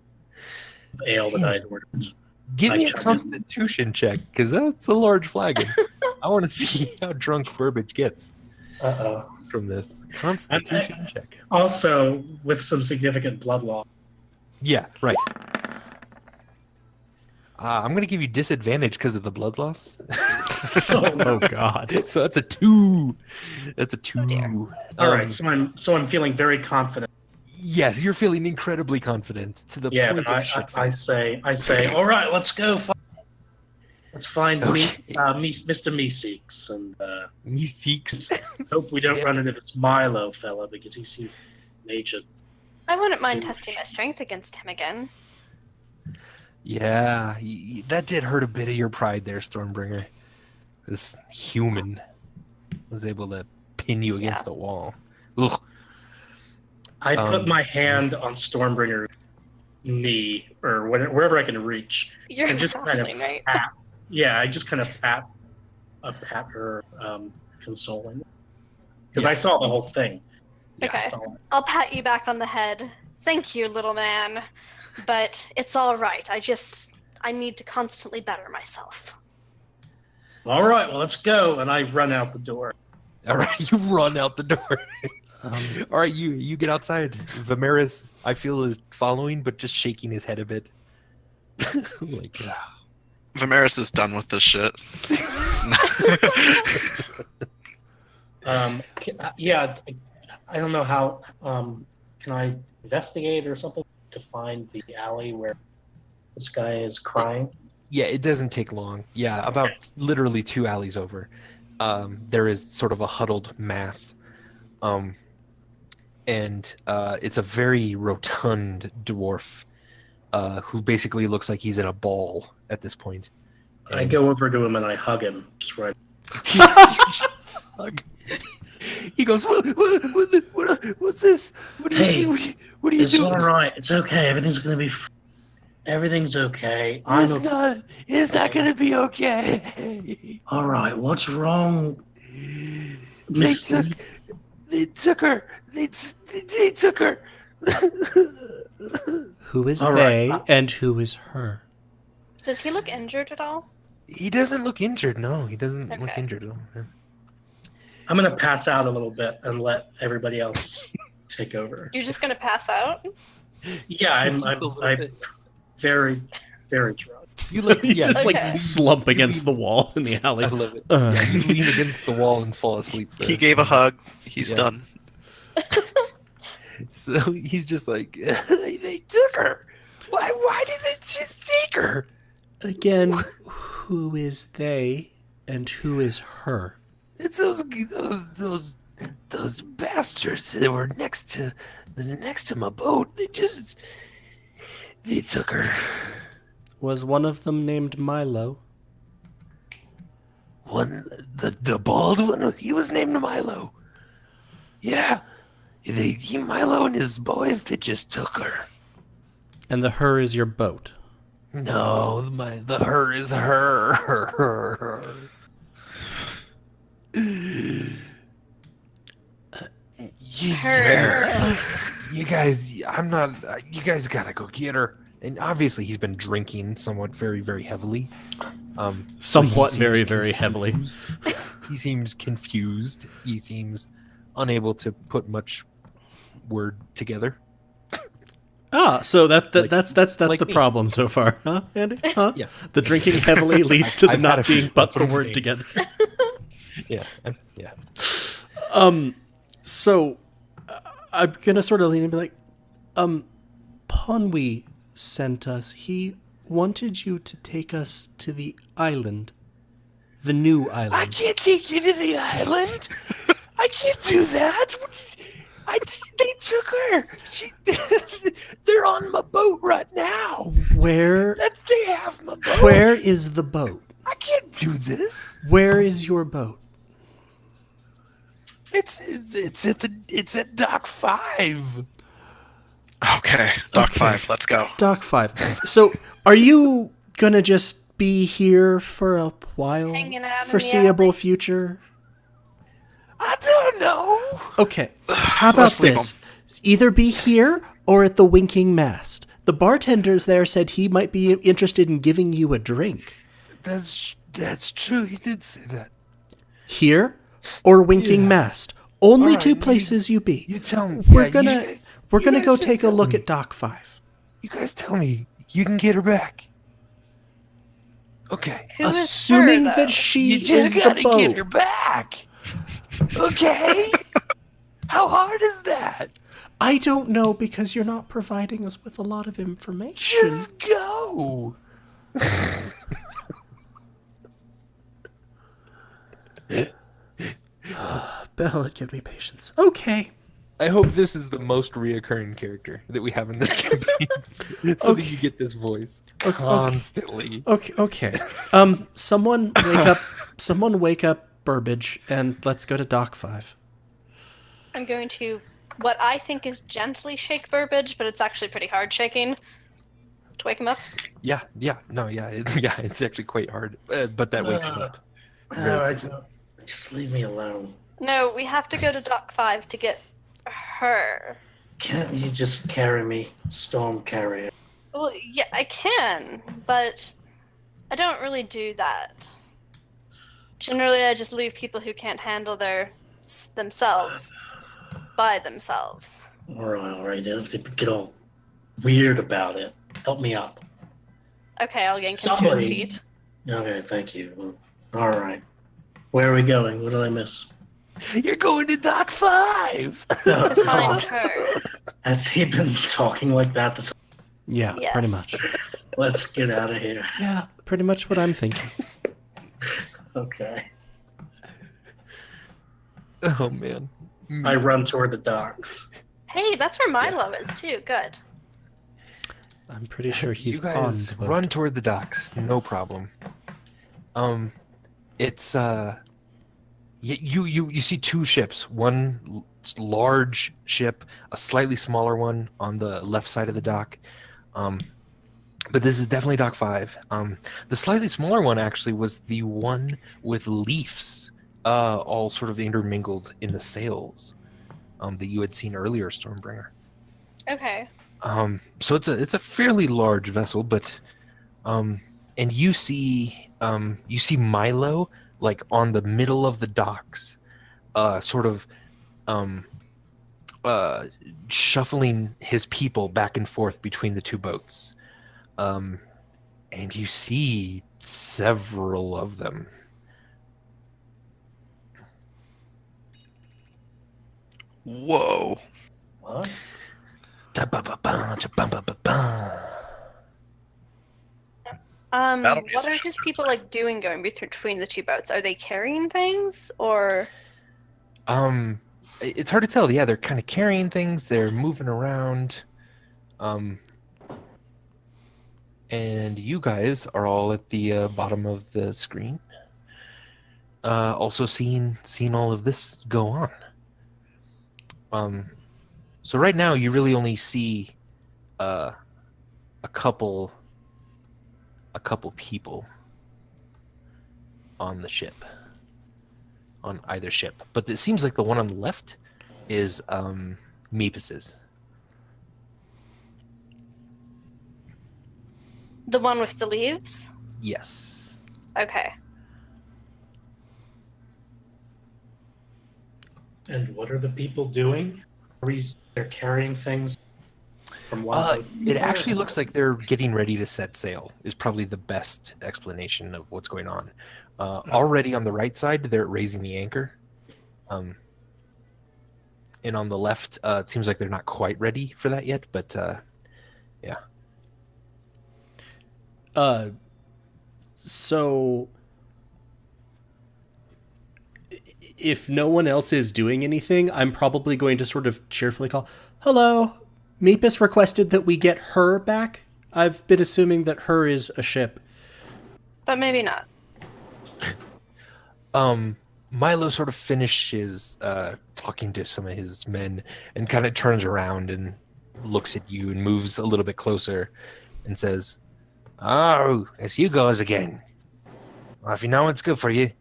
of ale that I had ordered. Give I me a chug it. constitution check, because that's a large flagon. I want to see how drunk Burbage gets Uh-oh. from this. Constitution check. Also, with some significant blood loss. Yeah, right. I'm going to give you disadvantage because of the blood loss. Oh God. So that's a 2. That's a 2. dear. All right, so I'm feeling very confident. Yes, you're feeling incredibly confident to the Yeah, point but of I shit-face. say, all right, let's go. Let's find Okay. Mr. Meeseeks, and Me seeks. hope we don't Yeah. run into this Milo fella because he seems major. I wouldn't mind testing my strength against him again. Yeah, that did hurt a bit of your pride there, Stormbringer. This human was able to pin you against a wall. Ugh. I put my hand on Stormbringer's knee or wherever I can reach. You're And just kind of wrestling, right? Yeah, I just kind of pat her, consoling, because I saw the whole thing. Yeah, I Okay. saw it. I'll pat you back on the head. Thank you, little man. But it's all right. I need to constantly better myself. All right, well, let's go. And I run out the door. All right, you run out the door. All right, you get outside. Vimeris, I feel, is following, but just shaking his head a bit. Like, Vimeris is done with this shit. Yeah, I don't know how. Can I investigate or something to find the alley where this guy is crying? yeah, it doesn't take long. Yeah, about literally 2 alleys over, there is sort of a huddled mass, and it's a very rotund dwarf who basically looks like he's in a ball at this point. I And- go over to him and I hug him. Just right. He goes, what's this? What are Hey, what are you It's doing? all right. It's okay. Everything's gonna be. Everything's okay. I'm It's not gonna be okay. all right. What's wrong, They Miss? took her. They took her. Who is All they right. and who is her? Does he look injured at all? He doesn't look injured. No, he doesn't look Okay. injured at all. Yeah. I'm gonna pass out a little bit and let everybody else take over. You're just gonna pass out? Yeah, I'm Just a little I'm bit. very, very drunk. You like, You yeah, just Okay. like slump against the wall in the alley. I love it. Uh. Yeah, you lean against the wall and fall asleep. He gave a hug. He's Yeah. done. So he's just like, they took her. Why did they just take her? Again, who is they and who is her? It's those bastards that were next to my boat. They took her. Was one of them named Milo? The bald one. He was named Milo. Yeah, Milo and his boys. They just took her. And the her is your boat. No, the her is her. Her. You guys, I'm not. You guys gotta go get her. And obviously, he's been drinking somewhat, very, very heavily. Somewhat he very, seems very heavily. confused. He seems confused. He seems unable to put much word together. Ah, so that's like the me. problem so far, huh, Andy? Huh? Yeah. The drinking heavily leads to I've them had a not few, being put that's the what I'm word saying. together. Yeah, yeah. So I'm gonna sort of lean and be like, Ponwi sent us. He wanted you to take us to the island. The new I island. can't take you to the island. I can't do that. They took her. They're on my boat right now. Where They have my boat. where is the boat? I can't do this. Where is your boat? It's at Dock 5. Okay, Doc Okay. 5, let's go. Dock 5. So, are you gonna just be here for a while? Hanging out in the Foreseeable alley? future? I don't know. Okay. How about Let's leave this? Either be here or at the Winking Mast. The bartenders there said he might be interested in giving you a drink. That's true. He did say that. Here or Winking Yeah. Mast. Only All right, two places you be. You tell me. We're Yeah, gonna you we're you gonna guys go just take a tell look me. at Dock 5. You guys tell me you can get her back. Okay. Who is Assuming her, though? that she You is just the gotta boat. get her back. Okay. How hard is that? I don't know because you're not providing us with a lot of information. Just go. Bella, give me patience. Okay. I hope this is the most reoccurring character that we have in this campaign, so that you get this voice constantly. Okay. Someone wake up Burbage and let's go to Dock 5. I'm going to what I think is gently shake Burbage, but it's actually pretty hard shaking to wake him up. Yeah, it's actually quite hard, but that wakes him up. All right, just leave me alone. No, we have to go to Dock 5 to get her. Can't you just carry me, storm carrier? Well, yeah, I can, but I don't really do that. Generally, I just leave people who can't handle themselves by themselves. All right. You don't have to get all weird about it. Help me up. Okay, I'll yank him to his Somebody. feet. Okay, thank you. All right. Where are we going? What did I miss? You're going to Dock 5! Oh, To find God. her. Has he been talking like that? Yeah, Yes. pretty much. Let's get out of here. Yeah, pretty much what I'm thinking. Okay. Oh, man. I run toward the docks. Hey, that's where Milo is too. Good. I'm pretty sure he's You guys on the boat. run toward the docks, no problem. It's you see two ships, one large ship, a slightly smaller one on the left side of the dock. But this is definitely Dock 5. The slightly smaller one actually was the one with leaves all sort of intermingled in the sails that you had seen earlier, Stormbringer. Okay. So it's a fairly large vessel, but and you see Milo like on the middle of the docks, sort of shuffling his people back and forth between the two boats. And you see several of them. Whoa. What? Battle What music are just his started people playing. like doing going between the two boats? Are they carrying things or? It's hard to tell. Yeah, they're kind of carrying things. They're moving around. And you guys are all at the bottom of the screen. Also seeing all of this go on. So right now you really only see a couple people on the ship, on either ship. But it seems like the one on the left is Meepis's. The one with the leaves? Yes. Okay. And what are the people doing? They're carrying things from one boat. It actually looks like they're getting ready to set sail, is probably the best explanation of what's going on. Already on the right side, they're raising the anchor. And on the left, it seems like they're not quite ready for that yet, but yeah. So if no one else is doing anything, I'm probably going to sort of cheerfully call, "Hello, Meepis requested that we get her back." I've been assuming that her is a ship. But maybe not. Milo sort of finishes talking to some of his men and kind of turns around and looks at you and moves a little bit closer and says, "Oh, it's you guys again. Well, if you know what's good for you,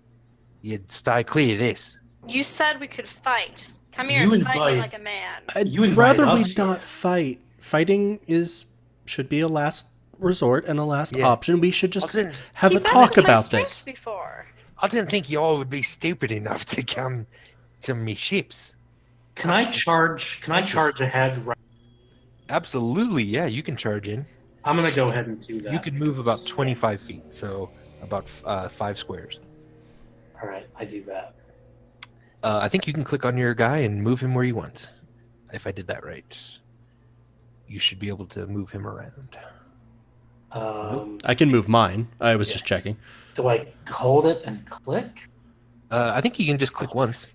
you'd stay clear of this." You said we could fight. Come here You and fight me invite- like a man. I'd You invite rather we us here. not fight. Fighting should be a last resort and a last Yeah. option. We should just Well, then, have He a hasn't talk tried about strength this. Before. I didn't think you all would be stupid enough to come to me ships. Can I charge ahead? Right? Absolutely, yeah, you can charge in. I'm gonna go ahead and do that. You can move about 25 feet, so about 5 squares. All right, I do that. I think you can click on your guy and move him where you want. If I did that right, you should be able to move him around. I can move mine. I was Yeah. just checking. Do I hold it and click? I think you can just click once,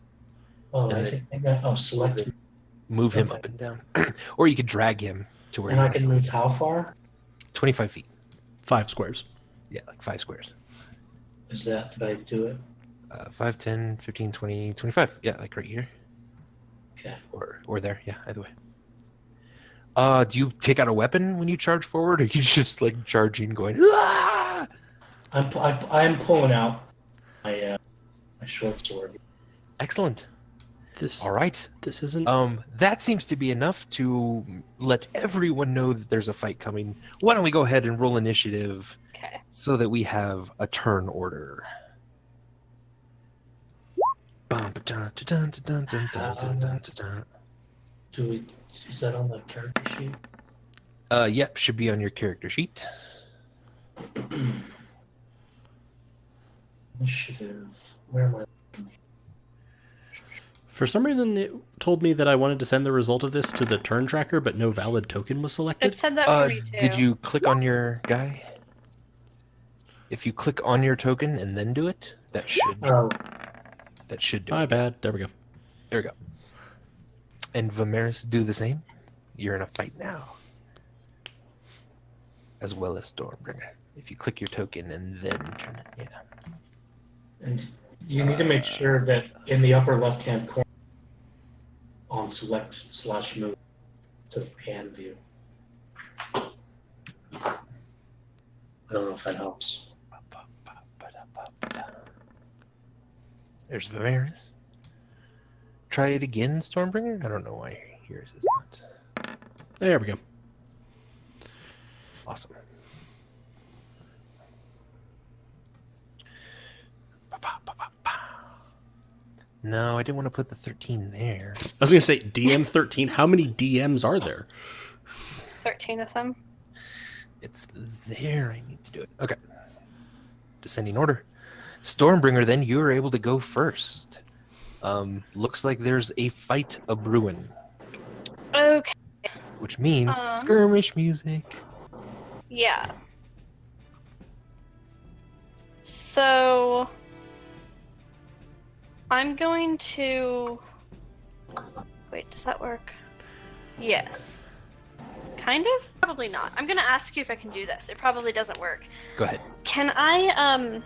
Oh, And I think I got. Oh, select. move him Okay. up and down, or you could drag him to where And you I want. can move how far? 25 feet. 5 squares. Yeah, like 5 squares. Is that? Did I do it? 5, 10, 15, 20, 25. Yeah, like right here. Okay. Or there. Yeah, either way. Do you take out a weapon when you charge forward, or are you just like charging, going, "Ah!" I'm pulling out my my short sword. Excellent. This All right. this isn't That seems to be enough to let everyone know that there's a fight coming. Why don't we go ahead and roll initiative Okay. so that we have a turn order? Is that on the character sheet? Yep, should be on your character sheet. Initiative. Where am I? For some reason, it told me that I wanted to send the result of this to the turn tracker, but no valid token was It selected. said that for me too. Did you click on your guy? If you click on your token and then do it, that should Oh, do My it. bad. There we go. There we go. And Vimeris, do the same. You're in a fight now. As well as Stormbringer. If you click your token and then turn it, yeah. and you need to make sure that in the upper left-hand corner on select/move to the pan view. I don't know if that helps. There's Vimeris. Try it again, Stormbringer. I don't know why yours is not. There we go. Awesome. No, I didn't want to put the 13 there. I was going to say DM 13. How many DMs are there? 13 of them. It's there. I need to do it. Okay. Descending order. Stormbringer, then you're able to go first. Looks like there's a fight a brewing, Okay. which means Um. skirmish music. Yeah. So I'm going to wait, does that work? Yes. Kind of? Probably not. I'm gonna ask you if I can do this. It probably doesn't work. Go ahead. Can I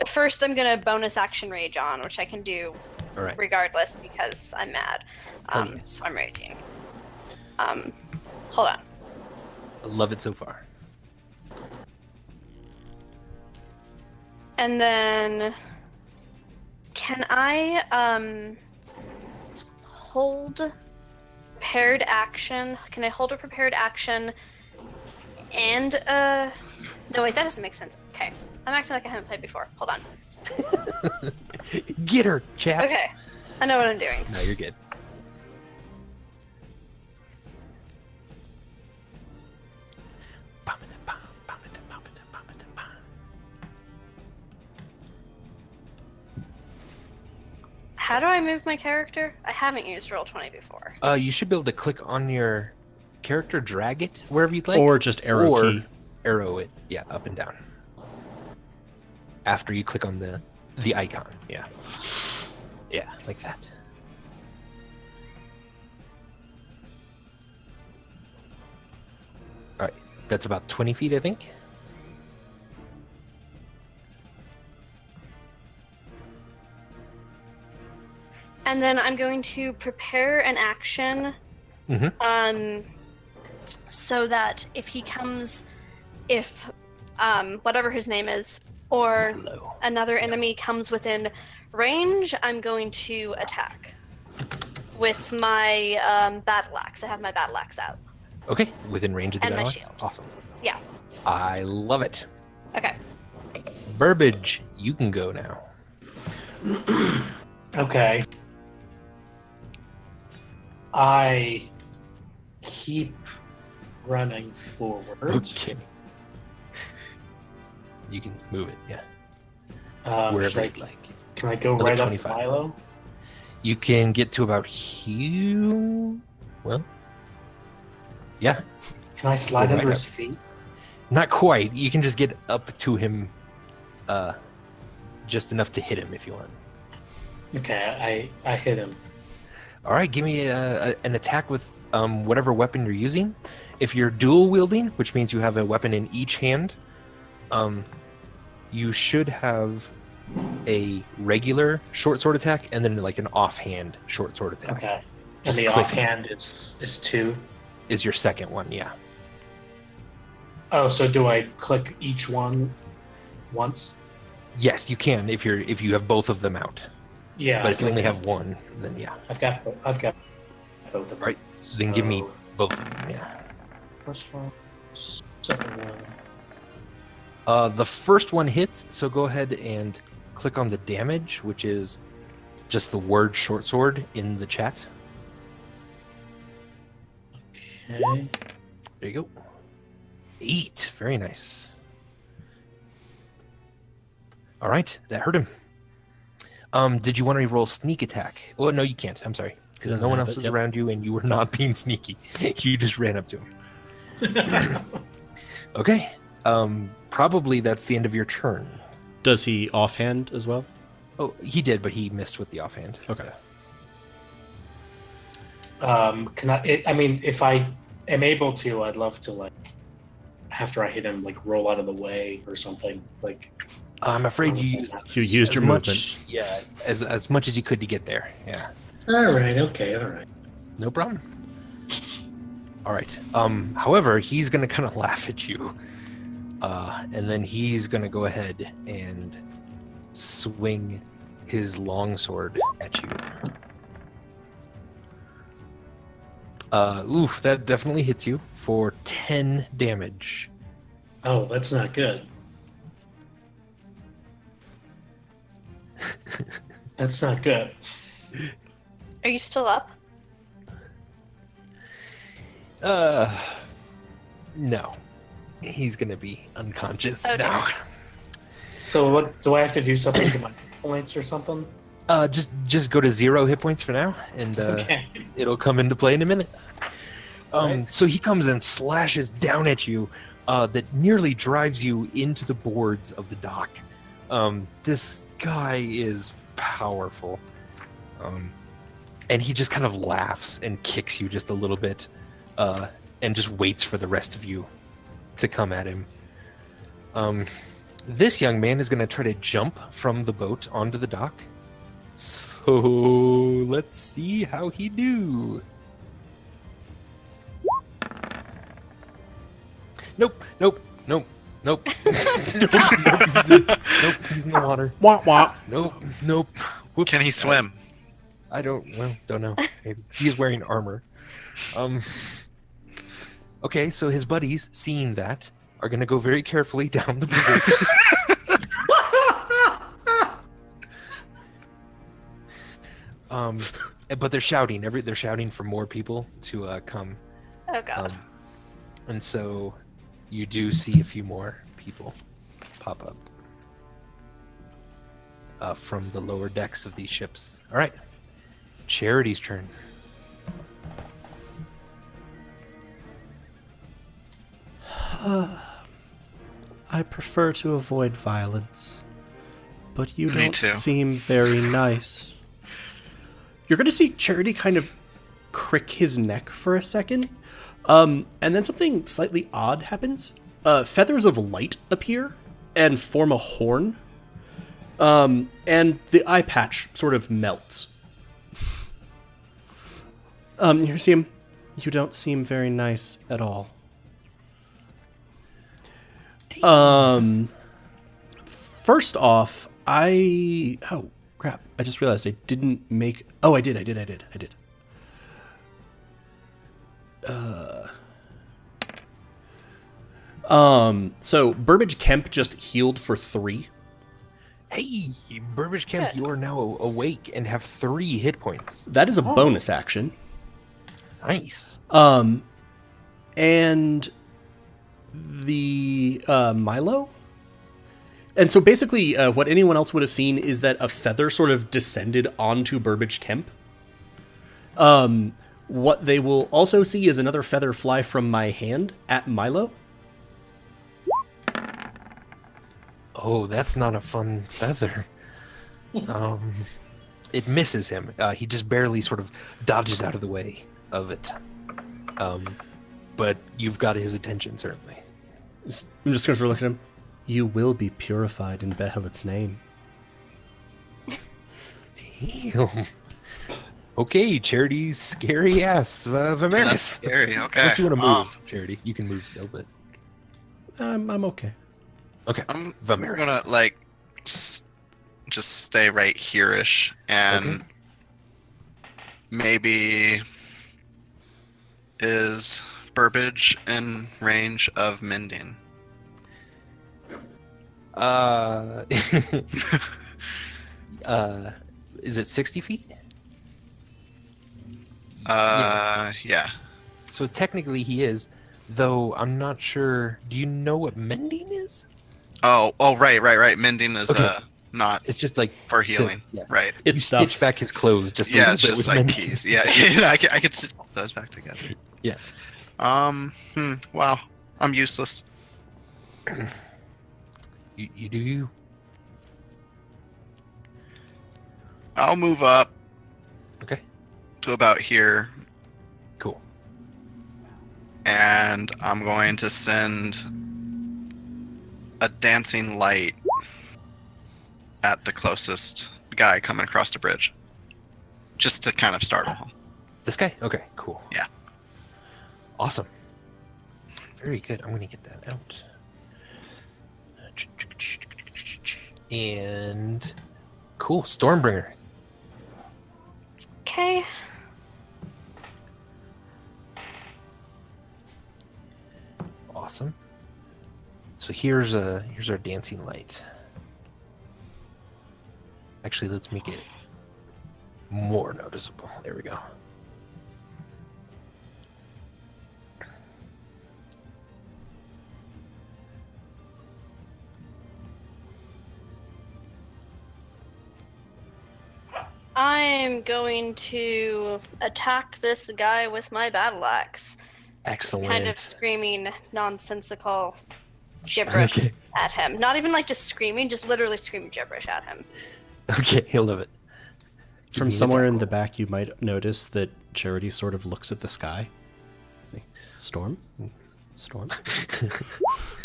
first I'm gonna bonus action rage on, which I can do All right. regardless because I'm mad. Hell yeah. So I'm raging. Hold on. I love it so far. And then can I hold prepared action? Can I hold a prepared action and no wait, that doesn't make sense. Okay. I'm acting like I haven't played before. Hold on. Get her, chat. Okay. I know what I'm doing. No, you're good. How do I move my character? I haven't used Roll20 before. You should be able to click on your character, drag it wherever you'd like, Or just arrow or key. arrow it, yeah, up and down. After you click on the icon, yeah, like that. All right, that's about 20 feet, I think. And then I'm going to prepare an action so that if he comes, if whatever his name is, or Hello. another enemy comes within range, I'm going to attack with my battle axe. I have my battle axe out. Okay, within range of the And my battle axe? shield. Awesome. Yeah. I love it. Okay. Burbage, you can go now. Okay. I keep running forward. Okay. You can move it, yeah. Should Wherever I- you'd like. Can I go Another right 25. up to Milo? You can get to about here. Well, yeah, Can I slide Go right under up. his feet? not quite. You can just get up to him, just enough to hit him if you want. Okay, I hit him. All right, give me an attack with whatever weapon you're using. If you're dual wielding, which means you have a weapon in each hand, you should have a regular short sword attack and then like an offhand short sword attack. Okay. And Just the click. offhand is 2. Is your second one, yeah. Oh, so do I click each one once? Yes, you can if you have both of them out. Yeah. But if you I only click- have one, then yeah. I've got both of them. Right, then give me So, both of them, yeah. first one, second one. The first one hits, so go ahead and click on the damage, which is just the word short sword in the chat. Okay. There you go. 8. Very nice. All right, that hurt him. Did you want to roll sneak attack? Oh, no, you can't. I'm sorry. Because Doesn't no one have else it, is yep. around you, and you were not being sneaky. You just ran up to him. Okay. Probably that's the end of your turn. Does he offhand as well? Oh, he did, but he missed with the offhand. Okay. Can I mean, if I am able to, I'd love to, like, after I hit him, like, roll out of the way or something. Like, I'm afraid you used your much, movement. Yeah, as much as you could to get there. Yeah. all right, okay, all right. No problem. All right. However, he's gonna kind of laugh at you, and then he's gonna go ahead and swing his longsword at you. Oof! That definitely hits you for 10 damage. Oh, that's not good. That's not good. Are you still up? No. He's gonna be unconscious Okay. now. So what do I have to do? Something to my points or something? Just go to 0 hit points for now, and Okay. it'll come into play in a minute. Alright. So he comes and slashes down at you, that nearly drives you into the boards of the dock. This guy is powerful, and he just kind of laughs and kicks you just a little bit, and just waits for the rest of you to come at him. This young man is going to try to jump from the boat onto the dock. So let's see how he do. Nope. Nope. Nope, he's in the water. Wah wah. Nope. Whoops. Can he swim? I don't know. Maybe. He's wearing armor. Okay, so his buddies, seeing that, are going to go very carefully down the bridge. But they're shouting. They're shouting for more people to come. Oh god. And so you do see a few more people pop up from the lower decks of these ships. All right, Charity's turn. I prefer to avoid violence, but you Me don't too. seem very nice. You're going to see Charity kind of crick his neck for a second, and then something slightly odd happens. Feathers of light appear and form a horn, and the eye patch sort of melts. You see him. You don't seem very nice at all. First off, oh crap, I just realized I didn't make, oh, I did. So Burbage Kemp just healed for 3. Hey, Burbage Kemp, Good. you are now awake and have 3 hit points. That is a bonus action. Nice. And the Milo. And so basically, what anyone else would have seen is that a feather sort of descended onto Burbage Kemp. What they will also see is another feather fly from my hand at Milo. Oh, that's not a fun feather. It misses him. He just barely sort of dodges out of the way of it. But you've got his attention, certainly. I'm just going to look at him. You will be purified in Behelit's name. Damn. Okay, Charity's scary ass Vimeris. That's scary. Okay. Unless you want to move, Charity. You can move still, but... I'm okay. Okay, I'm Vimeris. gonna like just stay right here-ish, and Okay. maybe is Burbage in range of mending? Is it 60 feet? Yeah. So technically he is, though I'm not sure. Do you know what mending is? Oh, right. Mending is Okay. not It's just like for healing. yeah. Right. It's you stuff. stitch back his clothes just a Yeah, little it's bit just with like mending. keys. Yeah, I could stitch those back together. Yeah. Wow. I'm useless. You do you. I'll move up Okay. to about here, Cool. and I'm going to send a dancing light at the closest guy coming across the bridge, just to kind of startle him. This guy? Okay, cool. Yeah. Awesome. Very good. I'm going to get that out. And cool. Stormbringer. Okay. Awesome. So here's our dancing light. Actually, let's make it more noticeable. There we go. I'm going to attack this guy with my battle axe. Excellent. Kind of screaming nonsensical gibberish Okay. at him. Not even like just screaming, just literally screaming gibberish at him. Okay, he'll love it. Give From me an somewhere attack in the roll. back, you might notice that Charity sort of looks at the sky. Storm? Storm?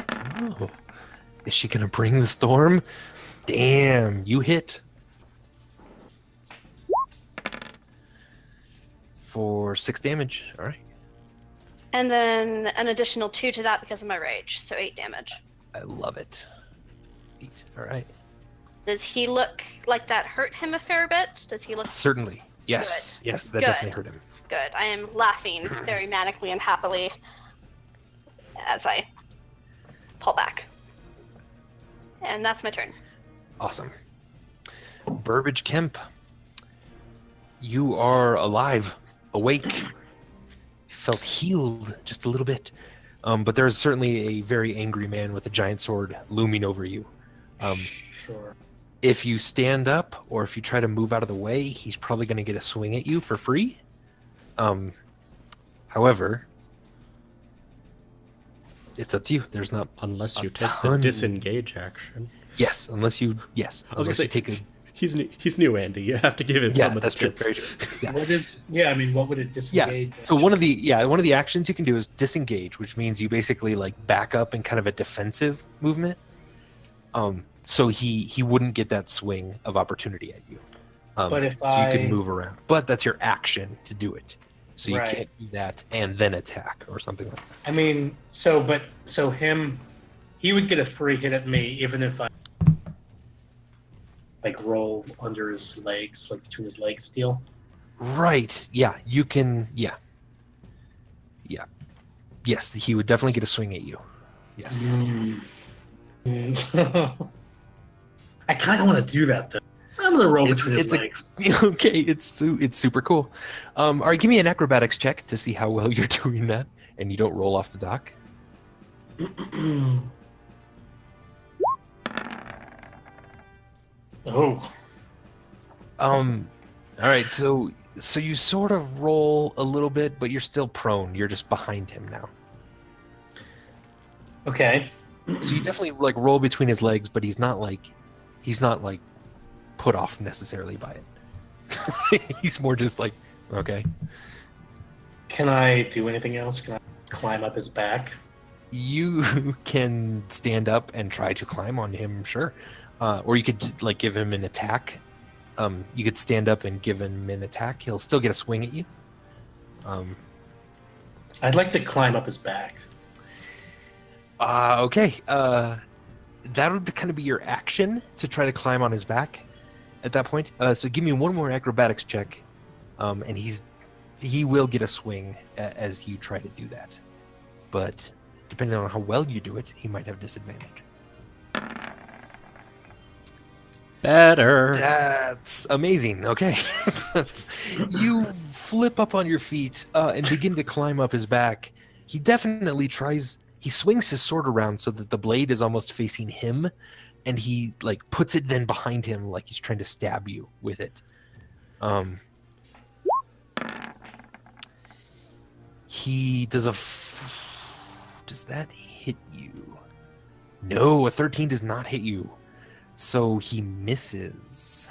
Oh. Is she gonna bring the storm? Damn, you hit. For 6 damage. Alright. And then an additional 2 to that because of my rage, so 8 damage. I love it. 8. Alright. Does he look like that hurt him a fair bit? Does he look Certainly. Yes. Good. Yes, that Good. definitely hurt him. good? I am laughing very manically and happily as I pull back. And that's my turn. Awesome. Burbage Kemp. You are alive, awake. Felt healed just a little bit. But there's certainly a very angry man with a giant sword looming over you. Sure. If you stand up or if you try to move out of the way, he's probably going to get a swing at you for free. However, it's up to you. There's not Unless a you take the ton- disengage action. Yes, unless you yes. I was gonna Unless say, you take a he's new, Andy. You have to give him yeah. some of That's the true. tips. Very true. Yeah. What is? Yeah, I mean, what would it Yeah. disengage? So one of the actions you can do is disengage, which means you basically like back up in kind of a defensive movement. So he wouldn't get that swing of opportunity at you. But if so you I- can move around, but that's your action to do it. So you Right. can't do that and then attack or something like that. I mean, he would get a free hit at me even if I like roll under his legs, like between his legs, steal. Right. Yeah. You can. Yeah. Yeah. Yes. He would definitely get a swing at you. Yes. I kind of want to do that though. I'm gonna roll between his a- legs. Okay. It's super cool. All right. Give me an acrobatics check to see how well you're doing that, and you don't roll off the dock. Oh, All right. So you sort of roll a little bit, but you're still prone. You're just behind him now. okay. So you definitely like roll between his legs, but he's not like put off necessarily by it. He's more just like, okay. Can I do anything else? Can I climb up his back? You can stand up and try to climb on him, sure. Or you could like give him an attack. You could stand up and give him an attack. He'll still get a swing at you. I'd like to climb up his back. Okay. That would kind of be your action to try to climb on his back at that point. So give me one more acrobatics check, and he will get a swing as you try to do that. But depending on how well you do it, he might have disadvantage. Better. That's amazing. Okay. You flip up on your feet and begin to climb up his back. He definitely tries. He swings his sword around so that the blade is almost facing him, and he like puts it then behind him like he's trying to stab you with it. He does does that hit you? No, a 13 does not hit you. So he misses.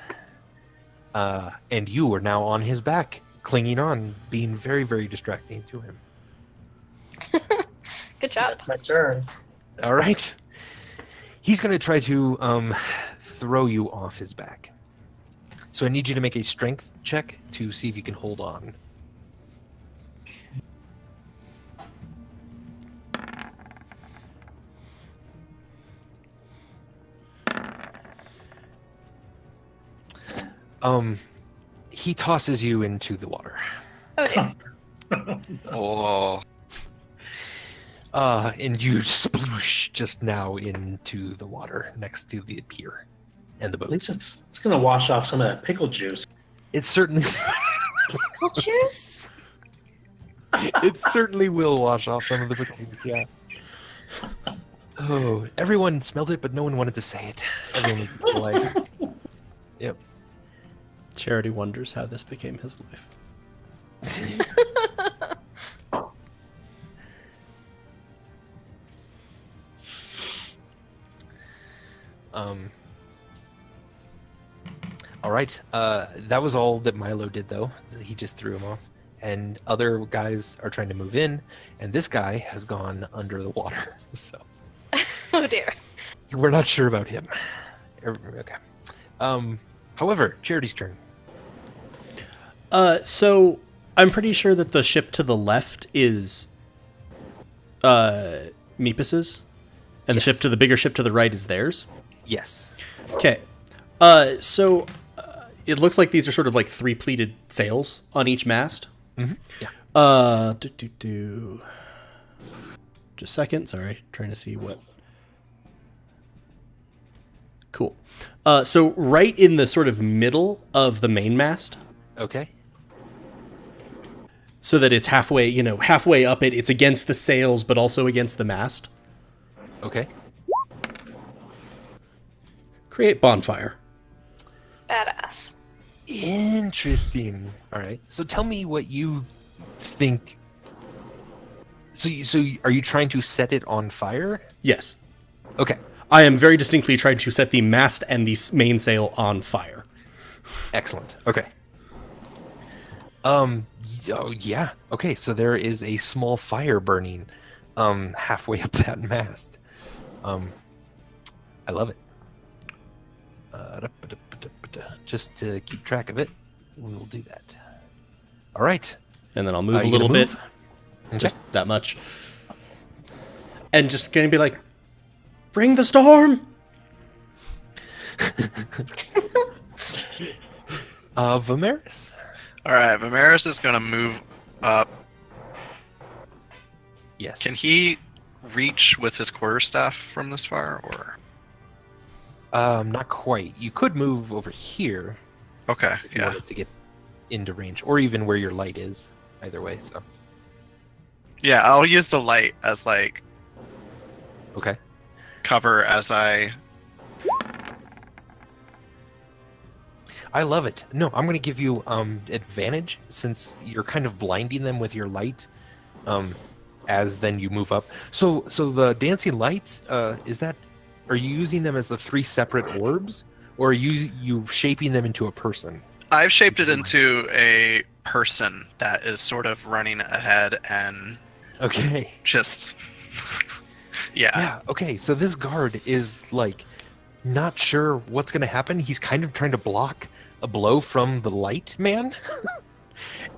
And you are now on his back, clinging on, being very, very distracting to him. Good job. That's my turn. All right. He's going to try to throw you off his back. So I need you to make a strength check to see if you can hold on. He tosses you into the water. Oh dear. Oh, And you sploosh just now into the water next to the pier and the At least boats. it's going to wash off some of that pickle juice. It certainly Pickle juice? it certainly will wash off some of the pickles, yeah. Oh, everyone smelled it, but no one wanted to say it. Everyone was like, yep. Charity wonders how this became his life. All right. That was all that Milo did, though. He just threw him off. And other guys are trying to move in, and this guy has gone under the water. So Oh dear. we're not sure about him. Okay. However, Charity's turn. So I'm pretty sure that the ship to the left is Meepis's, and Yes. the bigger ship to the right is theirs. Yes. Okay. So it looks like these are sort of like three pleated sails on each mast. Mm-hmm. Yeah. Just a second. Sorry, trying to see what. Cool. So right in the sort of middle of the main mast, Okay. so that it's halfway up it. It's against the sails, but also against the mast. Okay. Create bonfire. Badass. Interesting. All right. So tell me what you think. Are you trying to set it on fire? Yes. Okay. I am very distinctly trying to set the mast and the main sail on fire. Excellent. Okay. Oh, yeah. Okay. So there is a small fire burning, halfway up that mast. I love it. Just to keep track of it, we will do that. All right. And then I'll move a You little gonna bit, move? Okay. just that much. And just gonna be like, bring the storm! Vimeris. all right. Vimeris is going to move up. Yes. Can he reach with his quarterstaff from this far, or? Not quite. You could move over here Okay, if you yeah. wanted to get into range, or even where your light is. Either way. So. Yeah, I'll use the light as like Okay. cover as I. I love it. No, I'm going to give you advantage since you're kind of blinding them with your light as then you move up. So the dancing lights, are you using them as the three separate orbs, or are you shaping them into a person? I've shaped it into a person that is sort of running ahead and Okay. just. Yeah. Yeah, okay. So this guard is like not sure what's going to happen. He's kind of trying to block a blow from the light man.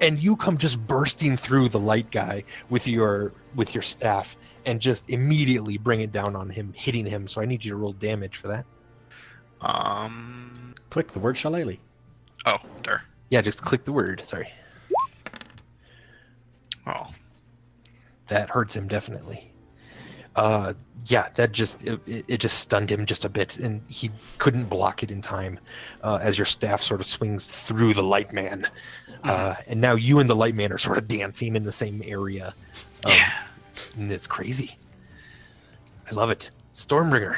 And you come just bursting through the light guy with your staff and just immediately bring it down on him, hitting him. So I need you to roll damage for that. Click the word shillelagh. Oh, there. Yeah, just click the word. Sorry. Oh. That hurts him definitely. Yeah, that just it just stunned him just a bit, and he couldn't block it in time as your staff sort of swings through the light man. And now you and the light man are sort of dancing in the same area. Yeah. And it's crazy. I love it. Stormbringer.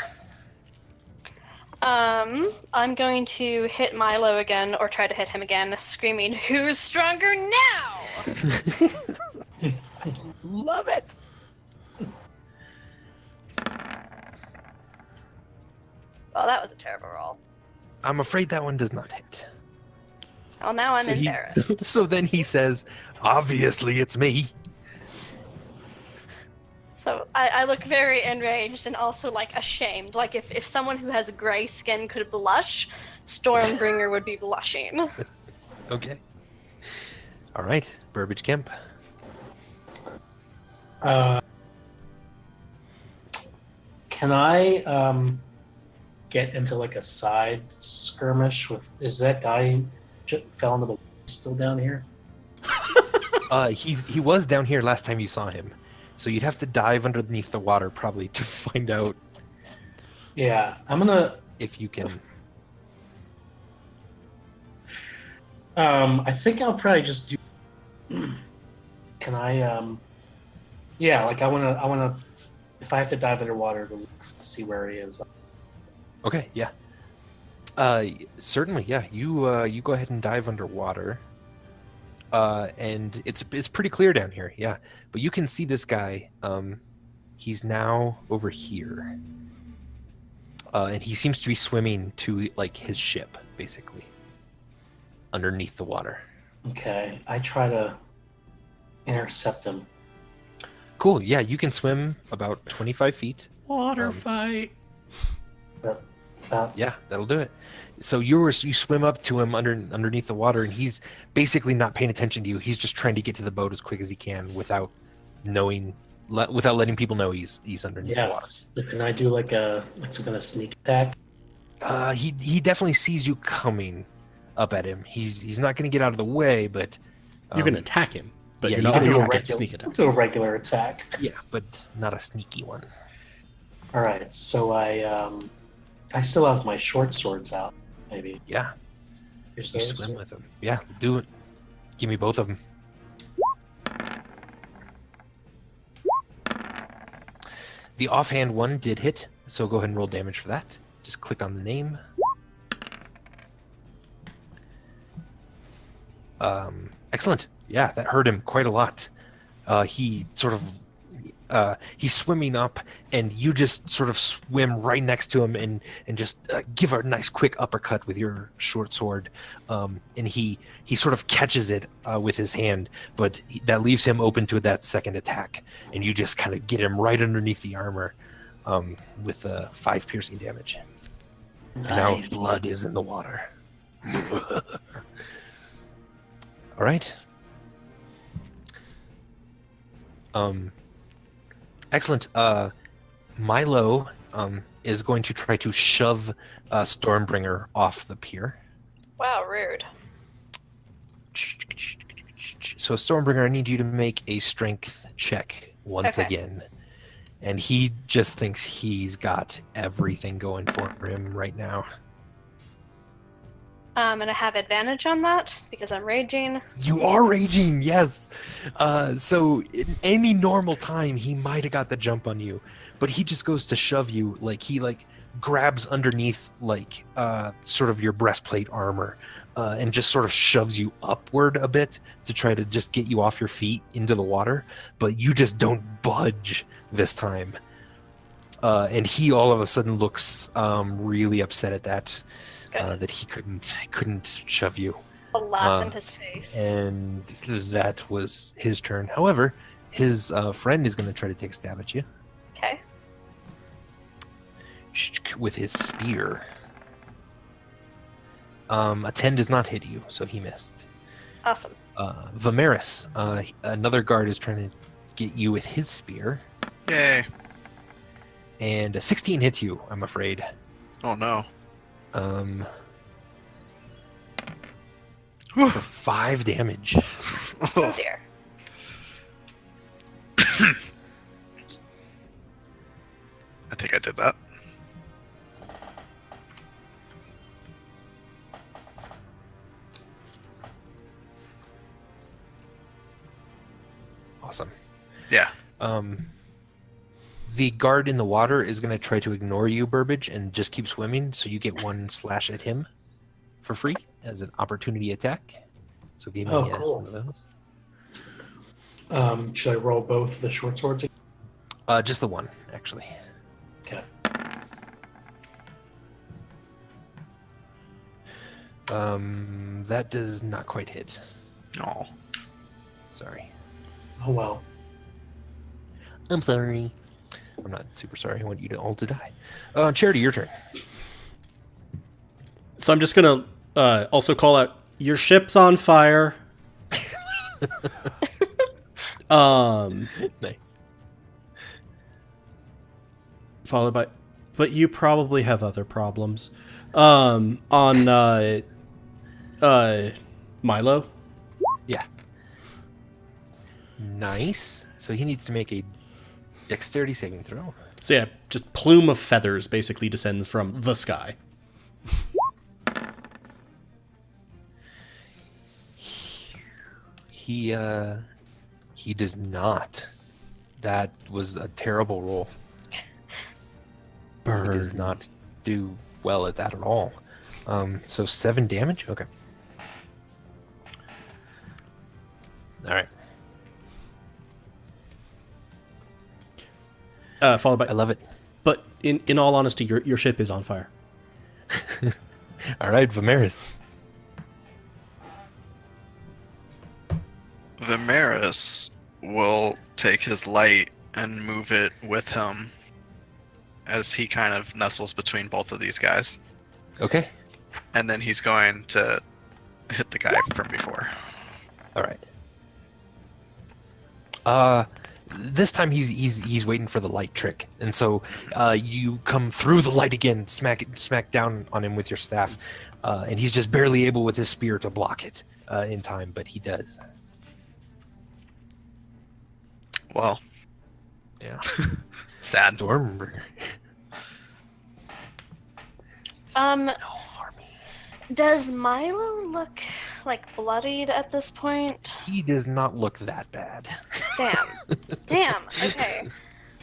I'm going to hit Milo again, or try to hit him again, screaming, "Who's stronger now?" Love it. Well, that was a terrible roll. I'm afraid that one does not hit. Well, now I'm embarrassed. So then he says, "Obviously, it's me." So I look very enraged and also like ashamed. Like if someone who has gray skin could blush, Stormbringer would be blushing. Okay. All right, Burbage Kemp. Can I get into like a side skirmish with? Is that guy who fell into the still down here? He was down here last time you saw him, so you'd have to dive underneath the water probably to find out Yeah, I'm gonna. if you can. I think I'll probably just do. Can I? Yeah, like I wanna. If I have to dive underwater to see where he is. Okay, yeah. Certainly, yeah. You go ahead and dive underwater. And it's pretty clear down here, yeah. But you can see this guy. He's now over here. And he seems to be swimming to like his ship, basically. Underneath the water. Okay, I try to intercept him. Cool, yeah, you can swim about 25 feet. Water fight. Yeah, that'll do it. So you swim up to him underneath the water, and he's basically not paying attention to you. He's just trying to get to the boat as quick as he can without letting people know he's underneath the water. So can I do like some kind of sneak attack? He definitely sees you coming up at him. He's not going to get out of the way, but You're going to attack him, but yeah, you're not you going to can attack it sneak attack. I'll do a regular attack. yeah, but not a sneaky one. All right, so I still have my short swords out. Maybe Yeah, here's you those. swim with him. Yeah, do it. Give me both of them. The offhand one did hit, so go ahead and roll damage for that. Just click on the name. Excellent. Yeah, that hurt him quite a lot. He sort of he's swimming up, and you just sort of swim right next to him and just give a nice quick uppercut with your short sword. And he sort of catches it with his hand, but that leaves him open to that second attack. And you just kind of get him right underneath the armor with 5 piercing damage. And now Nice. blood is in the water. All right. Excellent. Milo is going to try to shove Stormbringer off the pier. Wow, rude. So Stormbringer, I need you to make a strength check once Okay. again. And he just thinks he's got everything going for him right now. And I have advantage on that because I'm raging. You are raging, yes. So in any normal time, he might have got the jump on you, but he just goes to shove you. Like he grabs underneath sort of your breastplate armor, and just sort of shoves you upward a bit to try to just get you off your feet into the water. But you just don't budge this time. And he all of a sudden looks really upset at that. That he couldn't shove you. A laugh in his face. And that was his turn. However, his friend is going to try to take a stab at you Okay. with his spear. A 10 does not hit you, so he missed. Awesome. Vimeris, another guard is trying to get you with his spear. Yay. And a 16 hits you, I'm afraid. Oh no. For 5 damage. Oh dear. I think I did that. Awesome. Yeah. The guard in the water is going to try to ignore you, Burbage, and just keep swimming, so you get one slash at him for free as an opportunity attack. So give me cool. one of those. Should I roll both the short swords? Just the one, actually. Okay. That does not quite hit. Oh. Sorry. Oh well. I'm sorry. I'm not super sorry. I want you to all to die. Charity, your turn. So I'm just gonna also call out your ship's on fire. Nice. Followed by, but you probably have other problems. On Milo. Yeah. Nice. So he needs to make a dexterity saving throw. So yeah, just plume of feathers basically descends from the sky. He does not. That was a terrible roll. He does not do well at that at all. So 7 damage? Okay. Alright. Followed by, I love it. but in all honesty, your ship is on fire. Alright, Vimeris. Vimeris will take his light and move it with him as he kind of nestles between both of these guys. Okay. And then he's going to hit the guy from before. Alright. This time he's waiting for the light trick, and so you come through the light again, smack down on him with your staff, and he's just barely able with his spear to block it in time, but he does. Well, Yeah. sad. Stormbringer. Does Milo look like bloodied at this point? He does not look that bad. Damn. Okay.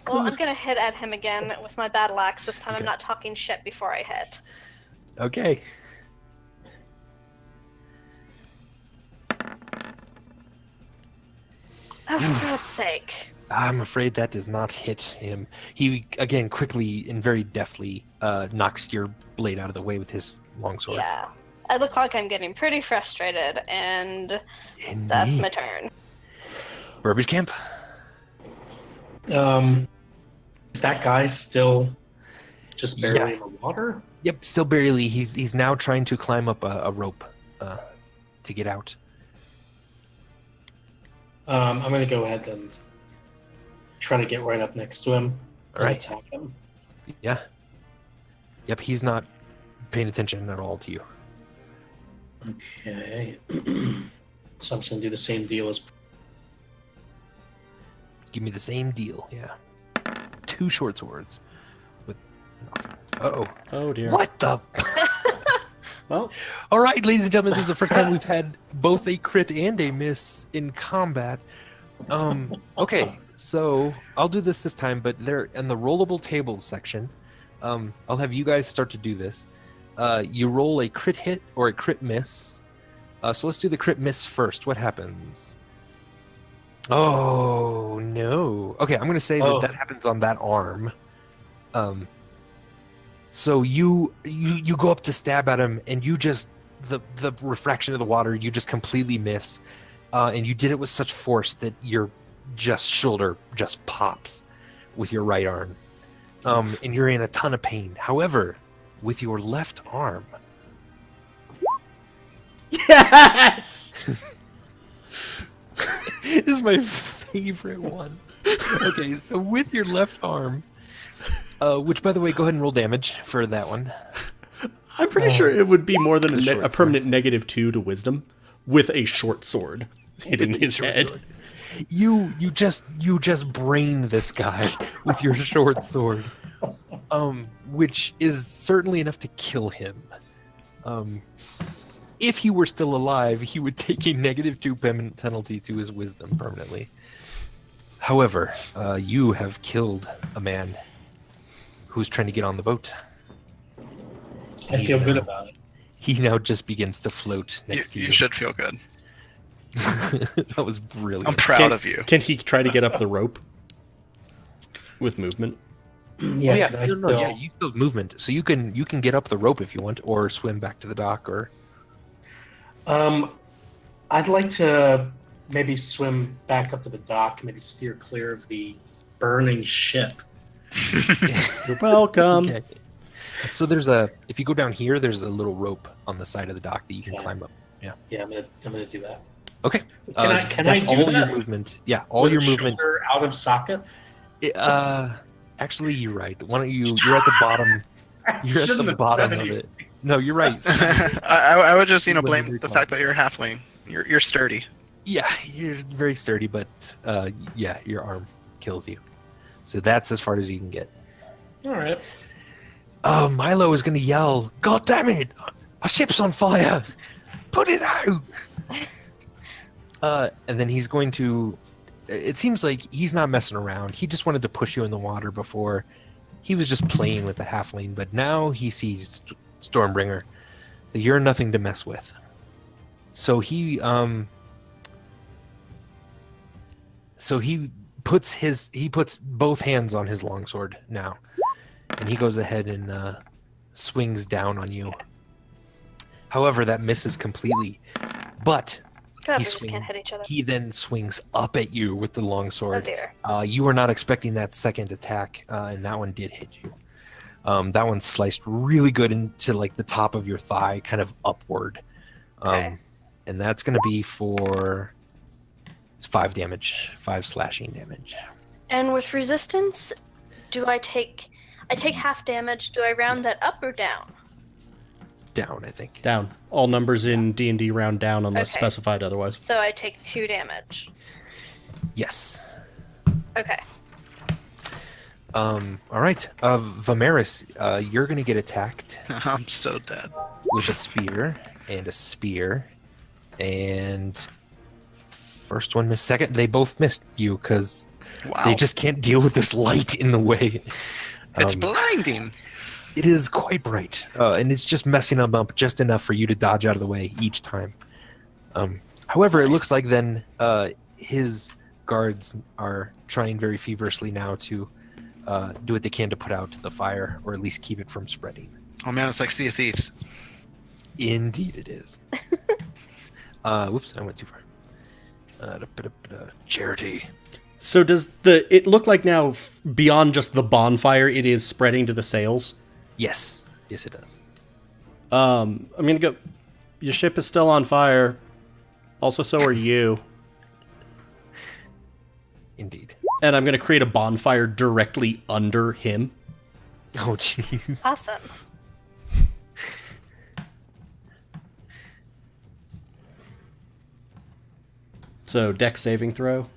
Well, I'm gonna hit at him again with my battle axe. This time I'm not talking shit before I hit. Okay. Oh, for God's sake. I'm afraid that does not hit him. He, again, quickly and very deftly knocks your blade out of the way with his longsword. Yeah. I look like I'm getting pretty frustrated, and Indeed. that's my turn. Burbage Camp? Is that guy still just barely Yeah. in the water? Yep, still barely. He's now trying to climb up a rope to get out. I'm going to go ahead and try to get right up next to him All right. and attack him. Yeah. Yep, he's not paying attention at all to you. Okay. So I'm just going to do the same deal as... Give me the same deal. Yeah. 2 short swords. With. Uh-oh. Oh dear. What the? Well, All right, ladies and gentlemen, this is the first time we've had both a crit and a miss in combat. Okay, so I'll do this time, but they're in the rollable tables section. I'll have you guys start to do this. You roll a crit hit or a crit miss. So let's do the crit miss first. What happens? Oh, no. Okay, I'm going to say that happens on that arm. So you go up to stab at him, and you just the refraction of the water, you just completely miss, and you did it with such force that your shoulder just pops with your right arm, and you're in a ton of pain. However, with your left arm, yes. this is my favorite one. Okay, so with your left arm, which by the way, go ahead and roll damage for that one. I'm pretty sure it would be more than The a short permanent -2 to wisdom with a short sword hitting his head. You just brain this guy with your short sword, which is certainly enough to kill him. If he were still alive, he would take a -2 penalty to his wisdom permanently. However, you have killed a man who's trying to get on the boat. I He's feel good now- about it. He now just begins to float next to you. You should feel good. That was brilliant. I'm proud of you. Can he try to get up the rope with movement? Yeah, Oh, yeah, can I no, still... yeah, you still have movement, so you can get up the rope if you want, or swim back to the dock, or I'd like to maybe swim back up to the dock, maybe steer clear of the burning ship. You're welcome. okay. So if you go down here, there's a little rope on the side of the dock that you can Okay. climb up. Yeah, I'm gonna do that. Okay. Can that's I do all that? your movement. Yeah, all With your a movement. shoulder out of socket. Actually, you're right. Why don't you? You're at the bottom. You're at Shouldn't the have bottom said of anything. it. No, you're right. I would just, When blame you're the fact that you're a halfling. You're sturdy. Yeah, you're very sturdy, but yeah, your arm kills you. So that's as far as you can get. All right. Milo is going to yell, "God damn it! Our ship's on fire! Put it out!" And then he's going to... It seems like he's not messing around. He just wanted to push you in the water before. He was just playing with the halfling, but now he sees Stormbringer, that you're nothing to mess with. So he puts both hands on his longsword now, and he goes ahead and swings down on you. However, that misses completely, but God, he we just can't hit each other. he then swings up at you with the Oh longsword. dear. You were not expecting that second attack, and that one did hit you. That one sliced really good into like the top of your thigh, kind of upward. Okay. And that's going to be for 5 damage, 5 slashing damage. And with resistance, I take half damage. Do I round Yes. that up or down? Down, I think. Down. All numbers in D&D round down unless Okay. specified otherwise. So I take 2 damage. Yes. Okay. All right. Vimeris, you're going to get attacked I'm so dead. with a spear and a spear. And first one missed. Second, they both missed you because Wow. they just can't deal with this light in the way. It's blinding. It is quite bright, and it's just messing them up just enough for you to dodge out of the way each time. However, it looks like then his guards are trying very feverishly now to do what they can to put out the fire, or at least keep it from spreading. Oh man, it's like Sea of Thieves. Indeed it is. Whoops, I went too far. Charity. So does it look like now beyond just the bonfire, it is spreading to the sails? Yes. Yes, it does. I'm gonna go. Your ship is still on fire. Also, so are you. Indeed. And I'm gonna create a bonfire directly under him. Oh, jeez. Awesome. So dex saving throw.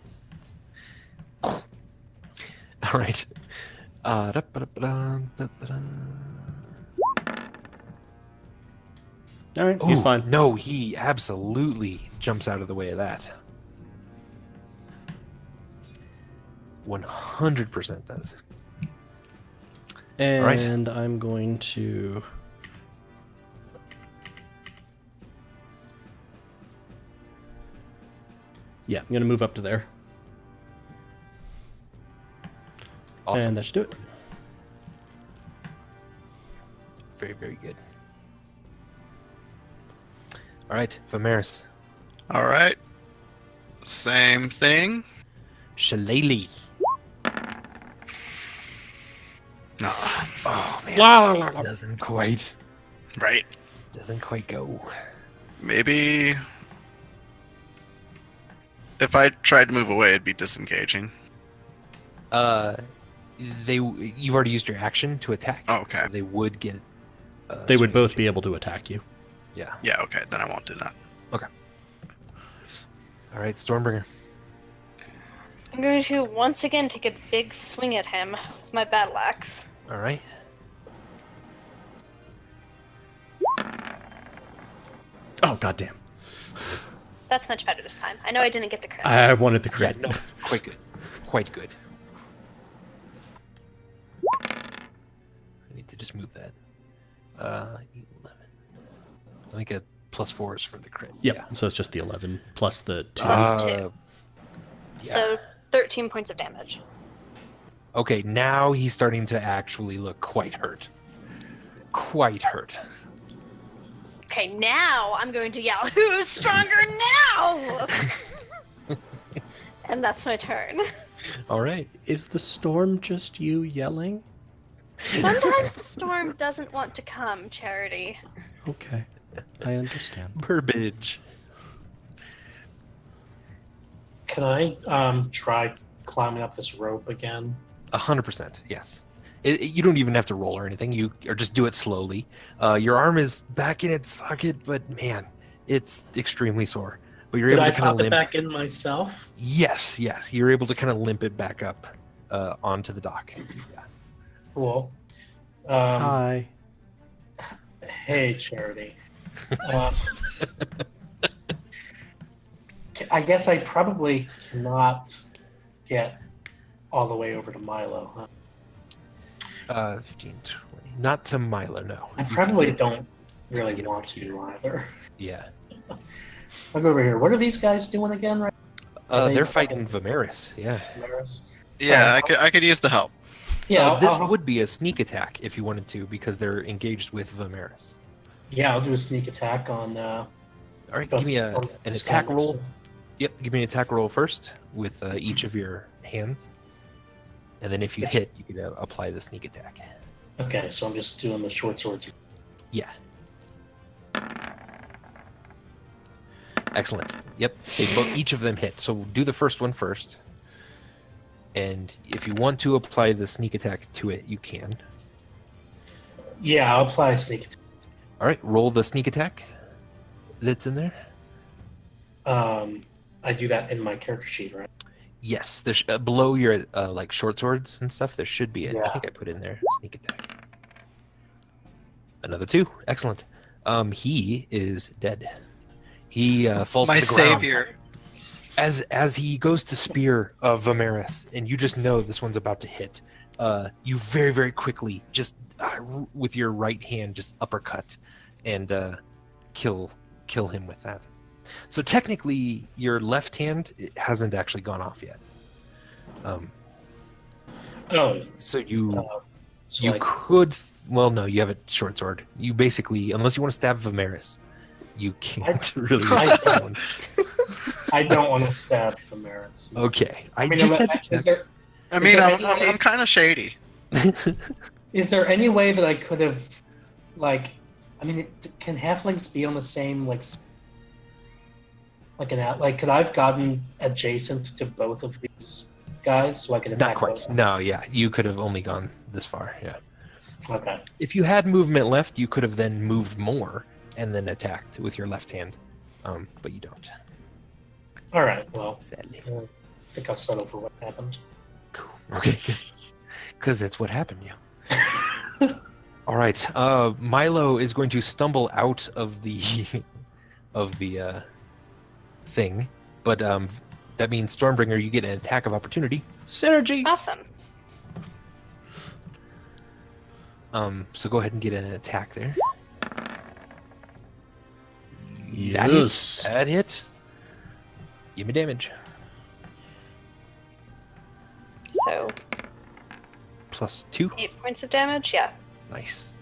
All right. All right, he's Ooh, fine. No, he absolutely jumps out of the way of that. 100% does. And I'm going to. Yeah, I'm gonna move up to there. Awesome. And that should do it. Very, very good. All right, Vimeris. All right. Same thing. Shillelagh. No. Oh, man. Doesn't quite go. Maybe if I tried to move away, it'd be disengaging. You've already used your action to attack. Oh, okay. So they would get. They would swing both action. be able to attack you. Yeah. Yeah, okay, then I won't do that. All right, Stormbringer. I'm going to once again take a big swing at him with my battle axe. All right. Oh goddamn! That's much better this time. I know I didn't get the crit. I wanted the Yeah, crit. no, quite good. I need to just move that. 11. I think a +4 is for the crit. Yep. Yeah. So it's just the 11 plus the 2. Plus 2. Yeah. So 13 points of damage. Okay, now he's starting to actually look quite hurt. Quite hurt. Okay, now I'm going to yell, "Who's stronger now?" And that's my turn. All right. Is the storm just you yelling? Sometimes the storm doesn't want to come, Charity. Okay. I understand. Burbage. Can I try climbing up this rope again? 100%, yes. You don't even have to roll or anything. Or just do it slowly. Your arm is back in its socket, but man, it's extremely sore. But you're Did able I to kind of pop it limp. back in myself? Yes. You're able to kind of limp it back up onto the dock. Yeah. Cool. Hi. Hey, Charity. I guess I probably cannot get all the way over to Milo. Huh? 15, 20. Not to Milo, no. I You can probably get- don't really get want over to here. either. Yeah. I'll go over here. What are these guys doing again, right? Are they They're fighting Vimeris, yeah. Maris? Yeah, I could use the help. Yeah, This I'll, would be a sneak attack if you wanted to, because they're engaged with Vimeris. yeah, I'll do a sneak attack on. All right, both- give me an on this guy attack next roll. to me. Yep, give me an attack roll first with each of your hands. And then if you hit, you can apply the sneak attack. Okay, so I'm just doing the short swords. Yeah. Excellent. Yep, each of them hit. So do the first one first. And if you want to apply the sneak attack to it, you can. Yeah, I'll apply a sneak attack. All right, roll the sneak attack that's in there. I do that in my character sheet, right? Yes, there's below your like short swords and stuff. There should be it. I Yeah. think I put in there sneak attack. Another 2. Excellent. He is dead. He falls My to the ground. savior. As he goes to spear Vimeris, and you just know this one's about to hit. You very, very quickly just with your right hand just uppercut and kill him with that. So technically, your left hand hasn't actually gone off yet. So you So you like, could. Well, no, you have a short sword. You basically, unless you want to stab Vimeris, you can't really. I- that one. I don't want to stab Vimeris. Okay, I mean, just am had I- to is check. there I mean, there I'm any way- I'm kind of shady. is there any way that I could have, like, I mean, can halflings be on the same like could I have gotten adjacent to both of these guys so I could attack Not quite. both? No, yeah, you could have only gone this far. Yeah. Okay. If you had movement left, you could have then moved more and then attacked with your left hand. But you don't, All right. Well, sadly. I think I'll settle for what happened. Cool. Okay, good. Because that's what happened, yeah. All right. Milo is going to stumble out of the thing, but that means Stormbringer, you get an attack of opportunity. Synergy. Awesome. So go ahead and get an attack there. Yes. That hit. Give me damage. So +2. 8 points of damage. Yeah. Nice.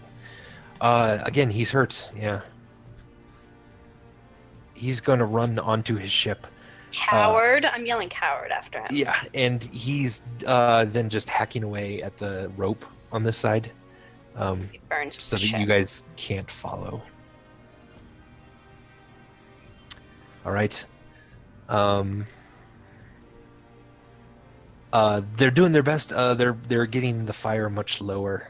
Again, he's hurt. Yeah. He's gonna run onto his ship. Coward. I'm yelling coward after him. Yeah, and he's then just hacking away at the rope on this side, He burns so the that ship. you guys can't follow. All right. They're doing their best. They're getting the fire much lower,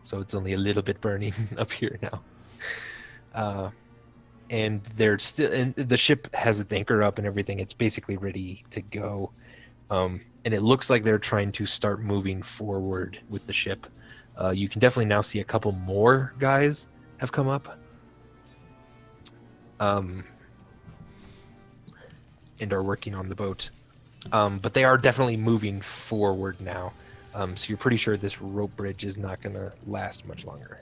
so it's only a little bit burning up here now. And they're still, and the ship has its anchor up and everything. It's basically ready to go. And it looks like they're trying to start moving forward with the ship. You can definitely now see a couple more guys have come up. And are working on the boat. But they are definitely moving forward now. So you're pretty sure this rope bridge is not going to last much longer.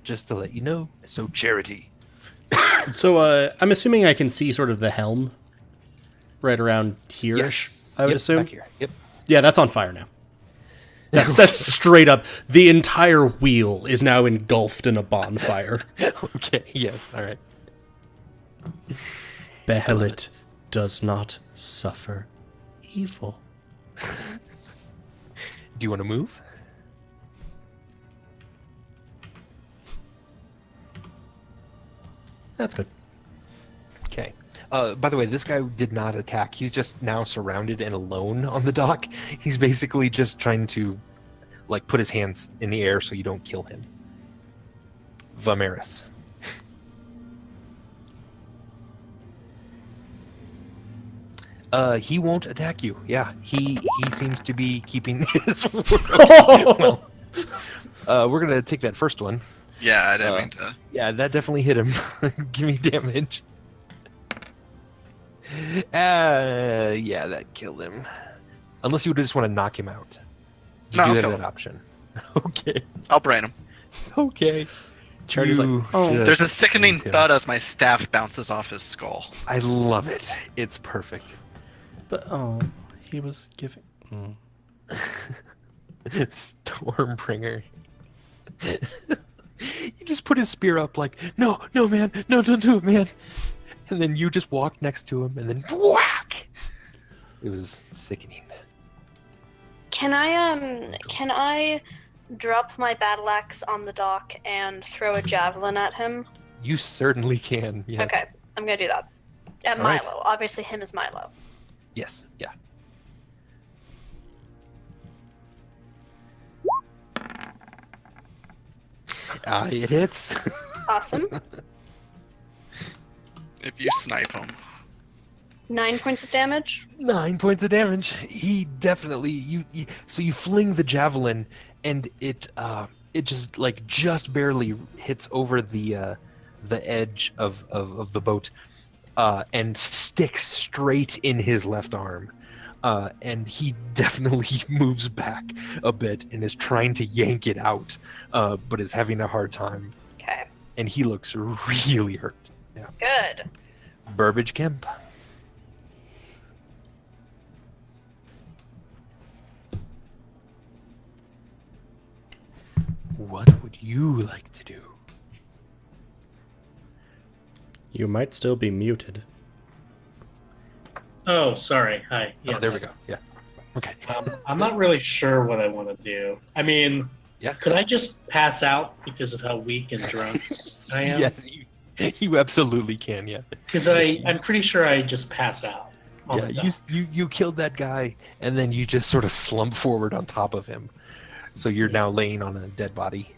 Just to let you know. So Charity. So I'm assuming I can see sort of the helm right around here-ish, Yes. I would Yep, assume. Back here. Yep. Yeah, that's on fire now. That's straight up. The entire wheel is now engulfed in a bonfire. Okay. Yes. All right. Behelit does not suffer evil. Do you want to move? That's good. Okay. By the way, this guy did not attack. He's just now surrounded and alone on the dock. He's basically just trying to, like, put his hands in the air so you don't kill him. Vimeris. He won't attack you. Yeah, he seems to be keeping his word. Well, we're gonna take that first one. Yeah, I didn't mean to. Yeah, that definitely hit him. Give me damage. Yeah, that killed him. Unless you just want to knock him out. You No, do I'll have kill that him. option. Okay. I'll brain him. Okay. Charity's like, You oh. just There's a sickening moved him. thud as my staff bounces off his skull. I love it. It's perfect. But, he was giving... Stormbringer. You just put his spear up like, no, man, no, don't do it, man. And then you just walk next to him and then whack. It was sickening. Can I drop my battle axe on the dock and throw a javelin at him? You certainly can. Yes. Okay, I'm gonna do that. At All Milo. right. Obviously him is Milo. Yes. Yeah. It hits. Awesome. If you snipe him. 9 points of damage. 9 points of damage. He definitely so you fling the javelin and it just just barely hits over the edge of the boat and sticks straight in his left arm. And he definitely moves back a bit and is trying to yank it out, but is having a hard time. Okay. And he looks really hurt. Yeah. Good. Burbage Kemp. What would you like to do? You might still be muted. Oh, sorry. Hi. Oh, there we go. Yeah. Okay. I'm not really sure what I want to do. I mean, Yeah. could I just pass out because of how weak and drunk I am? Yes, you absolutely can. Yeah. Because I'm pretty sure I just pass out. on Yeah. the dock. You killed that guy, and then you just sort of slump forward on top of him, so you're now laying on a dead body.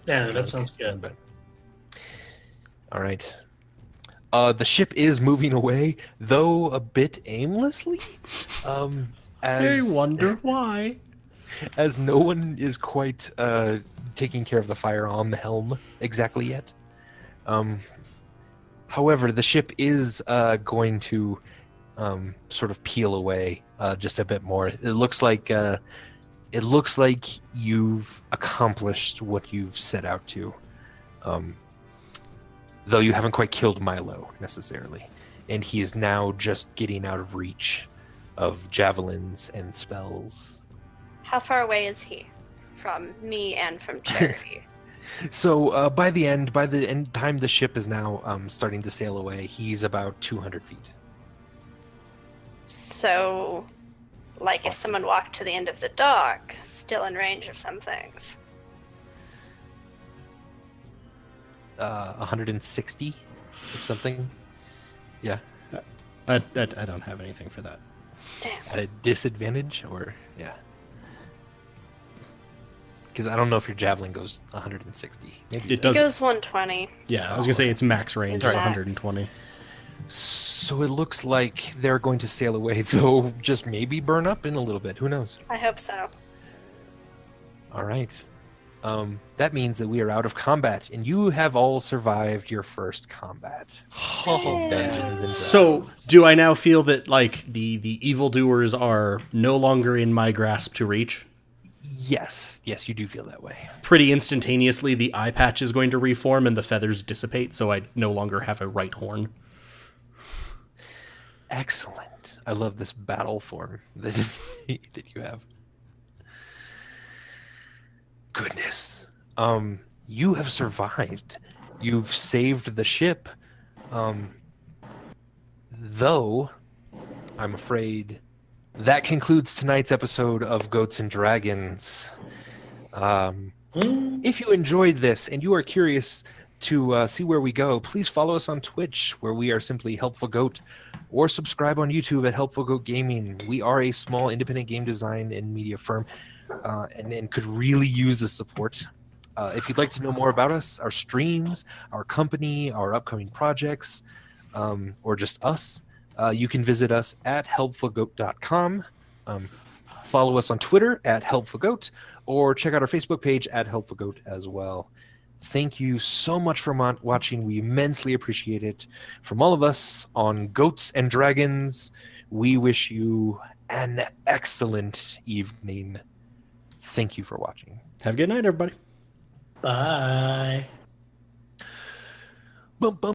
Yeah, that sounds good. But- All right. The ship is moving away, though a bit aimlessly. As wonder why. as no one is quite taking care of the fire on the helm exactly yet. However, the ship is going to sort of peel away just a bit more. It looks like you've accomplished what you've set out to, though you haven't quite killed Milo necessarily, and he is now just getting out of reach of javelins and spells. How far away is he from me and from Charity? So by the end time the ship is now starting to sail away, he's about 200 feet. So, like, if someone walked to the end of the dock, still in range of some things. 160 or something. Yeah, I don't have anything for that. Damn. at a disadvantage, or yeah. Because I don't know if your javelin goes 160. Maybe It It does. goes 120. Yeah, I was gonna say its max range is Max. 120. So it looks like they're going to sail away, though just maybe burn up in a little bit. Who knows? I hope so. All right. that means that we are out of combat, and you have all survived your first combat. Oh, Dungeons and So, Dragons. do I now feel that like the evildoers are no longer in my grasp to reach? Yes, you do feel that way. Pretty instantaneously, the eye patch is going to reform and the feathers dissipate, so I no longer have a right horn. Excellent. I love this battle form that you have. Goodness. You have survived. You've saved the ship. Though, I'm afraid that concludes tonight's episode of Goats and Dragons. If you enjoyed this and you are curious to see where we go, please follow us on Twitch, where we are simply Helpful Goat, or subscribe on YouTube at Helpful Goat Gaming. We are a small independent game design and media firm, and could really use the support. If you'd like to know more about us, our streams, our company, our upcoming projects, or just us, you can visit us at helpfulgoat.com. Follow us on Twitter at helpfulgoat, or check out our Facebook page at helpfulgoat as well. Thank you so much for watching. We immensely appreciate it. From all of us on Goats and Dragons, we wish you an excellent evening. Thank you for watching. Have a good night, everybody. Bye. Bum, bum.